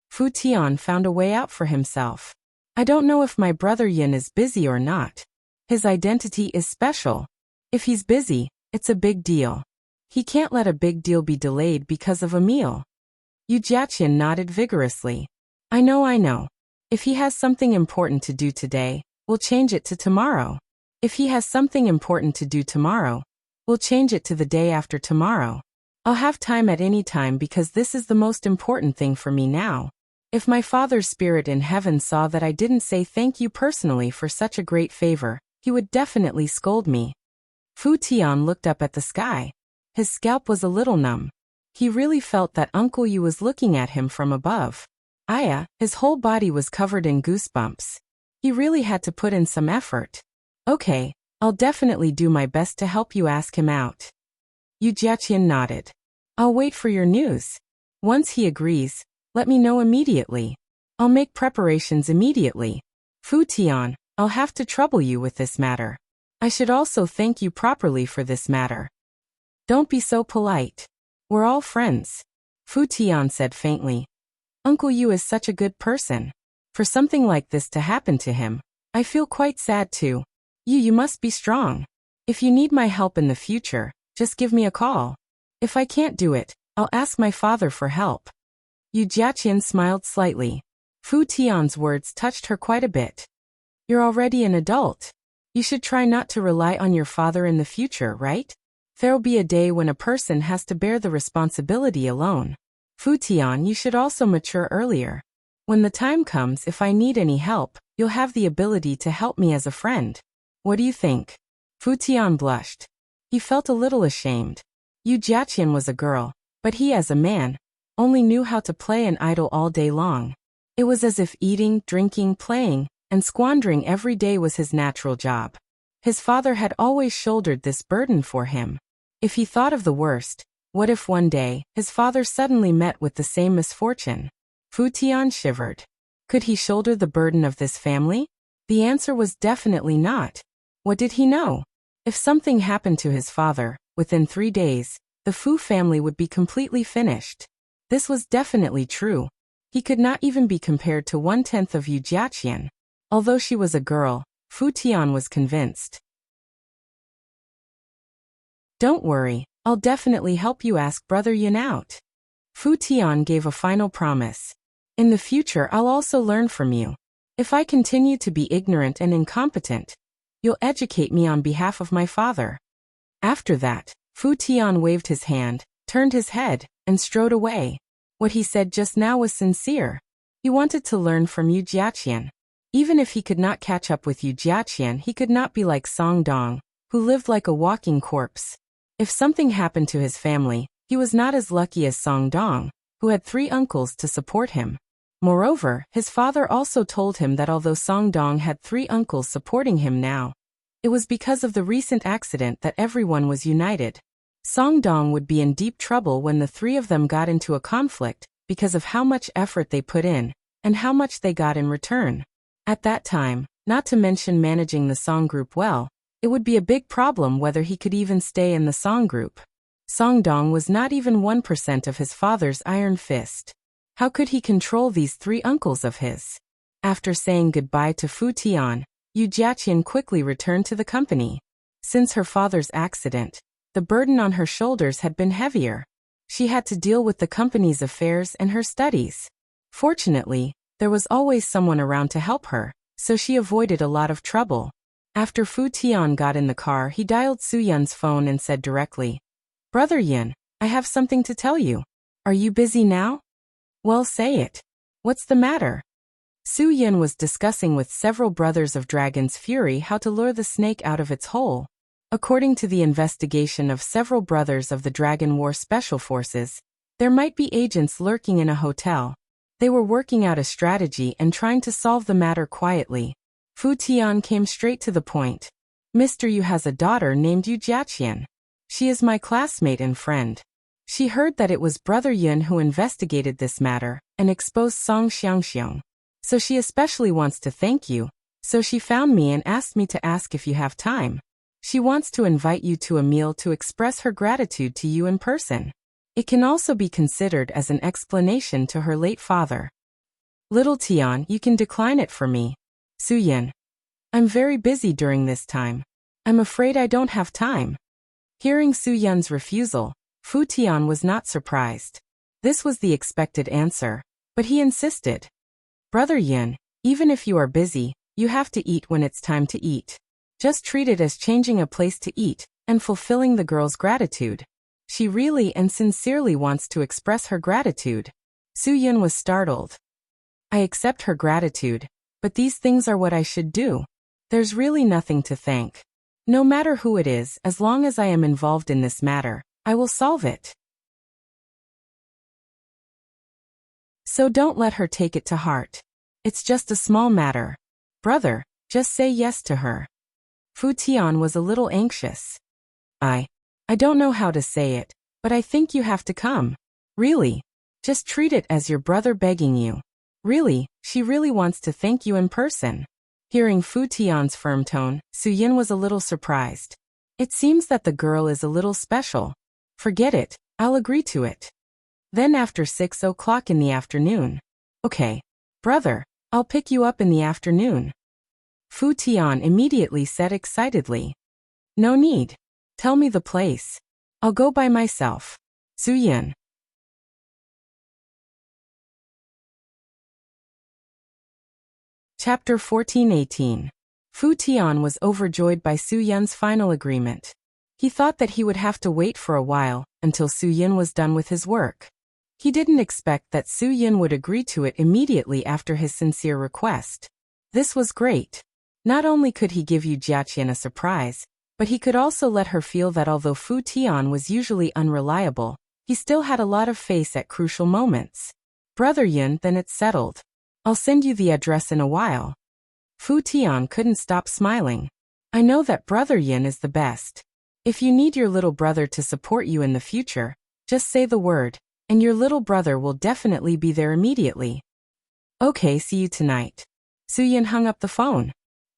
Fu Tian found a way out for himself. I don't know if my brother Yin is busy or not. His identity is special. If he's busy, it's a big deal. He can't let a big deal be delayed because of a meal. Yu Jiaqian nodded vigorously. I know. If he has something important to do today, we'll change it to tomorrow. If he has something important to do tomorrow, we'll change it to the day after tomorrow. I'll have time at any time because this is the most important thing for me now. If my father's spirit in heaven saw that I didn't say thank you personally for such a great favor, he would definitely scold me. Fu Tian looked up at the sky. His scalp was a little numb. He really felt that Uncle Yu was looking at him from above. His whole body was covered in goosebumps. He really had to put in some effort. Okay, I'll definitely do my best to help you ask him out. Yu Jiaqian nodded. I'll wait for your news. Once he agrees, let me know immediately. I'll make preparations immediately. Fu Tian, I'll have to trouble you with this matter. I should also thank you properly for this matter. Don't be so polite. We're all friends. Fu Tian said faintly. Uncle Yu is such a good person. For something like this to happen to him, I feel quite sad too. You must be strong. If you need my help in the future, just give me a call. If I can't do it, I'll ask my father for help. Yu Jiaqian smiled slightly. Fu Tian's words touched her quite a bit. You're already an adult. You should try not to rely on your father in the future, right? There'll be a day when a person has to bear the responsibility alone. Fu Tian, you should also mature earlier. When the time comes, if I need any help, you'll have the ability to help me as a friend. What do you think? Fu Tian blushed. He felt a little ashamed. Yu Jiaqian was a girl, but he as a man, only knew how to play and idle all day long. It was as if eating, drinking, playing, and squandering every day was his natural job. His father had always shouldered this burden for him. If he thought of the worst, what if one day, his father suddenly met with the same misfortune? Fu Tian shivered. Could he shoulder the burden of this family? The answer was definitely not. What did he know? If something happened to his father, within 3 days, the Fu family would be completely finished. This was definitely true. He could not even be compared to 1/10 of Yu Jiaqian. Although she was a girl, Fu Tian was convinced. Don't worry, I'll definitely help you ask Brother Yin out. Fu Tian gave a final promise. In the future I'll also learn from you. If I continue to be ignorant and incompetent, you'll educate me on behalf of my father. After that, Fu Tian waved his hand, turned his head, and strode away. What he said just now was sincere. He wanted to learn from Yu Jiaqian. Even if he could not catch up with Yu Jiaqian, he could not be like Song Dong, who lived like a walking corpse. If something happened to his family, he was not as lucky as Song Dong, who had 3 uncles to support him. Moreover, his father also told him that although Song Dong had 3 uncles supporting him now, it was because of the recent accident that everyone was united. Song Dong would be in deep trouble when the 3 of them got into a conflict because of how much effort they put in and how much they got in return. At that time, not to mention managing the Song group well, it would be a big problem whether he could even stay in the Song group. Song Dong was not even 1% of his father's iron fist. How could he control these 3 uncles of his? After saying goodbye to Fu Tian, Yu Jiaqian quickly returned to the company. Since her father's accident, the burden on her shoulders had been heavier. She had to deal with the company's affairs and her studies. Fortunately, there was always someone around to help her, so she avoided a lot of trouble. After Fu Tian got in the car, he dialed Su Yun's phone and said directly, "Brother Yun, I have something to tell you. Are you busy now?" "Well, say it. What's the matter?" Su Yun was discussing with several brothers of Dragon's Fury how to lure the snake out of its hole. According to the investigation of several brothers of the Dragon War Special Forces, there might be agents lurking in a hotel. They were working out a strategy and trying to solve the matter quietly. Fu Tian came straight to the point. "Mr. Yu has a daughter named Yu Jiaqian. She is my classmate and friend. She heard that it was Brother Yun who investigated this matter and exposed Song Xiangxiong. So she especially wants to thank you. So she found me and asked me to ask if you have time. She wants to invite you to a meal to express her gratitude to you in person. It can also be considered as an explanation to her late father." "Little Tian, you can decline it for me." "Su Yun, I'm very busy during this time. I'm afraid I don't have time." Hearing Su Yun's refusal, Fu Tian was not surprised. This was the expected answer, but he insisted. "Brother Yun, even if you are busy, you have to eat when it's time to eat. Just treat it as changing a place to eat and fulfilling the girl's gratitude. She really and sincerely wants to express her gratitude." Su Yun was startled. "I accept her gratitude, but these things are what I should do. There's really nothing to thank. No matter who it is, as long as I am involved in this matter, I will solve it. So don't let her take it to heart. It's just a small matter. Brother, just say yes to her." Fu Tian was a little anxious. I don't know how to say it, but I think you have to come. Really. Just treat it as your brother begging you. Really, she really wants to thank you in person." Hearing Fu Tian's firm tone, Su Yun was a little surprised. It seems that the girl is a little special. "Forget it, I'll agree to it." Then after 6 o'clock in the afternoon. "Okay. Brother, I'll pick you up in the afternoon." Fu Tian immediately said excitedly. "No need. Tell me the place. I'll go by myself." Su Yun. Chapter 14-18. Fu Tian was overjoyed by Su Yun's final agreement. He thought that he would have to wait for a while, until Su Yun was done with his work. He didn't expect that Su Yun would agree to it immediately after his sincere request. This was great. Not only could he give Yu Jiaqian a surprise, but he could also let her feel that although Fu Tian was usually unreliable, he still had a lot of face at crucial moments. "Brother Yun, then it's settled. I'll send you the address in a while." Fu Tian couldn't stop smiling. "I know that Brother Yun is the best. If you need your little brother to support you in the future, just say the word, and your little brother will definitely be there immediately." "Okay, see you tonight." Su Yun hung up the phone.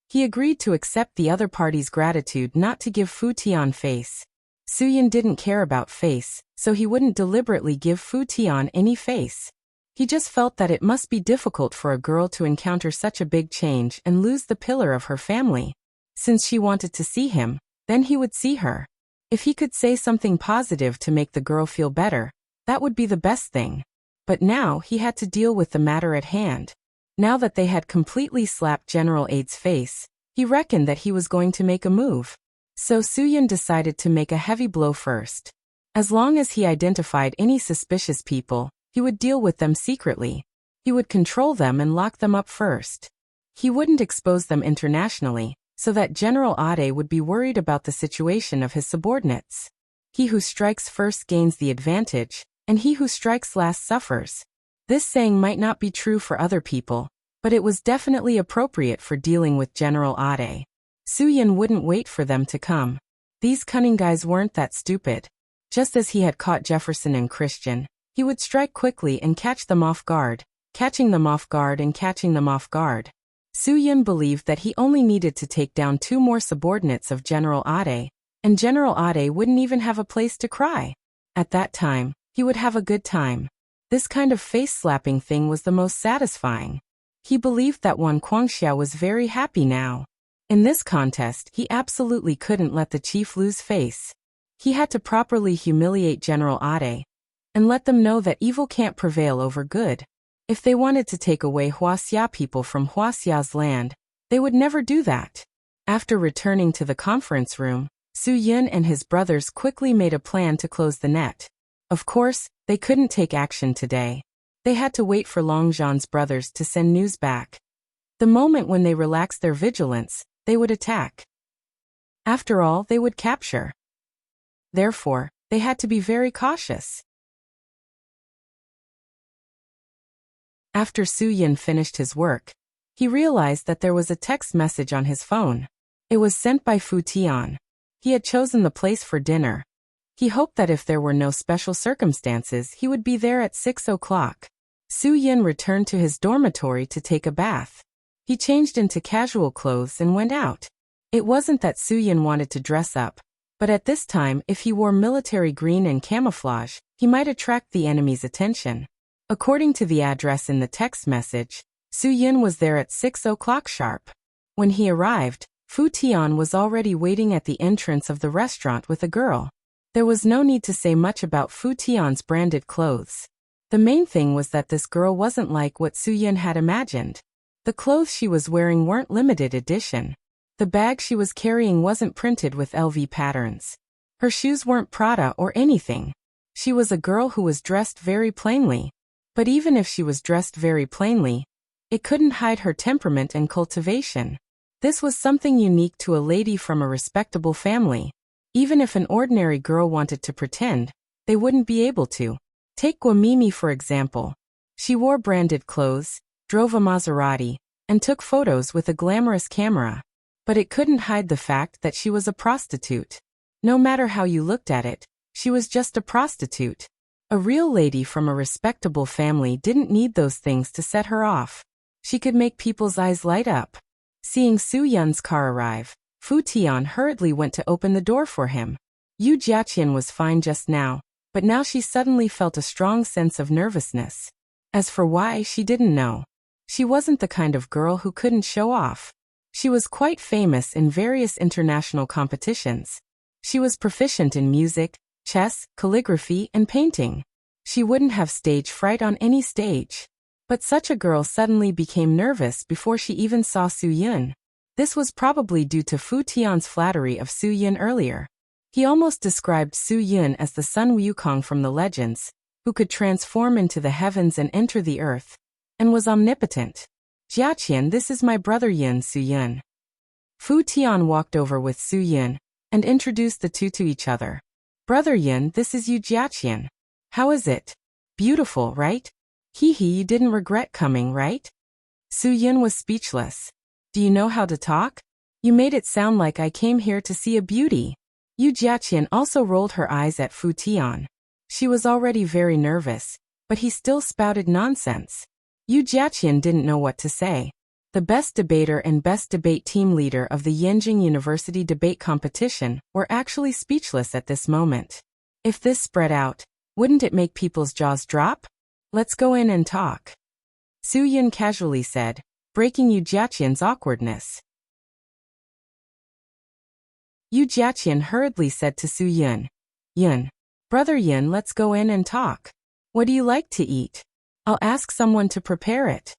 He agreed to accept the other party's gratitude not to give Fu Tian face. Su Yun didn't care about face, so he wouldn't deliberately give Fu Tian any face. He just felt that it must be difficult for a girl to encounter such a big change and lose the pillar of her family. Since she wanted to see him, then he would see her. If he could say something positive to make the girl feel better, that would be the best thing. But now he had to deal with the matter at hand. Now that they had completely slapped General Aid's face, he reckoned that he was going to make a move. So Su Yun decided to make a heavy blow first. As long as he identified any suspicious people, he would deal with them secretly. He would control them and lock them up first. He wouldn't expose them internationally, so that General Ade would be worried about the situation of his subordinates. He who strikes first gains the advantage, and he who strikes last suffers. This saying might not be true for other people, but it was definitely appropriate for dealing with General Ade. Su Yun wouldn't wait for them to come. These cunning guys weren't that stupid. Just as he had caught Jefferson and Christian, he would strike quickly and catch them off guard, catching them off guard and catching them off guard. Su Yun believed that he only needed to take down 2 more subordinates of General Ade, and General Ade wouldn't even have a place to cry. At that time, he would have a good time. This kind of face-slapping thing was the most satisfying. He believed that Wan Guangxia was very happy now. In this contest, he absolutely couldn't let the chief lose face. He had to properly humiliate General Ade and let them know that evil can't prevail over good. If they wanted to take away Huaxia people from Huaxia's land, they would never do that. After returning to the conference room, Su Yun and his brothers quickly made a plan to close the net. Of course, they couldn't take action today. They had to wait for Long Zhan's brothers to send news back. The moment when they relaxed their vigilance, they would attack. After all, they would capture. Therefore, they had to be very cautious. After Su Yun finished his work, he realized that there was a text message on his phone. It was sent by Fu Tian. He had chosen the place for dinner. He hoped that if there were no special circumstances, he would be there at 6 o'clock. Su Yun returned to his dormitory to take a bath. He changed into casual clothes and went out. It wasn't that Su Yun wanted to dress up, but at this time, if he wore military green and camouflage, he might attract the enemy's attention. According to the address in the text message, Su Yun was there at 6 o'clock sharp. When he arrived, Fu Tian was already waiting at the entrance of the restaurant with a girl. There was no need to say much about Fu Tian's branded clothes. The main thing was that this girl wasn't like what Su Yun had imagined. The clothes she was wearing weren't limited edition. The bag she was carrying wasn't printed with LV patterns. Her shoes weren't Prada or anything. She was a girl who was dressed very plainly. But even if she was dressed very plainly, it couldn't hide her temperament and cultivation. This was something unique to a lady from a respectable family. Even if an ordinary girl wanted to pretend, they wouldn't be able to. Take Guamimi for example. She wore branded clothes, drove a Maserati, and took photos with a glamorous camera. But it couldn't hide the fact that she was a prostitute. No matter how you looked at it, she was just a prostitute. A real lady from a respectable family didn't need those things to set her off. She could make people's eyes light up. Seeing Su Yun's car arrive, Fu Tian hurriedly went to open the door for him. Yu Jiaqian was fine just now, but now she suddenly felt a strong sense of nervousness. As for why, she didn't know. She wasn't the kind of girl who couldn't show off. She was quite famous in various international competitions. She was proficient in music, chess, calligraphy, and painting. She wouldn't have stage fright on any stage. But such a girl suddenly became nervous before she even saw Su Yun. This was probably due to Fu Tian's flattery of Su Yun earlier. He almost described Su Yun as the Sun Wukong from the legends, who could transform into the heavens and enter the earth, and was omnipotent. Jiaqian, this is my brother Yun, Su Yun. Fu Tian walked over with Su Yun and introduced the two to each other. Brother Yun, this is Yu Jiaqian. How is it? Beautiful, right? Hee, you didn't regret coming, right? Su Yun was speechless. Do you know how to talk? You made it sound like I came here to see a beauty. Yu Jiaqian also rolled her eyes at Fu Tian. She was already very nervous, but he still spouted nonsense. Yu Jiaqian didn't know what to say. The best debater and best debate team leader of the Yanjing University debate competition were actually speechless at this moment. If this spread out, wouldn't it make people's jaws drop? Let's go in and talk. Su Yun casually said, breaking Yu Jiaqian's awkwardness. Yu Jiaqian hurriedly said to Su Yun, Yun, brother Yun, let's go in and talk. What do you like to eat? I'll ask someone to prepare it.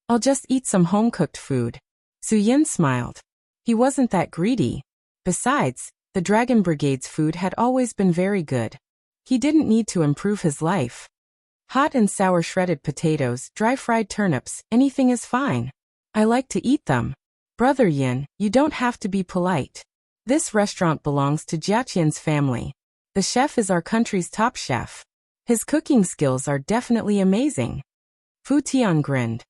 I'll just eat some home-cooked food. Su Yun smiled. He wasn't that greedy. Besides, the Dragon Brigade's food had always been very good. He didn't need to improve his life. Hot and sour shredded potatoes, dry fried turnips, anything is fine. I like to eat them. Brother Yin, you don't have to be polite. This restaurant belongs to Jiaqian's family. The chef is our country's top chef. His cooking skills are definitely amazing. Fu Tian grinned.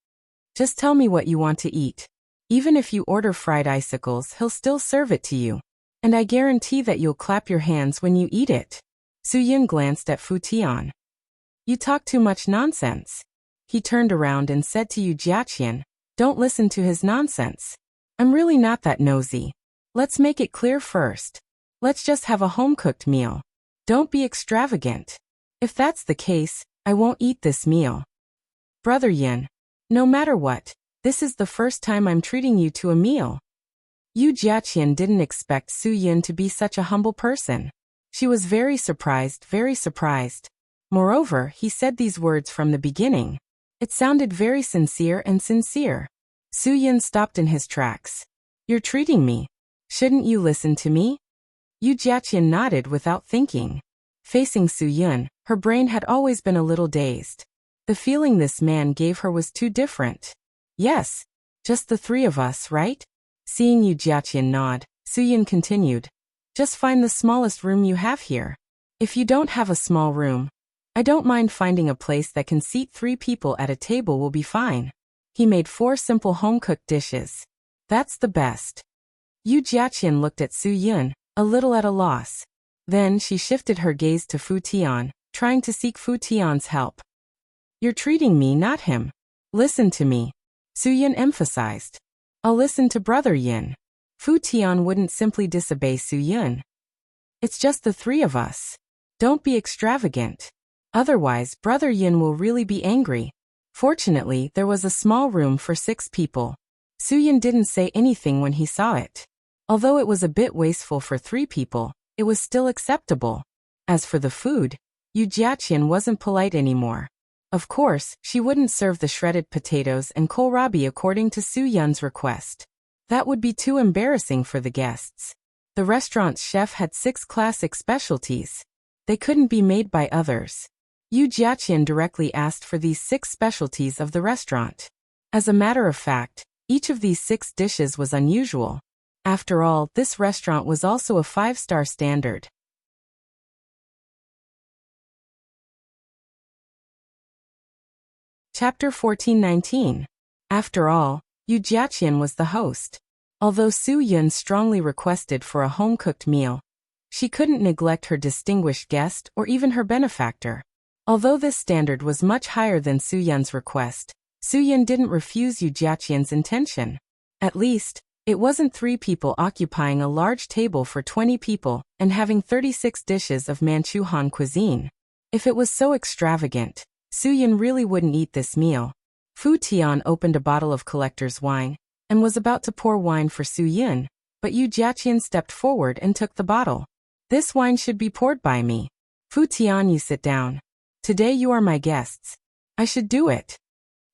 Just tell me what you want to eat. Even if you order fried icicles, he'll still serve it to you. And I guarantee that you'll clap your hands when you eat it. Su Yun glanced at Fu Tian. You talk too much nonsense. He turned around and said to Yu Jiaqian, don't listen to his nonsense. I'm really not that nosy. Let's make it clear first. Let's just have a home-cooked meal. Don't be extravagant. If that's the case, I won't eat this meal. Brother Yin, no matter what, This is the first time I'm treating you to a meal. Yu Jiaqian didn't expect Su Yun to be such a humble person. She was very surprised, very surprised. Moreover, he said these words from the beginning. It sounded very sincere and sincere. Su Yun stopped in his tracks. You're treating me. Shouldn't you listen to me? Yu Jiaqian nodded without thinking. Facing Su Yun, her brain had always been a little dazed. The feeling this man gave her was too different. Yes. Just the three of us, right? Seeing Yu Jiaqian nod, Su Yun continued. Just find the smallest room you have here. If you don't have a small room, I don't mind finding a place that can seat 3 people at a table will be fine. He made 4 simple home-cooked dishes. That's the best. Yu Jiaqian looked at Su Yun, a little at a loss. Then she shifted her gaze to Fu Tian, trying to seek Fu Tian's help. You're treating me, not him. Listen to me. Su Yun emphasized. I'll listen to Brother Yin. Fu Tian wouldn't simply disobey Su Yun. It's just the 3 of us. Don't be extravagant. Otherwise, Brother Yin will really be angry. Fortunately, there was a small room for 6 people. Su Yun didn't say anything when he saw it. Although it was a bit wasteful for 3 people, it was still acceptable. As for the food, Yu Jiaqian wasn't polite anymore. Of course, she wouldn't serve the shredded potatoes and kohlrabi according to Su Yun's request. That would be too embarrassing for the guests. The restaurant's chef had 6 classic specialties. They couldn't be made by others. Yu Jiaqian directly asked for these 6 specialties of the restaurant. As a matter of fact, each of these 6 dishes was unusual. After all, this restaurant was also a 5-star standard. Chapter 14:19. After all, Yu Jiaqian was the host. Although Su Yun strongly requested for a home-cooked meal, she couldn't neglect her distinguished guest or even her benefactor. Although this standard was much higher than Su Yun's request, Su Yun didn't refuse Yu Jiaqian's intention. At least, it wasn't 3 people occupying a large table for 20 people and having 36 dishes of Manchu Han cuisine. If it was so extravagant, Su Yun really wouldn't eat this meal. Fu Tian opened a bottle of collector's wine and was about to pour wine for Su Yun, but Yu Jiaqian stepped forward and took the bottle. This wine should be poured by me. Fu Tian, you sit down. Today you are my guests. I should do it.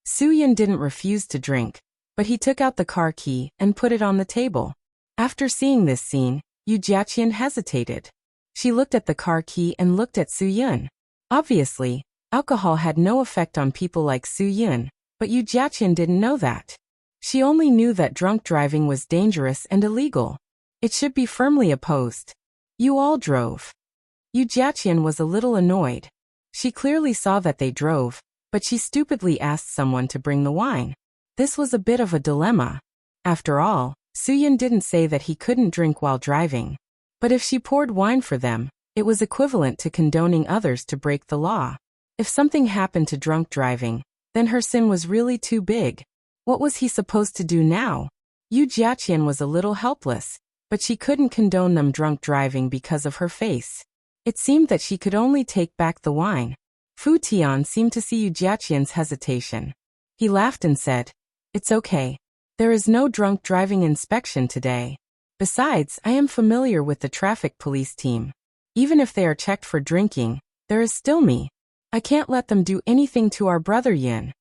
Su Yun didn't refuse to drink, but he took out the car key and put it on the table. After seeing this scene, Yu Jiaqian hesitated. She looked at the car key and looked at Su Yun. Obviously, alcohol had no effect on people like Su Yun, but Yu Jiaqian didn't know that. She only knew that drunk driving was dangerous and illegal. It should be firmly opposed. You all drove. Yu Jiaqian was a little annoyed. She clearly saw that they drove, but she stupidly asked someone to bring the wine. This was a bit of a dilemma. After all, Su Yun didn't say that he couldn't drink while driving. But if she poured wine for them, it was equivalent to condoning others to break the law. If something happened to drunk driving, then her sin was really too big. What was he supposed to do now? Yu Jiaqian was a little helpless, but she couldn't condone them drunk driving because of her face. It seemed that she could only take back the wine. Fu Tian seemed to see Yu Jiaqian's hesitation. He laughed and said, "It's okay. There is no drunk driving inspection today. Besides, I am familiar with the traffic police team. Even if they are checked for drinking, there is still me. I can't let them do anything to our brother Yin."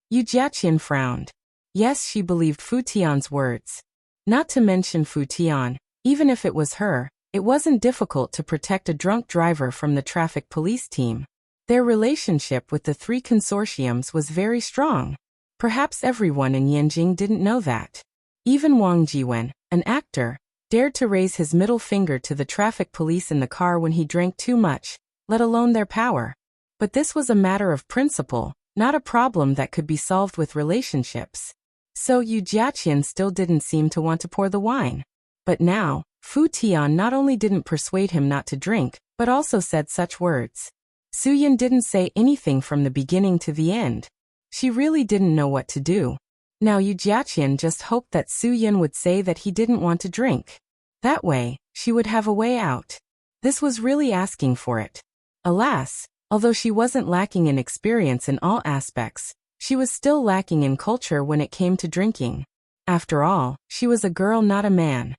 Yu Jiaqian frowned. Yes, she believed Fu Tian's words. Not to mention Fu Tian, even if it was her, it wasn't difficult to protect a drunk driver from the traffic police team. Their relationship with the 3 consortiums was very strong. Perhaps everyone in Yanjing didn't know that. Even Wang Jiwen, an actor, dared to raise his middle finger to the traffic police in the car when he drank too much, let alone their power. But this was a matter of principle, not a problem that could be solved with relationships. So Yu Jiaqian still didn't seem to want to pour the wine. But now, Fu Tian not only didn't persuade him not to drink, but also said such words. Su Yun didn't say anything from the beginning to the end. She really didn't know what to do. Now Yu Jiaqian just hoped that Su Yun would say that he didn't want to drink. That way, she would have a way out. This was really asking for it. Alas, although she wasn't lacking in experience in all aspects, She was still lacking in culture when it came to drinking. After all, she was a girl, not a man.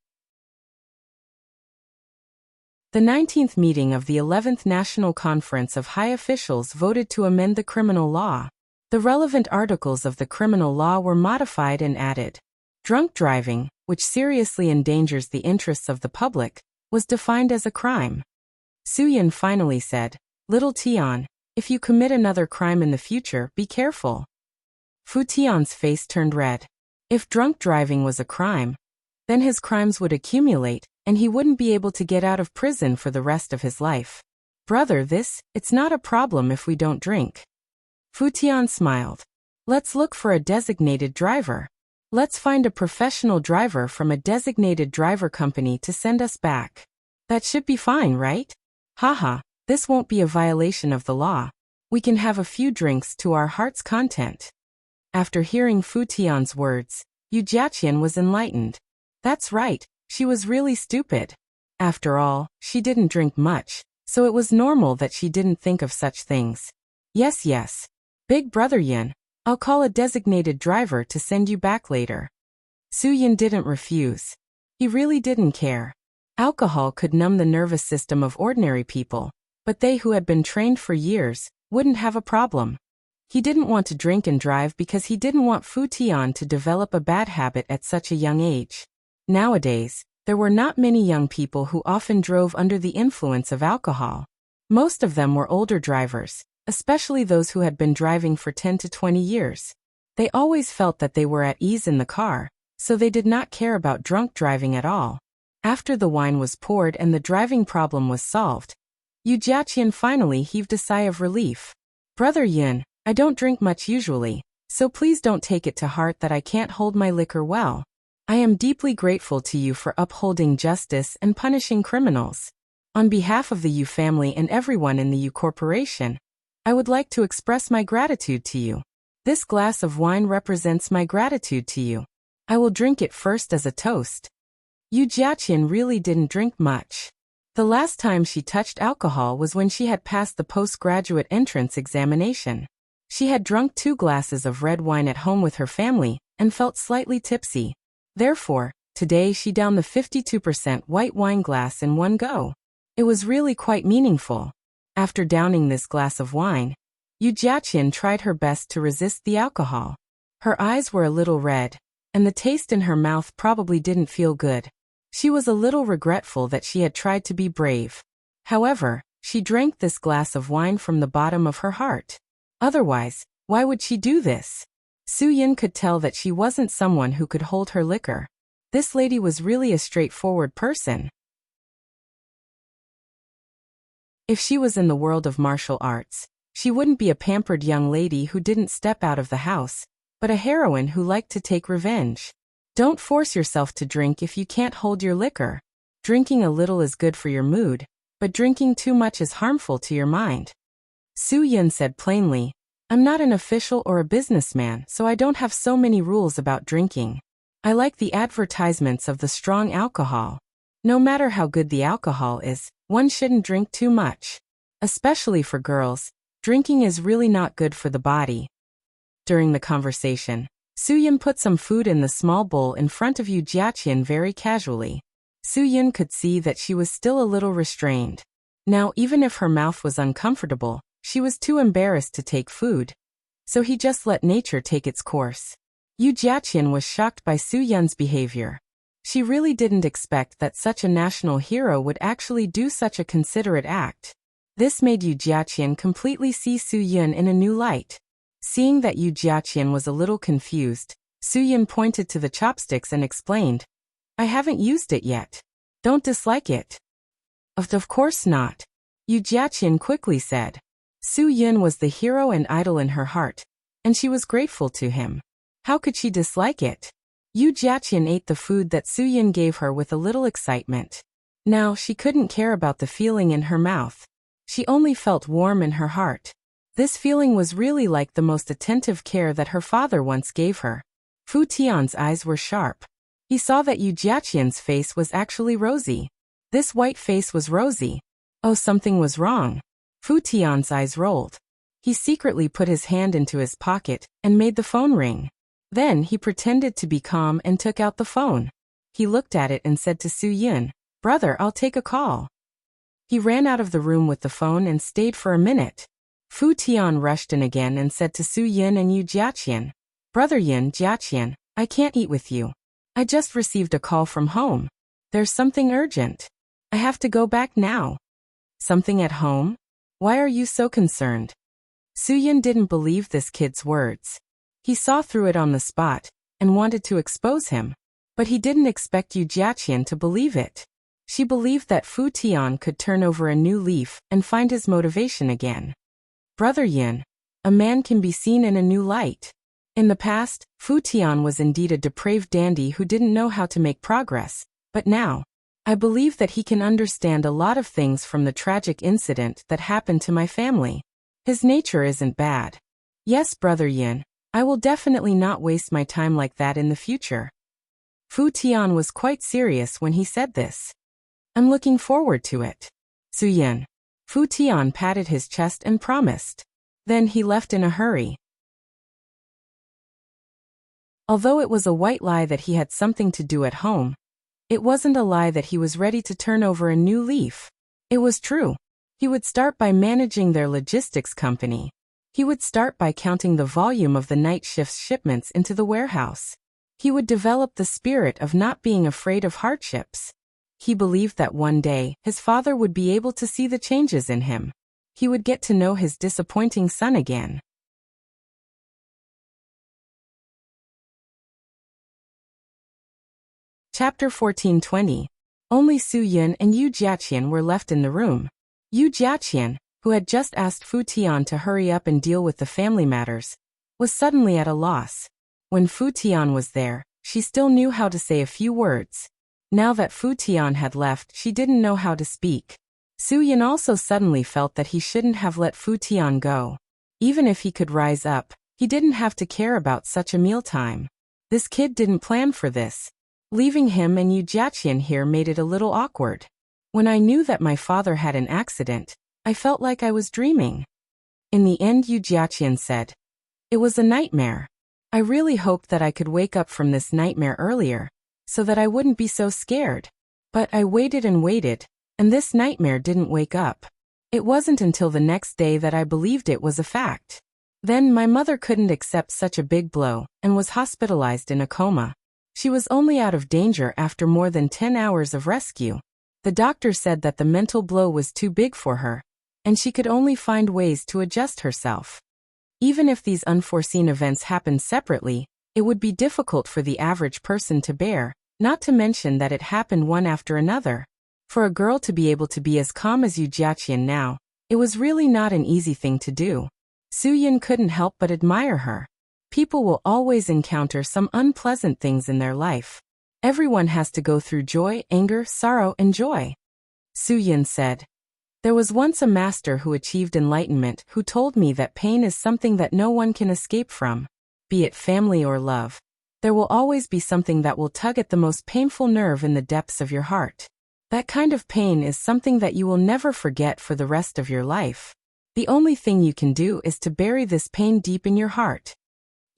The 19th meeting of the 11th National Conference of High Officials voted to amend the criminal law. The relevant articles of the criminal law were modified and added. Drunk driving, which seriously endangers the interests of the public, was defined as a crime. Soo-yeon finally said, "Little Tion, if you commit another crime in the future, be careful." Fu Tion's face turned red. If drunk driving was a crime, then his crimes would accumulate, and he wouldn't be able to get out of prison for the rest of his life. "Brother, it's not a problem if we don't drink." Fu Tion smiled. "Let's look for a designated driver. Let's find a professional driver from a designated driver company to send us back. That should be fine, right? Haha, this won't be a violation of the law. We can have a few drinks to our heart's content." After hearing Fu Tion's words, Yu Jiaqian was enlightened. That's right, she was really stupid. After all, she didn't drink much, so it was normal that she didn't think of such things. Yes. Big brother Yin, I'll call a designated driver to send you back later." Soo-yeon didn't refuse. He really didn't care. Alcohol could numb the nervous system of ordinary people, but they who had been trained for years wouldn't have a problem. He didn't want to drink and drive because he didn't want Fu Tion to develop a bad habit at such a young age. Nowadays, there were not many young people who often drove under the influence of alcohol. Most of them were older drivers, especially those who had been driving for 10 to 20 years. They always felt that they were at ease in the car, so they did not care about drunk driving at all. After the wine was poured and the driving problem was solved, Yu Jiaqian finally heaved a sigh of relief. "Brother Yin, I don't drink much usually, so please don't take it to heart that I can't hold my liquor well. I am deeply grateful to you for upholding justice and punishing criminals. On behalf of the Yu family and everyone in the Yu Corporation, I would like to express my gratitude to you. This glass of wine represents my gratitude to you. I will drink it first as a toast." Yu Jiaqian really didn't drink much. The last time she touched alcohol was when she had passed the postgraduate entrance examination. She had drunk 2 glasses of red wine at home with her family and felt slightly tipsy. Therefore, today she downed the 52% white wine glass in one go. It was really quite meaningful. After downing this glass of wine, Yu Jiaqian tried her best to resist the alcohol. Her eyes were a little red, and the taste in her mouth probably didn't feel good. She was a little regretful that she had tried to be brave. However, she drank this glass of wine from the bottom of her heart. Otherwise, why would she do this? Soo-yeon could tell that she wasn't someone who could hold her liquor. This lady was really a straightforward person. If she was in the world of martial arts, she wouldn't be a pampered young lady who didn't step out of the house, but a heroine who liked to take revenge. Don't force yourself to drink if you can't hold your liquor. Drinking a little is good for your mood, but drinking too much is harmful to your mind. Soo-yeon said plainly, "I'm not an official or a businessman, so I don't have so many rules about drinking. I like the advertisements of the strong alcohol. No matter how good the alcohol is, one shouldn't drink too much. Especially for girls, drinking is really not good for the body." During the conversation, Soo-yeon put some food in the small bowl in front of Yu Jiaqian very casually. Soo-yeon could see that she was still a little restrained. Now, even if her mouth was uncomfortable, she was too embarrassed to take food. So he just let nature take its course. Yu Jiaqian was shocked by Soo-yeon's behavior. She really didn't expect that such a national hero would actually do such a considerate act. This made Yu Jiaqian completely see Soo-yeon in a new light. Seeing that Yu Jiaqian was a little confused, Soo-yeon pointed to the chopsticks and explained, "I haven't used it yet. Don't dislike it." Of course not," Yu Jiaqian quickly said. Soo-yeon was the hero and idol in her heart, and she was grateful to him. How could she dislike it? Yu Jiaqian ate the food that Soo-yeon gave her with a little excitement. Now she couldn't care about the feeling in her mouth. She only felt warm in her heart. This feeling was really like the most attentive care that her father once gave her. Fu Tion's eyes were sharp. He saw that Yu Jiaqian's face was actually rosy. This white face was rosy. Oh, something was wrong. Fu Tion's eyes rolled. He secretly put his hand into his pocket and made the phone ring. Then he pretended to be calm and took out the phone. He looked at it and said to Su-Yun, "Brother, I'll take a call." He ran out of the room with the phone and stayed for a minute. Fu Tian rushed in again and said to Su-Yun and Yu Jiaqian, "Brother Yun Jiaqian, I can't eat with you. I just received a call from home. There's something urgent. I have to go back now." "Something at home? Why are you so concerned?" Su-Yun didn't believe this kid's words. He saw through it on the spot and wanted to expose him. But he didn't expect Yu Jiaqian to believe it. She believed that Fu Tian could turn over a new leaf and find his motivation again. "Brother Yin, a man can be seen in a new light. In the past, Fu Tian was indeed a depraved dandy who didn't know how to make progress, but now, I believe that he can understand a lot of things from the tragic incident that happened to my family. His nature isn't bad. Yes, Brother Yin, I will definitely not waste my time like that in the future." Fu Tian was quite serious when he said this. "I'm looking forward to it." Su-Yin. Fu Tian patted his chest and promised. Then he left in a hurry. Although it was a white lie that he had something to do at home, it wasn't a lie that he was ready to turn over a new leaf. It was true. He would start by managing their logistics company. He would start by counting the volume of the night shift's shipments into the warehouse. He would develop the spirit of not being afraid of hardships. He believed that one day, his father would be able to see the changes in him. He would get to know his disappointing son again. Chapter 14:20. Only Su-Yun and Yu Jiaqian were left in the room. Yu Jiaqian, who had just asked Fu Tian to hurry up and deal with the family matters, was suddenly at a loss. When Fu Tian was there, she still knew how to say a few words. Now that Fu Tian had left, she didn't know how to speak. Su-Yun also suddenly felt that he shouldn't have let Fu Tian go. Even if he could rise up, he didn't have to care about such a mealtime. This kid didn't plan for this. Leaving him and Yu Jiaqian here made it a little awkward. When I knew that my father had an accident, I felt like I was dreaming. In the end, Yu Jiaqian said, "It was a nightmare. I really hoped that I could wake up from this nightmare earlier, so that I wouldn't be so scared. But I waited and waited, and this nightmare didn't wake up. It wasn't until the next day that I believed it was a fact. Then my mother couldn't accept such a big blow and was hospitalized in a coma. She was only out of danger after more than 10 hours of rescue. The doctor said that the mental blow was too big for her, and she could only find ways to adjust herself. Even if these unforeseen events happened separately, it would be difficult for the average person to bear, not to mention that it happened one after another. For a girl to be able to be as calm as Yu Jiaqian now, it was really not an easy thing to do. Su-Yun couldn't help but admire her. People will always encounter some unpleasant things in their life. Everyone has to go through joy, anger, sorrow, and joy. Su-Yun said, "There was once a master who achieved enlightenment who told me that pain is something that no one can escape from. Be it family or love, there will always be something that will tug at the most painful nerve in the depths of your heart. That kind of pain is something that you will never forget for the rest of your life. The only thing you can do is to bury this pain deep in your heart."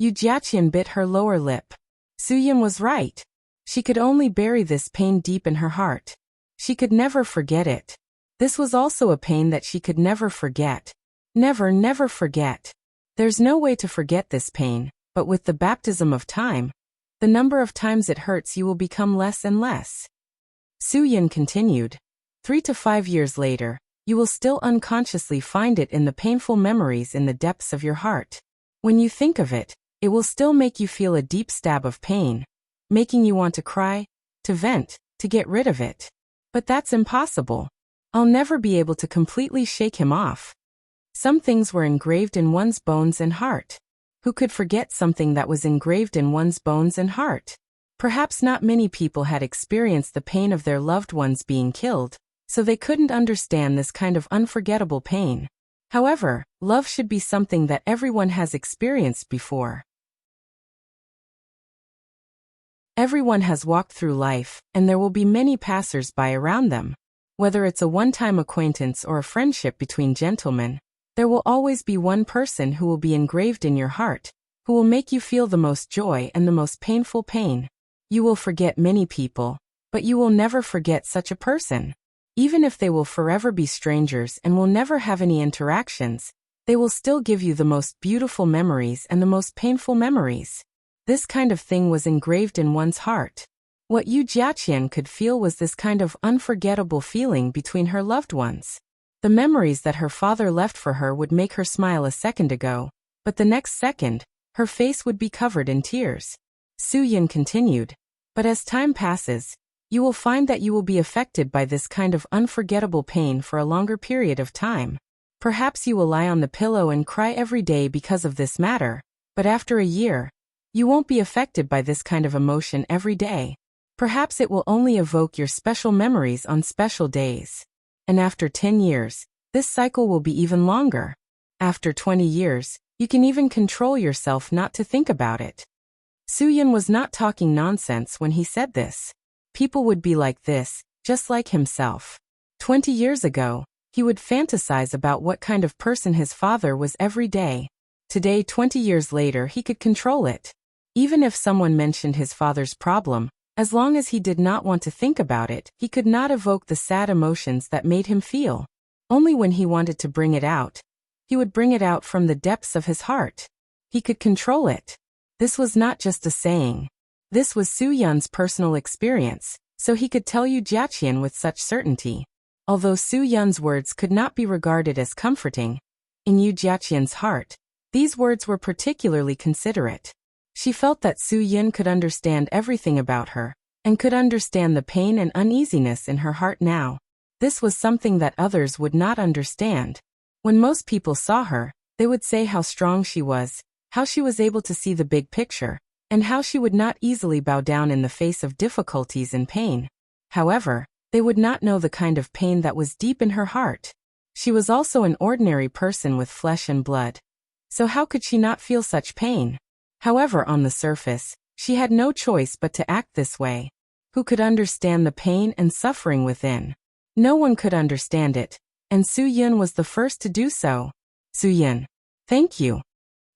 Yu Jiaqian bit her lower lip. Su-Yun was right. She could only bury this pain deep in her heart. She could never forget it. This was also a pain that she could never forget. Never forget. There's no way to forget this pain, but with the baptism of time, the number of times it hurts you will become less and less. Su-Yun continued, 3 to 5 years later, you will still unconsciously find it in the painful memories in the depths of your heart. When you think of it, it will still make you feel a deep stab of pain, making you want to cry, to vent, to get rid of it. But that's impossible. I'll never be able to completely shake him off. Some things were engraved in one's bones and heart. Who could forget something that was engraved in one's bones and heart? Perhaps not many people had experienced the pain of their loved ones being killed, so they couldn't understand this kind of unforgettable pain. However, love should be something that everyone has experienced before. Everyone has walked through life, and there will be many passers-by around them. Whether it's a one-time acquaintance or a friendship between gentlemen, There will always be one person who will be engraved in your heart, who will make you feel the most joy and the most painful pain. You will forget many people, but you will never forget such a person. Even if they will forever be strangers and will never have any interactions, they will still give you the most beautiful memories and the most painful memories. This kind of thing was engraved in one's heart. What Yu Jiaqian could feel was this kind of unforgettable feeling between her loved ones. The memories that her father left for her would make her smile a second ago, but the next second, her face would be covered in tears. Su Yin continued, but as time passes, you will find that you will be affected by this kind of unforgettable pain for a longer period of time. Perhaps you will lie on the pillow and cry every day because of this matter, but after a year, you won't be affected by this kind of emotion every day. Perhaps it will only evoke your special memories on special days. And after 10 years, this cycle will be even longer. After 20 years, you can even control yourself not to think about it. Su Yin was not talking nonsense when he said this. People would be like this, just like himself. 20 years ago, he would fantasize about what kind of person his father was every day. Today, 20 years later, he could control it. Even if someone mentioned his father's problem, as long as he did not want to think about it, he could not evoke the sad emotions that made him feel. Only when he wanted to bring it out, he would bring it out from the depths of his heart. He could control it. This was not just a saying. This was Su Yun's personal experience, so he could tell Yu Jiaqian with such certainty. Although Su Yun's words could not be regarded as comforting, in Yu Jiaqian's heart, these words were particularly considerate. She felt that Su Yin could understand everything about her, and could understand the pain and uneasiness in her heart now. This was something that others would not understand. When most people saw her, they would say how strong she was, how she was able to see the big picture, and how she would not easily bow down in the face of difficulties and pain. However, they would not know the kind of pain that was deep in her heart. She was also an ordinary person with flesh and blood. So how could she not feel such pain? However, on the surface, she had no choice but to act this way. Who could understand the pain and suffering within? No one could understand it, and Su Yin was the first to do so. Su Yin. Thank you.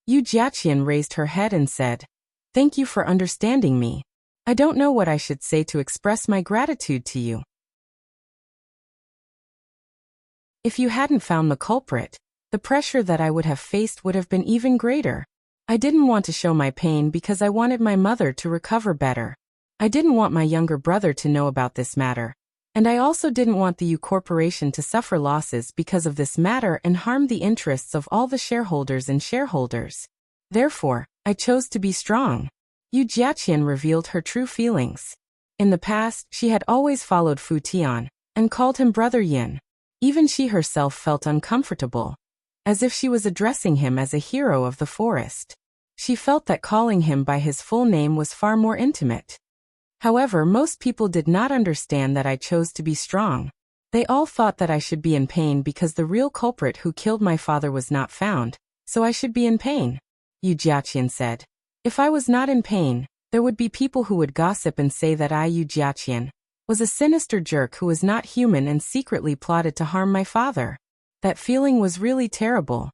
Yu Jiaqian raised her head and said, "Thank you for understanding me. I don't know what I should say to express my gratitude to you." If you hadn't found the culprit, the pressure that I would have faced would have been even greater. I didn't want to show my pain because I wanted my mother to recover better. I didn't want my younger brother to know about this matter. And I also didn't want the Yu Corporation to suffer losses because of this matter and harm the interests of all the shareholders and shareholders. Therefore, I chose to be strong. Yu Jiaqian revealed her true feelings. In the past, she had always followed Fu Tian, and called him Brother Yin. Even she herself felt uncomfortable, as if she was addressing him as a hero of the forest. She felt that calling him by his full name was far more intimate. However, most people did not understand that I chose to be strong. They all thought that I should be in pain because the real culprit who killed my father was not found, so I should be in pain. Yu Jiaqian said. If I was not in pain, there would be people who would gossip and say that I, Yu Jiaqian, was a sinister jerk who was not human and secretly plotted to harm my father. That feeling was really terrible.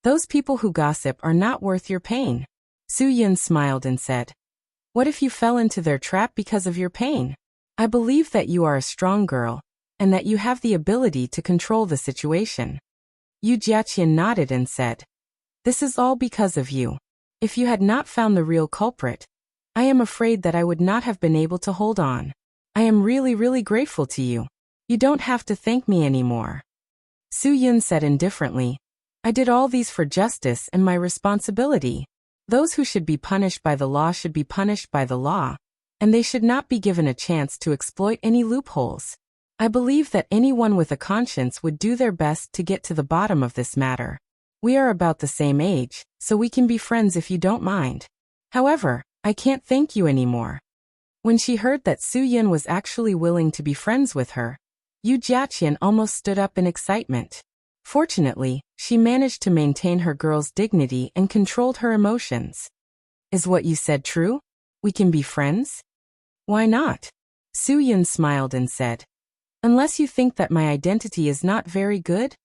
Those people who gossip are not worth your pain. Su Yin smiled and said, "What if you fell into their trap because of your pain? I believe that you are a strong girl, and that you have the ability to control the situation." Yu Jiaqian nodded and said, "This is all because of you. If you had not found the real culprit, I am afraid that I would not have been able to hold on. I am really grateful to you. You don't have to thank me anymore." Su Yin said indifferently, "I did all these for justice and my responsibility. Those who should be punished by the law should be punished by the law, and they should not be given a chance to exploit any loopholes. I believe that anyone with a conscience would do their best to get to the bottom of this matter. We are about the same age, so we can be friends if you don't mind. However, I can't thank you anymore." When she heard that Su Yin was actually willing to be friends with her, Yu Jiaqian almost stood up in excitement. Fortunately, she managed to maintain her girl's dignity and controlled her emotions. "Is what you said true? We can be friends?" "Why not?" Su Yin smiled and said, "Unless you think that my identity is not very good?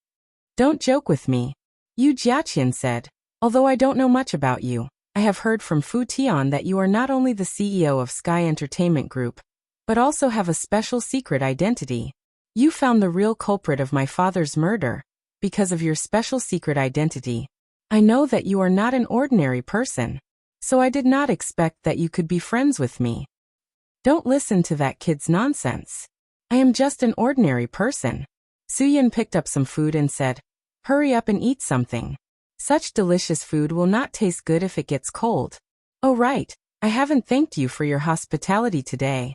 Don't joke with me, Yu Jiaqian said, although I don't know much about you, I have heard from Fu Tian that you are not only the CEO of Sky Entertainment Group, but also have a special secret identity. You found the real culprit of my father's murder, because of your special secret identity. I know that you are not an ordinary person, so I did not expect that you could be friends with me. Don't listen to that kid's nonsense. I am just an ordinary person. Suyin picked up some food and said, hurry up and eat something. Such delicious food will not taste good if it gets cold. Oh right, I haven't thanked you for your hospitality today.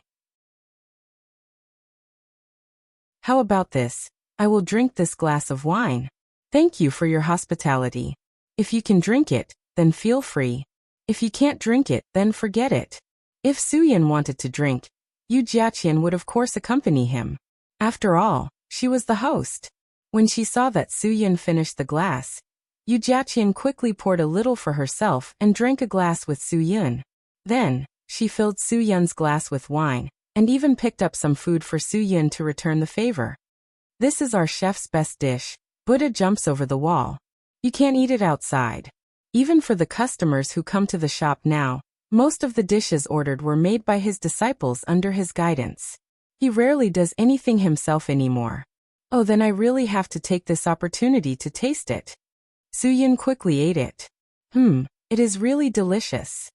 How about this? I will drink this glass of wine. Thank you for your hospitality. If you can drink it, then feel free. If you can't drink it, then forget it. If Suyin wanted to drink, Yu Jiaqian would of course accompany him. After all, she was the host. When she saw that Suyin finished the glass, Yu Jiaqian quickly poured a little for herself and drank a glass with Suyin. Then, she filled Suyin's glass with wine, and even picked up some food for Suyin to return the favor. This is our chef's best dish. Buddha jumps over the wall. You can't eat it outside. Even for the customers who come to the shop now, most of the dishes ordered were made by his disciples under his guidance. He rarely does anything himself anymore. Oh, then I really have to take this opportunity to taste it. Suyin quickly ate it. It is really delicious.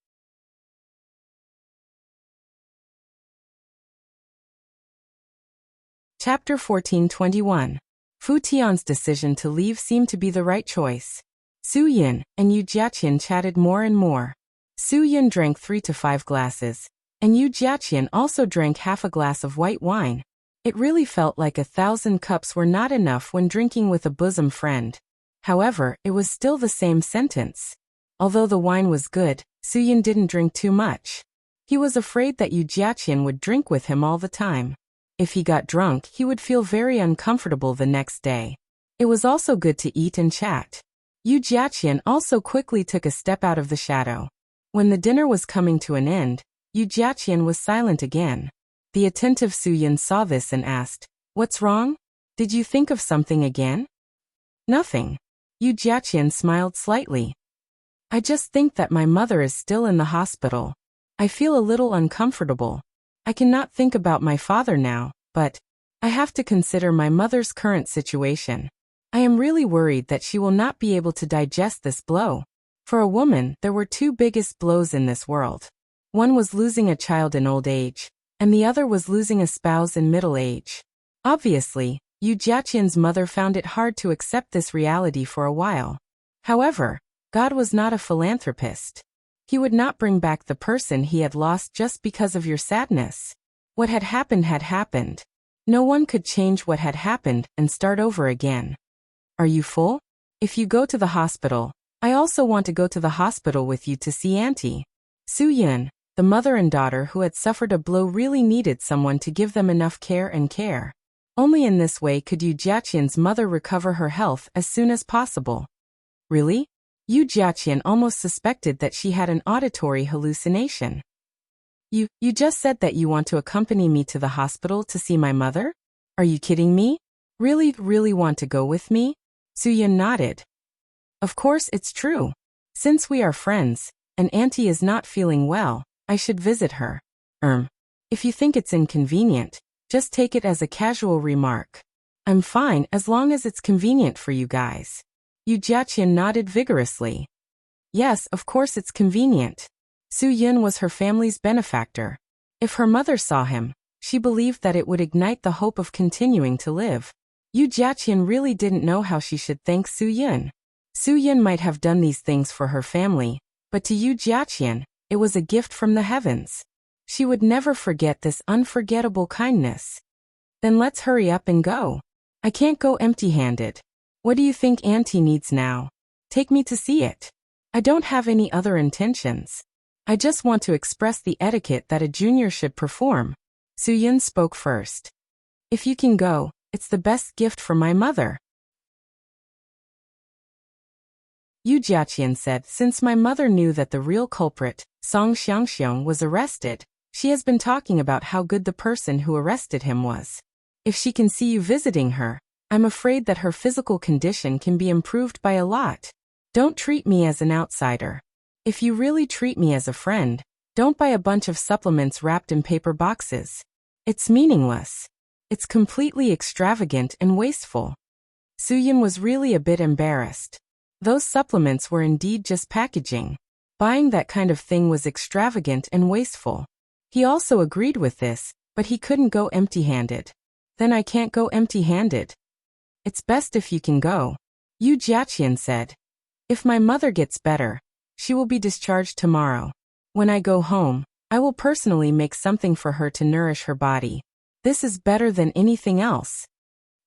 Chapter 14:21. Fu Tian's decision to leave seemed to be the right choice. Suyin and Yu Jiaqian chatted more and more. Suyin drank 3 to 5 glasses, and Yu Jiaqian also drank half a glass of white wine. It really felt like 1,000 cups were not enough when drinking with a bosom friend. However, it was still the same sentence. Although the wine was good, Suyin didn't drink too much. He was afraid that Yu Jiaqian would drink with him all the time. If he got drunk, he would feel very uncomfortable the next day. It was also good to eat and chat. Yu Jiaqian also quickly took a step out of the shadow. When the dinner was coming to an end, Yu Jiaqian was silent again. The attentive Suyin saw this and asked, "What's wrong? Did you think of something again?" "Nothing." Yu Jiaqian smiled slightly. "I just think that my mother is still in the hospital. I feel a little uncomfortable. I cannot think about my father now, but I have to consider my mother's current situation. I am really worried that she will not be able to digest this blow. For a woman, there were 2 biggest blows in this world. One was losing a child in old age, and the other was losing a spouse in middle age." Obviously, Yu Jiaqian's mother found it hard to accept this reality for a while. However, God was not a philanthropist. He would not bring back the person he had lost just because of your sadness. What had happened had happened. No one could change what had happened and start over again. "Are you full? If you go to the hospital, I also want to go to the hospital with you to see Auntie." Suyin, the mother and daughter who had suffered a blow, really needed someone to give them enough care. Only in this way could Yu Jiaqian's mother recover her health as soon as possible. Really? Yu Jiaqian almost suspected that she had an auditory hallucination. You just said that you want to accompany me to the hospital to see my mother? Are you kidding me? Really want to go with me?" Suyin nodded. "Of course it's true. Since we are friends, and Auntie is not feeling well, I should visit her. If you think it's inconvenient, just take it as a casual remark. I'm fine as long as it's convenient for you guys." Yu Jiaqian nodded vigorously. Yes, of course it's convenient. Suyin was her family's benefactor. If her mother saw him, she believed that it would ignite the hope of continuing to live. Yu Jiaqian really didn't know how she should thank Suyin. Suyin might have done these things for her family, but to Yu Jiaqian, it was a gift from the heavens. She would never forget this unforgettable kindness. "Then let's hurry up and go. I can't go empty-handed. What do you think Auntie needs now? Take me to see it. I don't have any other intentions. I just want to express the etiquette that a junior should perform." Suyin spoke first. "If you can go, it's the best gift from my mother." Yu Jiaqian said, "Since my mother knew that the real culprit, Song Xiangxiong, was arrested, she has been talking about how good the person who arrested him was. If she can see you visiting her, I'm afraid that her physical condition can be improved by a lot. Don't treat me as an outsider. If you really treat me as a friend, don't buy a bunch of supplements wrapped in paper boxes. It's meaningless. It's completely extravagant and wasteful. Soo-Yun was really a bit embarrassed. Those supplements were indeed just packaging. Buying that kind of thing was extravagant and wasteful. He also agreed with this, but he couldn't go empty-handed. Then I can't go empty-handed. It's best if you can go. Yu Jiaqian said. If my mother gets better, she will be discharged tomorrow. When I go home, I will personally make something for her to nourish her body. This is better than anything else.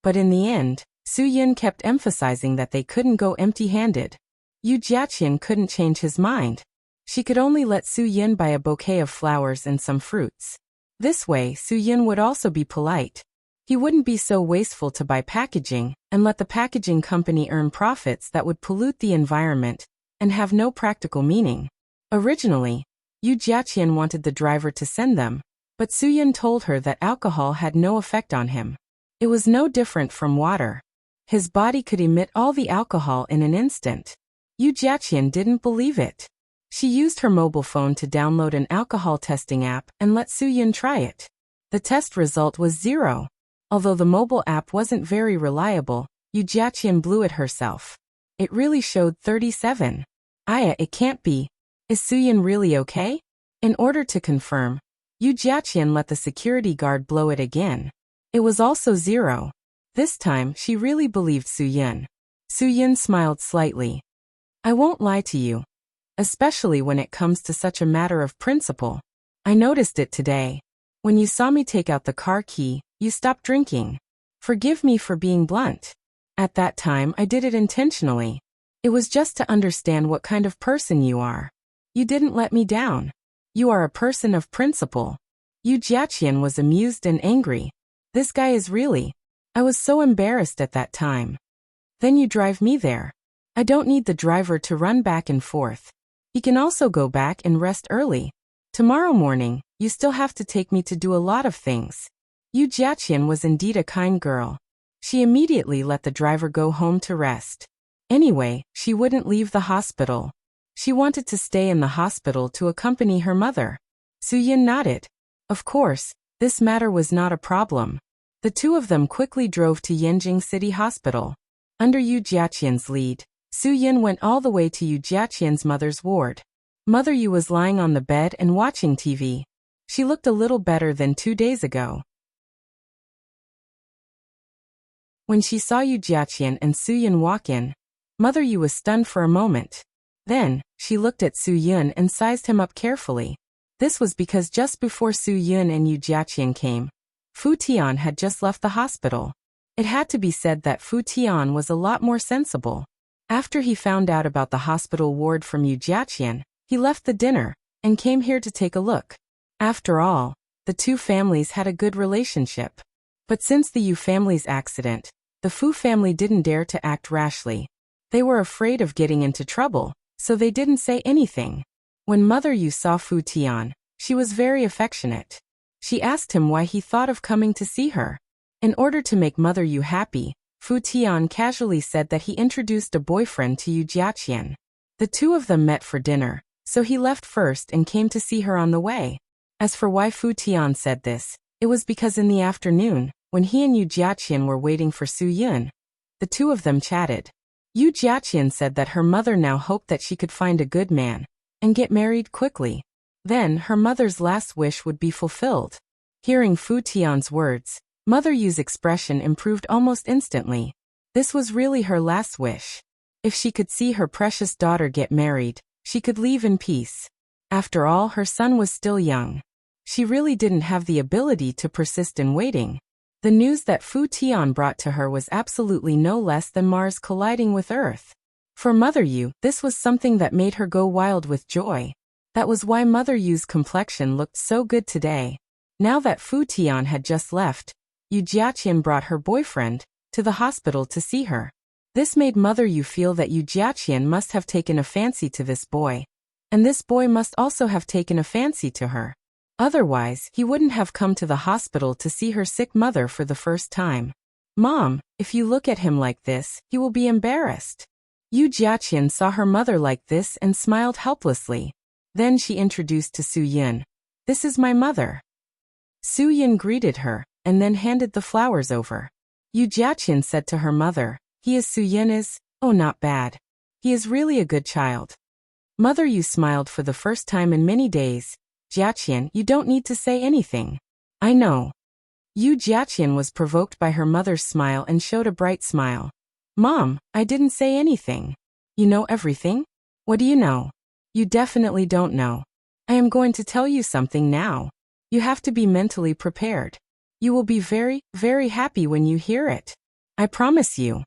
But in the end, Soo-Yun kept emphasizing that they couldn't go empty-handed. Yu Jiaqian couldn't change his mind. She could only let Soo-Yun buy a bouquet of flowers and some fruits. This way, Soo-Yun would also be polite. He wouldn't be so wasteful to buy packaging and let the packaging company earn profits that would pollute the environment and have no practical meaning. Originally, Yu Jiaqian wanted the driver to send them, but Soo-Yun told her that alcohol had no effect on him. It was no different from water. His body could emit all the alcohol in an instant. Yu Jiaqian didn't believe it. She used her mobile phone to download an alcohol testing app and let Soo-Yun try it. The test result was 0. Although the mobile app wasn't very reliable, Yu Jiaqian blew it herself. It really showed 37. It can't be. Is Soo-Yun really okay? In order to confirm, Yu Jiaqian let the security guard blow it again. It was also 0. This time, she really believed Soo-Yun. Soo-Yun smiled slightly. I won't lie to you. Especially when it comes to such a matter of principle. I noticed it today. When you saw me take out the car key, you stopped drinking. Forgive me for being blunt. At that time, I did it intentionally. It was just to understand what kind of person you are. You didn't let me down. You are a person of principle. Yu Jiaqian was amused and angry. This guy is really... I was so embarrassed at that time. Then you drive me there. I don't need the driver to run back and forth. He can also go back and rest early. Tomorrow morning, you still have to take me to do a lot of things. Yu Jiaqian was indeed a kind girl. She immediately let the driver go home to rest. Anyway, she wouldn't leave the hospital. She wanted to stay in the hospital to accompany her mother. Soo-Yun nodded. Of course, this matter was not a problem. The two of them quickly drove to Yanjing City Hospital. Under Yu Jiaqian's lead, Soo-Yun went all the way to Yu Jiaqian's mother's ward. Mother Yu was lying on the bed and watching TV. She looked a little better than 2 days ago. When she saw Yu Jiaqian and Soo-Yun walk in, Mother Yu was stunned for a moment. Then, she looked at Soo-Yun and sized him up carefully. This was because just before Soo-Yun and Yu Jiaqian came, Fu Tian had just left the hospital. It had to be said that Fu Tian was a lot more sensible. After he found out about the hospital ward from Yu Jiaqian, he left the dinner and came here to take a look. After all, the two families had a good relationship. But since the Yu family's accident, the Fu family didn't dare to act rashly. They were afraid of getting into trouble, so they didn't say anything. When Mother Yu saw Fu Tian, she was very affectionate. She asked him why he thought of coming to see her. In order to make Mother Yu happy, Fu Tian casually said that he introduced a boyfriend to Yu Jiaqian. The two of them met for dinner, so he left first and came to see her on the way. As for why Fu Tian said this, it was because in the afternoon, when he and Yu Jiaqian were waiting for Soo-Yun, the two of them chatted. Yu Jiaqian said that her mother now hoped that she could find a good man and get married quickly. Then her mother's last wish would be fulfilled. Hearing Fu Tian's words, Mother Yu's expression improved almost instantly. This was really her last wish. If she could see her precious daughter get married, she could leave in peace. After all, her son was still young. She really didn't have the ability to persist in waiting. The news that Fu Tian brought to her was absolutely no less than Mars colliding with Earth. For Mother Yu, this was something that made her go wild with joy. That was why Mother Yu's complexion looked so good today. Now that Fu Tian had just left, Yu Jiaqian brought her boyfriend to the hospital to see her. This made Mother Yu feel that Yu Jiaqian must have taken a fancy to this boy. And this boy must also have taken a fancy to her. Otherwise, he wouldn't have come to the hospital to see her sick mother for the first time. Mom, if you look at him like this, he will be embarrassed. Yu Jiaqian saw her mother like this and smiled helplessly. Then she introduced to Su Yin. This is my mother. Su Yin greeted her, and then handed the flowers over. Yu Jiaqian said to her mother, he is Su Yin is, oh not bad. He is really a good child. Mother Yu smiled for the first time in many days. Jiaqian, you don't need to say anything. I know. Yu Jiaqian was provoked by her mother's smile and showed a bright smile. Mom, I didn't say anything. You know everything? What do you know? You definitely don't know. I am going to tell you something now. You have to be mentally prepared. You will be very, very happy when you hear it. I promise you.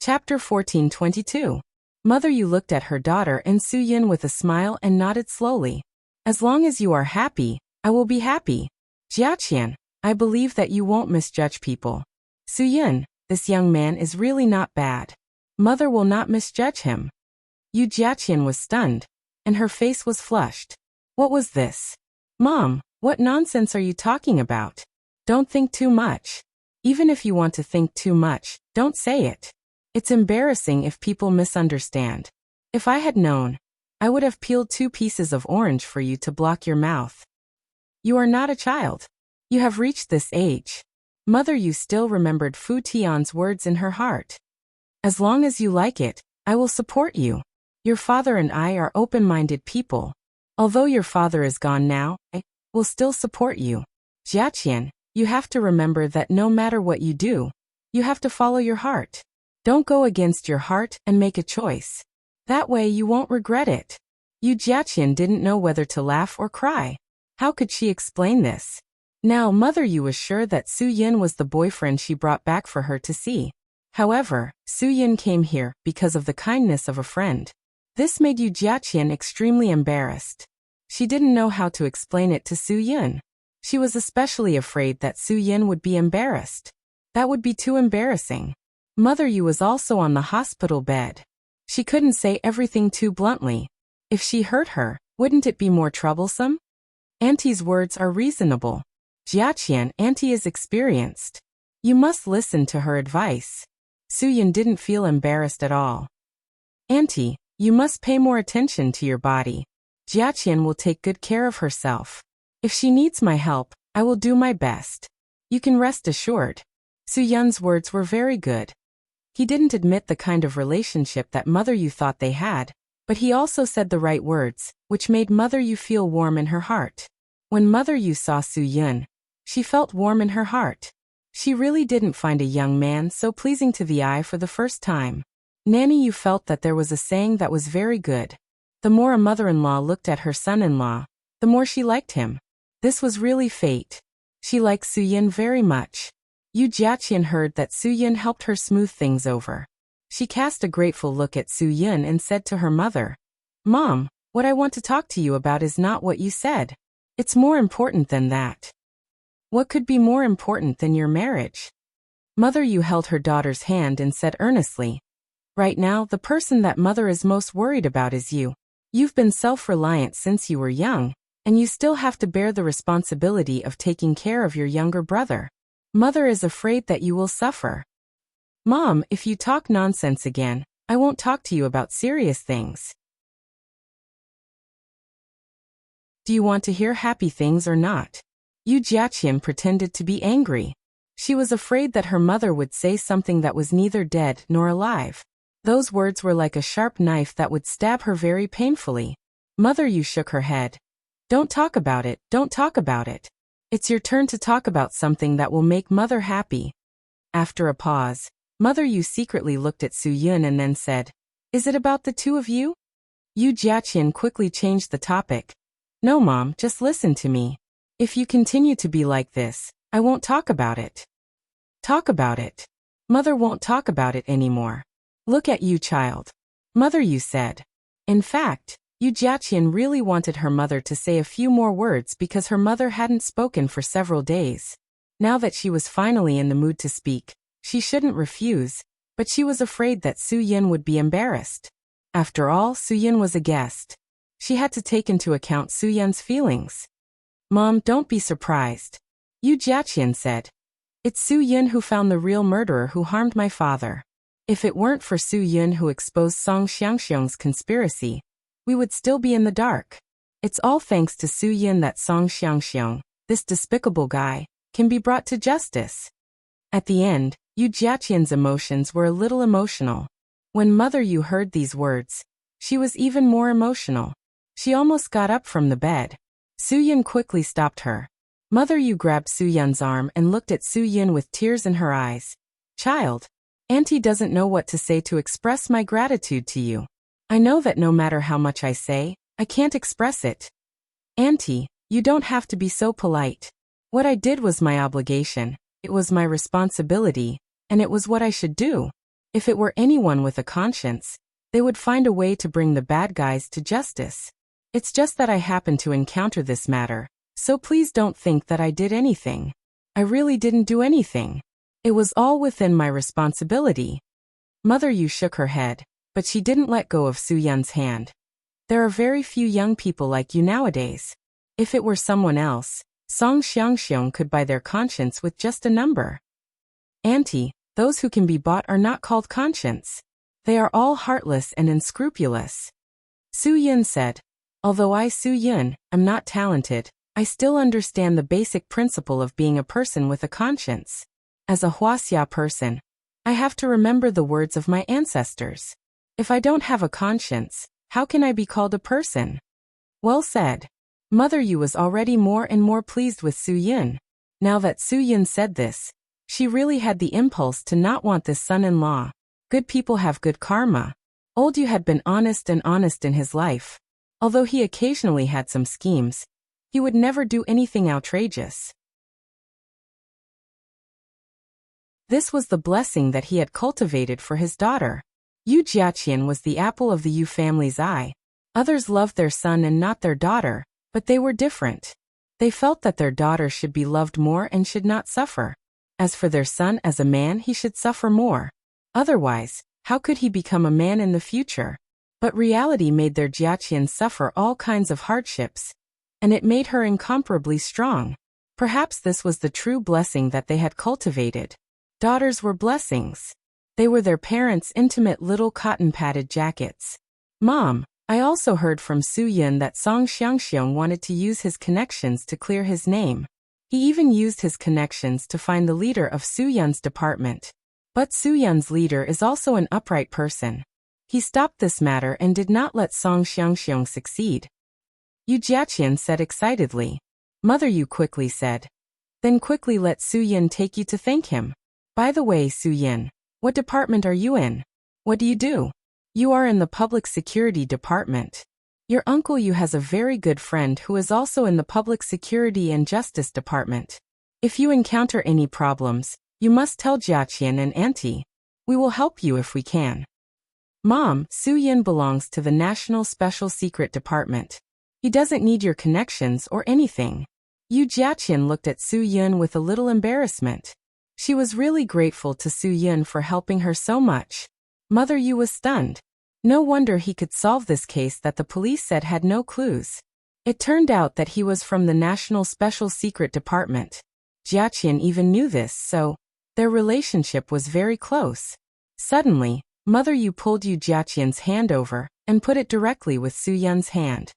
Chapter 14:22. Mother Yu looked at her daughter and Su Yin with a smile and nodded slowly. As long as you are happy, I will be happy. Jiaqian, I believe that you won't misjudge people. Su Yin, this young man is really not bad. Mother will not misjudge him. Yu Jiaqian was stunned, and her face was flushed. What was this? Mom, what nonsense are you talking about? Don't think too much. Even if you want to think too much, don't say it. It's embarrassing if people misunderstand. If I had known, I would have peeled 2 pieces of orange for you to block your mouth. You are not a child. You have reached this age. Mother Yu still remembered Fu Tian's words in her heart. As long as you like it, I will support you. Your father and I are open-minded people. Although your father is gone now, I will still support you. Jiaqian, you have to remember that no matter what you do, you have to follow your heart. Don't go against your heart and make a choice. That way you won't regret it. Yu Jiaqian didn't know whether to laugh or cry. How could she explain this? Now Mother Yu was sure that Su Yin was the boyfriend she brought back for her to see. However, Su Yin came here because of the kindness of a friend. This made Yu Jiaqian extremely embarrassed. She didn't know how to explain it to Su Yin. She was especially afraid that Su Yin would be embarrassed. That would be too embarrassing. Mother Yu was also on the hospital bed. She couldn't say everything too bluntly. If she hurt her, wouldn't it be more troublesome? Auntie's words are reasonable. Jiaqian, Auntie is experienced. You must listen to her advice. Su Yin didn't feel embarrassed at all. Auntie, you must pay more attention to your body. Jiaqian will take good care of herself. If she needs my help, I will do my best. You can rest assured. Su Yun's words were very good. He didn't admit the kind of relationship that Mother Yu thought they had, but he also said the right words, which made Mother Yu feel warm in her heart. When Mother Yu saw Su Yun, she felt warm in her heart. She really didn't find a young man so pleasing to the eye for the first time. Nanny Yu felt that there was a saying that was very good. The more a mother-in-law looked at her son-in-law, the more she liked him. This was really fate. She liked Su Yin very much. Yu Jiaqian heard that Su Yin helped her smooth things over. She cast a grateful look at Su Yin and said to her mother, Mom, what I want to talk to you about is not what you said. It's more important than that. What could be more important than your marriage? Mother Yu held her daughter's hand and said earnestly, Right now, the person that Mother is most worried about is you. You've been self-reliant since you were young, and you still have to bear the responsibility of taking care of your younger brother. Mother is afraid that you will suffer. Mom, if you talk nonsense again, I won't talk to you about serious things. Do you want to hear happy things or not? Yu Jiaqian pretended to be angry. She was afraid that her mother would say something that was neither dead nor alive. Those words were like a sharp knife that would stab her very painfully. Mother Yu shook her head. Don't talk about it, don't talk about it. It's your turn to talk about something that will make Mother happy. After a pause, Mother Yu secretly looked at Su Yun and then said, Is it about the 2 of you? Yu Jiaqian quickly changed the topic. No, Mom, just listen to me. If you continue to be like this, I won't talk about it. Talk about it. Mother won't talk about it anymore. Look at you, child. Mother Yu said. In fact, Yu Jiaqian really wanted her mother to say a few more words because her mother hadn't spoken for several days. Now that she was finally in the mood to speak, she shouldn't refuse, but she was afraid that Su Yin would be embarrassed. After all, Su Yin was a guest. She had to take into account Su Yun's feelings. Mom, don't be surprised. Yu Jiaqian said. It's Su Yun who found the real murderer who harmed my father. If it weren't for Su Yun who exposed Song Xiangxiong's conspiracy, we would still be in the dark. It's all thanks to Su Yun that Song Xiangxiong, this despicable guy, can be brought to justice. At the end, Yu Jiaqian's emotions were a little emotional. When Mother Yu heard these words, she was even more emotional. She almost got up from the bed. Su Yun quickly stopped her. Mother Yu grabbed Su Yun's arm and looked at Su Yun with tears in her eyes. Child, Auntie doesn't know what to say to express my gratitude to you. I know that no matter how much I say, I can't express it. Auntie, you don't have to be so polite. What I did was my obligation, it was my responsibility, and it was what I should do. If it were anyone with a conscience, they would find a way to bring the bad guys to justice. It's just that I happened to encounter this matter, so please don't think that I did anything. I really didn't do anything. It was all within my responsibility. Mother Yu shook her head, but she didn't let go of Su Yun's hand. There are very few young people like you nowadays. If it were someone else, Song Xiangxiong could buy their conscience with just a number. Auntie, those who can be bought are not called conscience. They are all heartless and unscrupulous. Su Yun said, although I, Su Yun, am not talented, I still understand the basic principle of being a person with a conscience. As a Huaxia person, I have to remember the words of my ancestors. If I don't have a conscience, how can I be called a person? Well said. Mother Yu was already more and more pleased with Su Yun. Now that Su Yun said this, she really had the impulse to not want this son-in-law. Good people have good karma. Old Yu had been honest in his life. Although he occasionally had some schemes, he would never do anything outrageous. This was the blessing that he had cultivated for his daughter. Yu Jiaqian was the apple of the Yu family's eye. Others loved their son and not their daughter, but they were different. They felt that their daughter should be loved more and should not suffer. As for their son as a man, he should suffer more. Otherwise, how could he become a man in the future? But reality made their Jiaqian suffer all kinds of hardships, and it made her incomparably strong. Perhaps this was the true blessing that they had cultivated. Daughters were blessings. They were their parents' intimate little cotton-padded jackets. Mom, I also heard from Su Yun that Song Xiangxiong wanted to use his connections to clear his name. He even used his connections to find the leader of Su Yun's department. But Su Yun's leader is also an upright person. He stopped this matter and did not let Song Xiangxiong succeed. Yu Jiaqian said excitedly. Mother Yu quickly said. Then quickly let Su Yun take you to thank him. By the way, Su Yun, what department are you in? What do you do? You are in the Public Security Department. Your uncle Yu has a very good friend who is also in the Public Security and Justice Department. If you encounter any problems, you must tell Jiaqian and Auntie. We will help you if we can. Mom, Su Yun belongs to the National Special Secret Department. He doesn't need your connections or anything. Yu Jiaqian looked at Su Yun with a little embarrassment. She was really grateful to Su Yun for helping her so much. Mother Yu was stunned. No wonder he could solve this case that the police said had no clues. It turned out that he was from the National Special Secret Department. Jiaqian even knew this, so their relationship was very close. Suddenly, Mother Yu pulled Yu Jiaqian's hand over and put it directly with Su Yun's hand.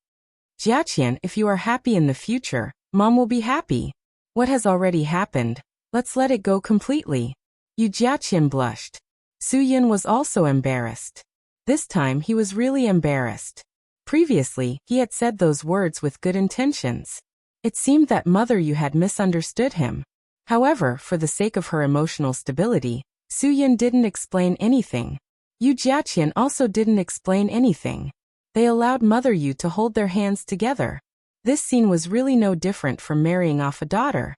Jiaqian, if you are happy in the future, Mom will be happy. What has already happened, let's let it go completely. Yu Jiaqian blushed. Su Yun was also embarrassed. This time he was really embarrassed. Previously, he had said those words with good intentions. It seemed that Mother Yu had misunderstood him. However, for the sake of her emotional stability, Su Yun didn't explain anything. Yu Jiaqian also didn't explain anything. They allowed Mother Yu to hold their hands together. This scene was really no different from marrying off a daughter.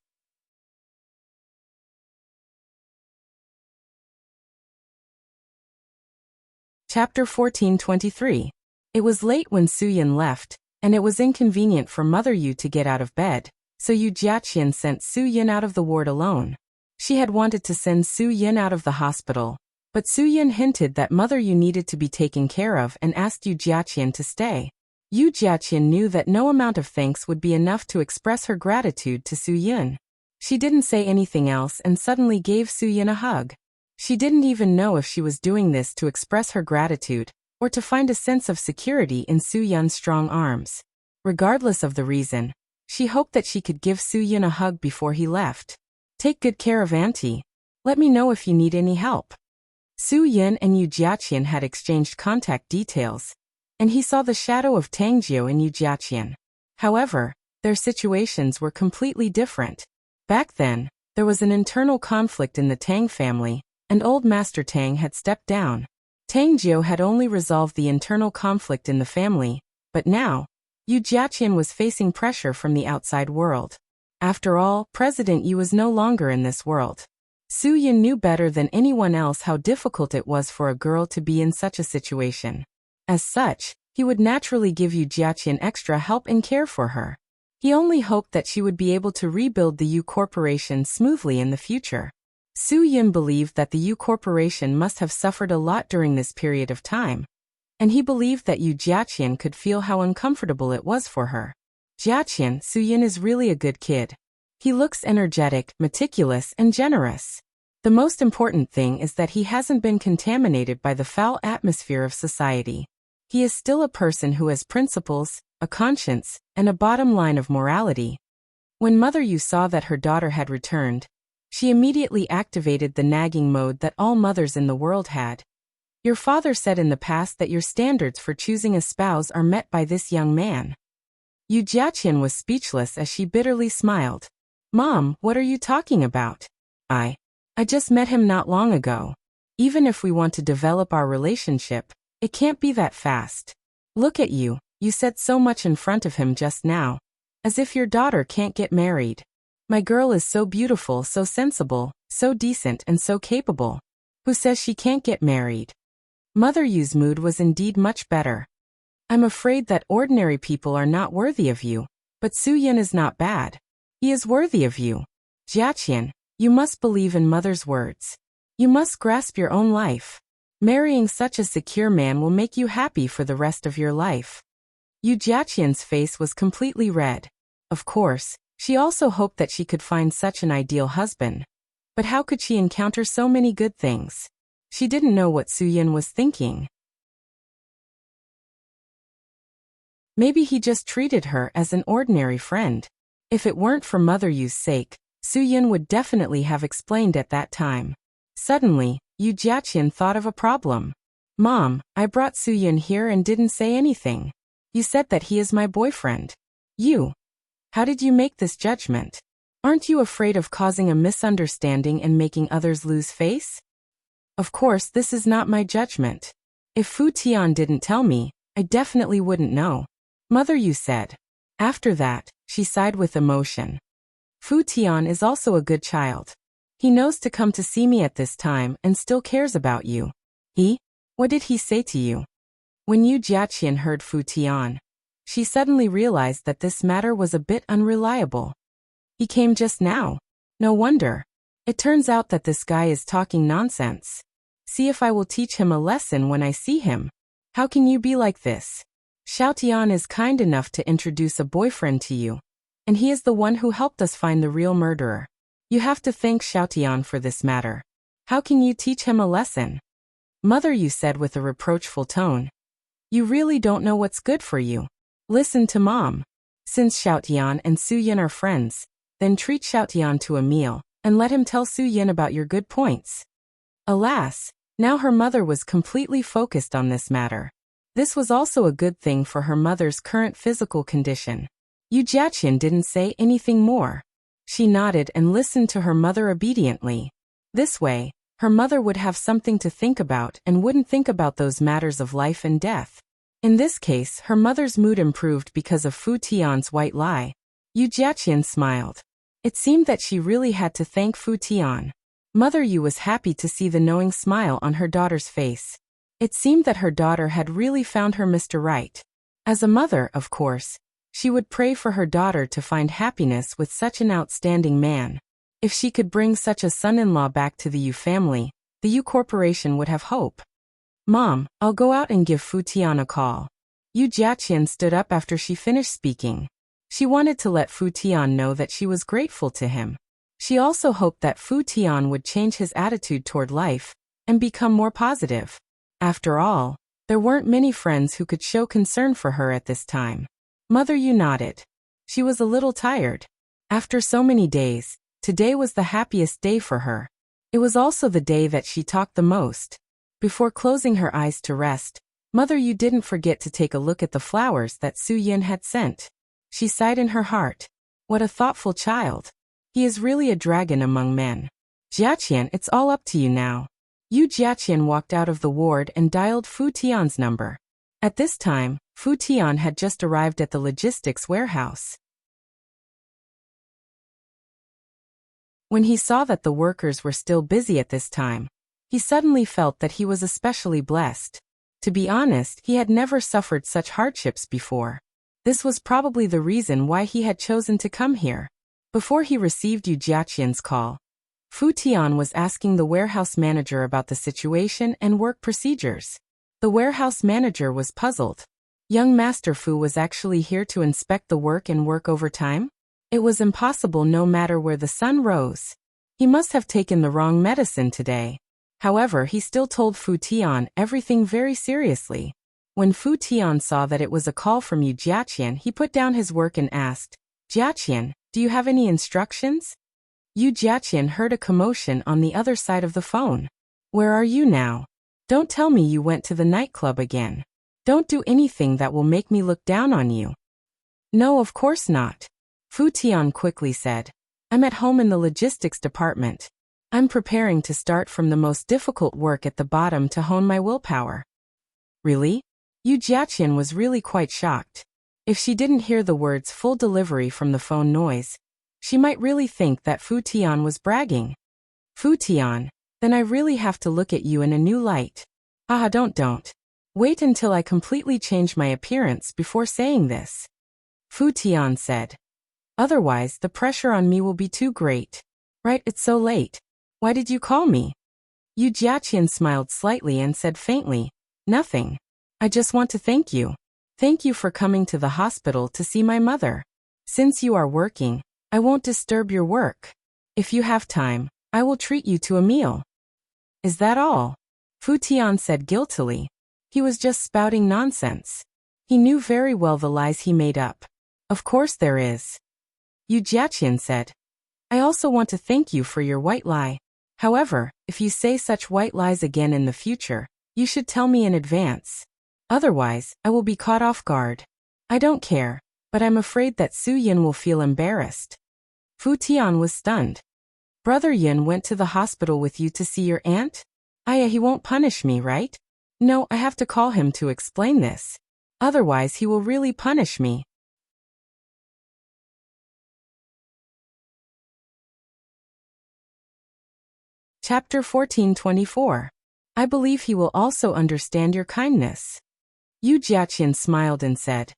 Chapter 14:23. It was late when Su Yun left, and it was inconvenient for Mother Yu to get out of bed, so Yu Jiaqian sent Su Yun out of the ward alone. She had wanted to send Su Yun out of the hospital, but Su Yun hinted that Mother Yu needed to be taken care of and asked Yu Jiaqian to stay. Yu Jiaqian knew that no amount of thanks would be enough to express her gratitude to Su Yun. She didn't say anything else and suddenly gave Su Yun a hug. She didn't even know if she was doing this to express her gratitude or to find a sense of security in Su Yun's strong arms. Regardless of the reason, she hoped that she could give Su Yun a hug before he left. Take good care of Auntie. Let me know if you need any help. Su Yun and Yu Jiaqian had exchanged contact details, and he saw the shadow of Tang Jiu in Yu Jiaqian. However, their situations were completely different. Back then, there was an internal conflict in the Tang family, and old Master Tang had stepped down. Tang Jiu had only resolved the internal conflict in the family, but now, Yu Jiaqian was facing pressure from the outside world. After all, President Yu was no longer in this world. Su Yun knew better than anyone else how difficult it was for a girl to be in such a situation. As such, he would naturally give Yu Jiaqian extra help and care for her. He only hoped that she would be able to rebuild the Yu Corporation smoothly in the future. Su Yun believed that the Yu Corporation must have suffered a lot during this period of time, and he believed that Yu Jiaqian could feel how uncomfortable it was for her. Jiaqian, Su Yun is really a good kid. He looks energetic, meticulous, and generous. The most important thing is that he hasn't been contaminated by the foul atmosphere of society. He is still a person who has principles, a conscience, and a bottom line of morality. When Mother Yu saw that her daughter had returned, she immediately activated the nagging mode that all mothers in the world had. Your father said in the past that your standards for choosing a spouse are met by this young man. Yu Jiaqian was speechless as she bitterly smiled. Mom, what are you talking about? I just met him not long ago. Even if we want to develop our relationship, it can't be that fast. Look at you, you said so much in front of him just now. As if your daughter can't get married. My girl is so beautiful, so sensible, so decent and so capable. Who says she can't get married? Mother Yu's mood was indeed much better. I'm afraid that ordinary people are not worthy of you, but Su Yun is not bad. He is worthy of you. Jiaqian, you must believe in Mother's words. You must grasp your own life. Marrying such a secure man will make you happy for the rest of your life. Yu Jiaqian's face was completely red. Of course, she also hoped that she could find such an ideal husband. But how could she encounter so many good things? She didn't know what Su Yun was thinking. Maybe he just treated her as an ordinary friend. If it weren't for Mother Yu's sake, Su Yun would definitely have explained at that time. Suddenly, Yu Jiaqian thought of a problem. Mom, I brought Su Yun here and didn't say anything. You said that he is my boyfriend. How did you make this judgment? Aren't you afraid of causing a misunderstanding and making others lose face? Of course, this is not my judgment. If Fu Tian didn't tell me, I definitely wouldn't know. Mother Yu said. After that, she sighed with emotion. Fu Tian is also a good child. He knows to come to see me at this time and still cares about you. What did he say to you? When Yu Jiaqian heard Fu Tian, she suddenly realized that this matter was a bit unreliable. He came just now. No wonder. It turns out that this guy is talking nonsense. See if I will teach him a lesson when I see him. How can you be like this? Xiao Tian is kind enough to introduce a boyfriend to you, and he is the one who helped us find the real murderer. You have to thank Xiao Tian for this matter. How can you teach him a lesson? Mother Yu said with a reproachful tone. You really don't know what's good for you. Listen to Mom. Since Xiao Tian and Su Yun are friends, then treat Xiao Tian to a meal, and let him tell Su Yun about your good points. Alas, now her mother was completely focused on this matter. This was also a good thing for her mother's current physical condition. Yu Jiaqian didn't say anything more. She nodded and listened to her mother obediently. This way, her mother would have something to think about and wouldn't think about those matters of life and death. In this case, her mother's mood improved because of Fu Tian's white lie. Yu Jiaqian smiled. It seemed that she really had to thank Fu Tian. Mother Yu was happy to see the knowing smile on her daughter's face. It seemed that her daughter had really found her Mr. Right. As a mother, of course, she would pray for her daughter to find happiness with such an outstanding man. If she could bring such a son-in-law back to the Yu family, the Yu Corporation would have hope. Mom, I'll go out and give Fu Tian a call. Yu Jiaqian stood up after she finished speaking. She wanted to let Fu Tian know that she was grateful to him. She also hoped that Fu Tian would change his attitude toward life and become more positive. After all, there weren't many friends who could show concern for her at this time. Mother Yu nodded. She was a little tired. After so many days, today was the happiest day for her. It was also the day that she talked the most. Before closing her eyes to rest, Mother Yu didn't forget to take a look at the flowers that Su Yin had sent. She sighed in her heart. What a thoughtful child. He is really a dragon among men. Jiaqian, it's all up to you now. Yu Jiaqian walked out of the ward and dialed Fu Tian's number. At this time, Fu Tian had just arrived at the logistics warehouse. When he saw that the workers were still busy at this time, he suddenly felt that he was especially blessed. To be honest, he had never suffered such hardships before. This was probably the reason why he had chosen to come here. Before he received Yu Jiaqian's call, Fu Tian was asking the warehouse manager about the situation and work procedures. The warehouse manager was puzzled. Young Master Fu was actually here to inspect the work and work overtime? It was impossible no matter where the sun rose. He must have taken the wrong medicine today. However, he still told Fu Tian everything very seriously. When Fu Tian saw that it was a call from Yu Jiaqian, he put down his work and asked, Jiaqian, do you have any instructions? Yu Jiaqian heard a commotion on the other side of the phone. Where are you now? Don't tell me you went to the nightclub again. Don't do anything that will make me look down on you. No, of course not. Fu Tian quickly said. I'm at home in the logistics department. I'm preparing to start from the most difficult work at the bottom to hone my willpower. Really? Yu Jiaqian was really quite shocked. If she didn't hear the words full delivery from the phone noise, she might really think that Fu Tian was bragging. Fu Tian, then I really have to look at you in a new light. Haha, don't. Wait until I completely change my appearance before saying this. Fu Tian said. Otherwise, the pressure on me will be too great. Right, it's so late. Why did you call me? Yu Jiaqian smiled slightly and said faintly, Nothing. I just want to thank you. Thank you for coming to the hospital to see my mother. Since you are working, I won't disturb your work. If you have time, I will treat you to a meal. Is that all? Fu Tian said guiltily. He was just spouting nonsense. He knew very well the lies he made up. Of course there is. Yu Jiaqian said. I also want to thank you for your white lie. However, if you say such white lies again in the future, you should tell me in advance. Otherwise, I will be caught off guard. I don't care, but I'm afraid that Su Yin will feel embarrassed. Fu Tian was stunned. Brother Yin went to the hospital with you to see your aunt? He won't punish me, right? No, I have to call him to explain this. Otherwise he will really punish me. Chapter 14:24. I believe he will also understand your kindness. Yu Jiaqian smiled and said,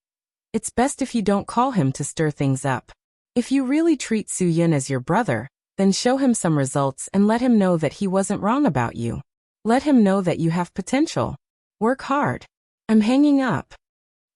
It's best if you don't call him to stir things up. If you really treat Su Yin as your brother, then show him some results and let him know that he wasn't wrong about you. Let him know that you have potential. Work hard. I'm hanging up.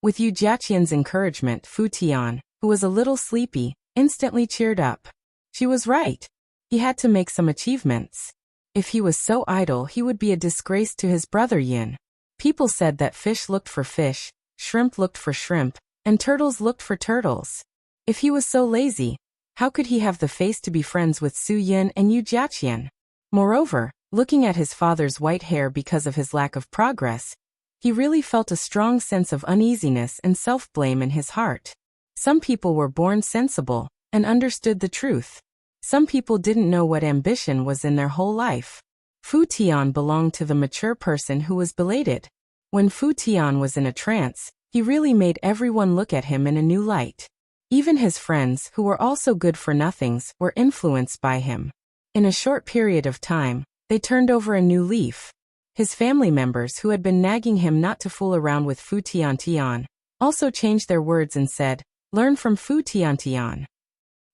With Yu Jiaqian's encouragement, Fu Tian, who was a little sleepy, instantly cheered up. She was right. He had to make some achievements. If he was so idle, he would be a disgrace to his brother Yin. People said that fish looked for fish, shrimp looked for shrimp, and turtles looked for turtles. If he was so lazy, how could he have the face to be friends with Su Yin and Yu Jiaqian? Moreover, looking at his father's white hair because of his lack of progress, he really felt a strong sense of uneasiness and self-blame in his heart. Some people were born sensible and understood the truth. Some people didn't know what ambition was in their whole life. Fu Tian belonged to the mature person who was belated. When Fu Tian was in a trance, he really made everyone look at him in a new light. Even his friends, who were also good-for-nothings, were influenced by him. In a short period of time, they turned over a new leaf. His family members who had been nagging him not to fool around with Fu Tian also changed their words and said, Learn from Fu Tian.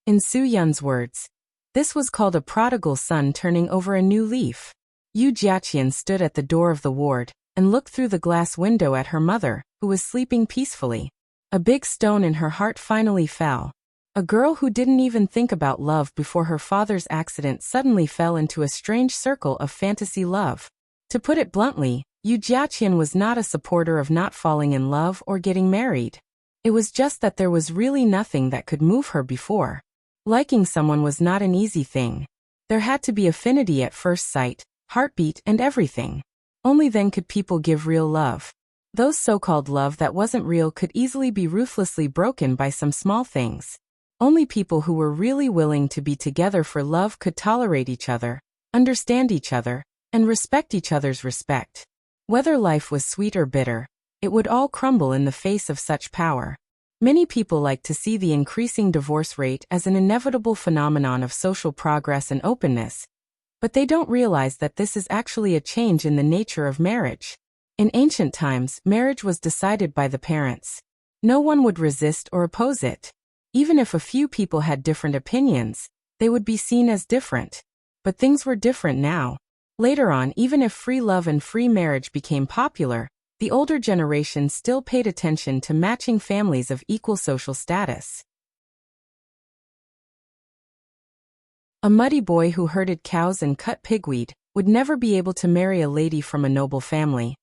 In Su Yun's words, this was called a prodigal son turning over a new leaf. Yu Jiaqian stood at the door of the ward and looked through the glass window at her mother, who who was sleeping peacefully. A big stone in her heart finally fell. A girl who didn't even think about love before her father's accident suddenly fell into a strange circle of fantasy love. To put it bluntly, Yu Jiaqian was not a supporter of not falling in love or getting married. It was just that there was really nothing that could move her before. Liking someone was not an easy thing. There had to be affinity at first sight, heartbeat, and everything. Only then could people give real love. Those so-called love that wasn't real could easily be ruthlessly broken by some small things. Only people who were really willing to be together for love could tolerate each other, understand each other, and respect each other's respect. Whether life was sweet or bitter, it would all crumble in the face of such power. Many people like to see the increasing divorce rate as an inevitable phenomenon of social progress and openness, but they don't realize that this is actually a change in the nature of marriage. In ancient times, marriage was decided by the parents. No one would resist or oppose it. Even if a few people had different opinions, they would be seen as different. But things were different now. Later on, even if free love and free marriage became popular, the older generation still paid attention to matching families of equal social status. A muddy boy who herded cows and cut pigweed would never be able to marry a lady from a noble family.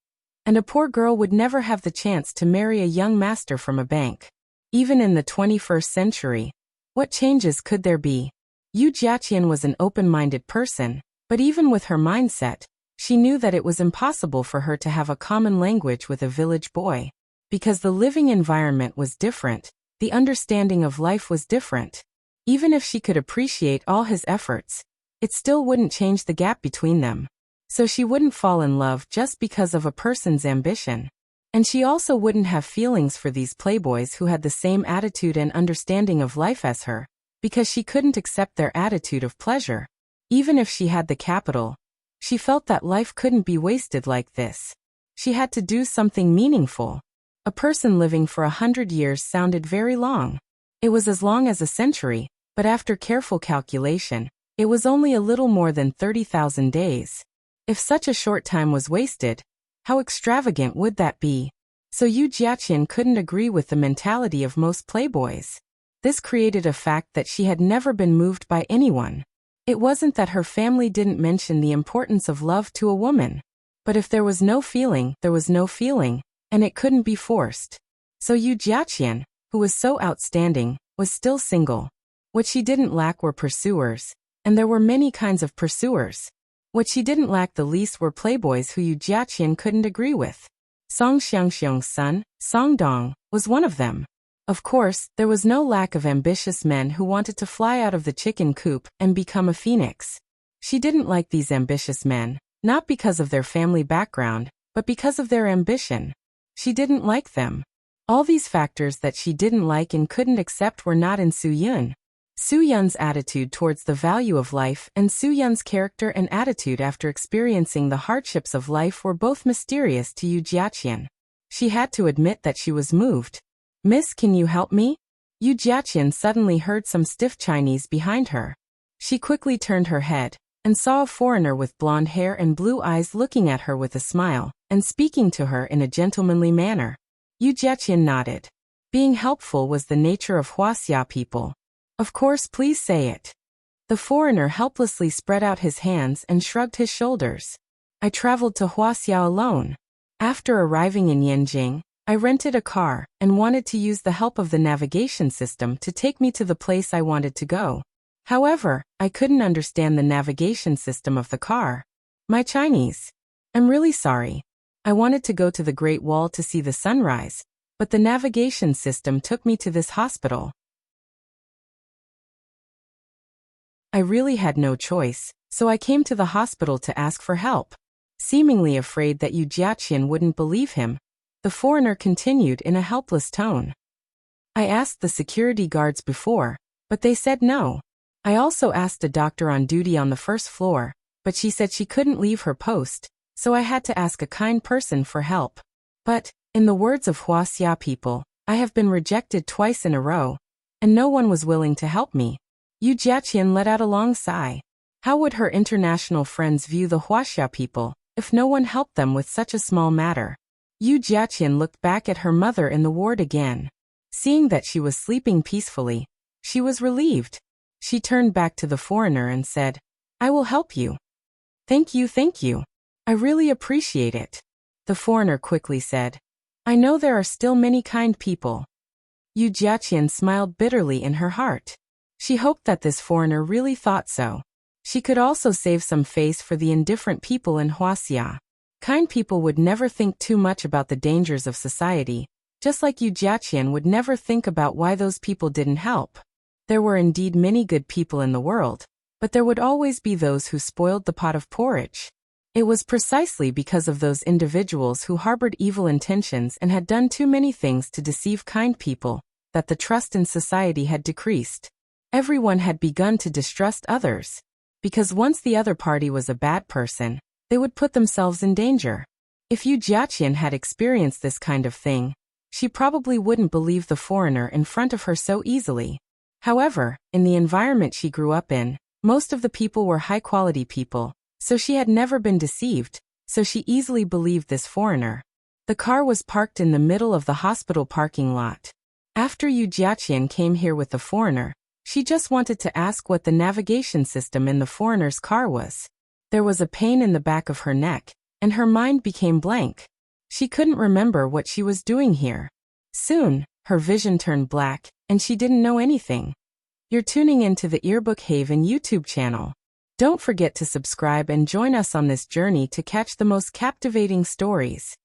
And a poor girl would never have the chance to marry a young master from a bank. Even in the 21st century, what changes could there be? Yu Jiaqian was an open-minded person, but even with her mindset, she knew that it was impossible for her to have a common language with a village boy. Because the living environment was different, the understanding of life was different. Even if she could appreciate all his efforts, it still wouldn't change the gap between them. So she wouldn't fall in love just because of a person's ambition. And she also wouldn't have feelings for these playboys who had the same attitude and understanding of life as her, because she couldn't accept their attitude of pleasure. Even if she had the capital, she felt that life couldn't be wasted like this. She had to do something meaningful. A person living for 100 years sounded very long. It was as long as a century, but after careful calculation, it was only a little more than 30,000 days. If such a short time was wasted, how extravagant would that be? So Yu Jiaqian couldn't agree with the mentality of most playboys. This created a fact that she had never been moved by anyone. It wasn't that her family didn't mention the importance of love to a woman. But if there was no feeling, there was no feeling, and it couldn't be forced. So Yu Jiaqian, who was so outstanding, was still single. What she didn't lack were pursuers, and there were many kinds of pursuers. What she didn't lack the least were playboys who Yu Jiaqian couldn't agree with. Song Xiangxiang's son, Song Dong, was one of them. Of course, there was no lack of ambitious men who wanted to fly out of the chicken coop and become a phoenix. She didn't like these ambitious men, not because of their family background, but because of their ambition. She didn't like them. All these factors that she didn't like and couldn't accept were not in Su Yun. Su Yun's attitude towards the value of life and Su Yun's character and attitude after experiencing the hardships of life were both mysterious to Yu Jiaqian. She had to admit that she was moved. "Miss, can you help me?" Yu Jiaqian suddenly heard some stiff Chinese behind her. She quickly turned her head and saw a foreigner with blonde hair and blue eyes looking at her with a smile and speaking to her in a gentlemanly manner. Yu Jiaqian nodded. Being helpful was the nature of Huaxia people. "Of course, please say it." The foreigner helplessly spread out his hands and shrugged his shoulders. "I traveled to Huaxia alone. After arriving in Yanjing, I rented a car and wanted to use the help of the navigation system to take me to the place I wanted to go. However, I couldn't understand the navigation system of the car. My Chinese. I'm really sorry. I wanted to go to the Great Wall to see the sunrise, but the navigation system took me to this hospital. I really had no choice, so I came to the hospital to ask for help." Seemingly afraid that Yu Jiaqian wouldn't believe him, the foreigner continued in a helpless tone. "I asked the security guards before, but they said no. I also asked a doctor on duty on the first floor, but she said she couldn't leave her post, so I had to ask a kind person for help. But, in the words of Huaxia people, I have been rejected twice in a row, and no one was willing to help me." Yu Jiaqian let out a long sigh. How would her international friends view the Huaxia people if no one helped them with such a small matter? Yu Jiaqian looked back at her mother in the ward again. Seeing that she was sleeping peacefully, she was relieved. She turned back to the foreigner and said, "I will help you." Thank you, thank you. I really appreciate it." The foreigner quickly said, "I know there are still many kind people." Yu Jiaqian smiled bitterly in her heart. She hoped that this foreigner really thought so. She could also save some face for the indifferent people in Huaxia. Kind people would never think too much about the dangers of society, just like Yu Jiaqian would never think about why those people didn't help. There were indeed many good people in the world, but there would always be those who spoiled the pot of porridge. It was precisely because of those individuals who harbored evil intentions and had done too many things to deceive kind people that the trust in society had decreased. Everyone had begun to distrust others, because once the other party was a bad person, they would put themselves in danger. If Yu Jiaqian had experienced this kind of thing, she probably wouldn't believe the foreigner in front of her so easily. However, in the environment she grew up in, most of the people were high-quality people, so she had never been deceived, so she easily believed this foreigner. The car was parked in the middle of the hospital parking lot. After Yu Jiaqian came here with the foreigner, she just wanted to ask what the navigation system in the foreigner's car was. There was a pain in the back of her neck, and her mind became blank. She couldn't remember what she was doing here. Soon, her vision turned black, and she didn't know anything. You're tuning into the Earbook Haven YouTube channel. Don't forget to subscribe and join us on this journey to catch the most captivating stories.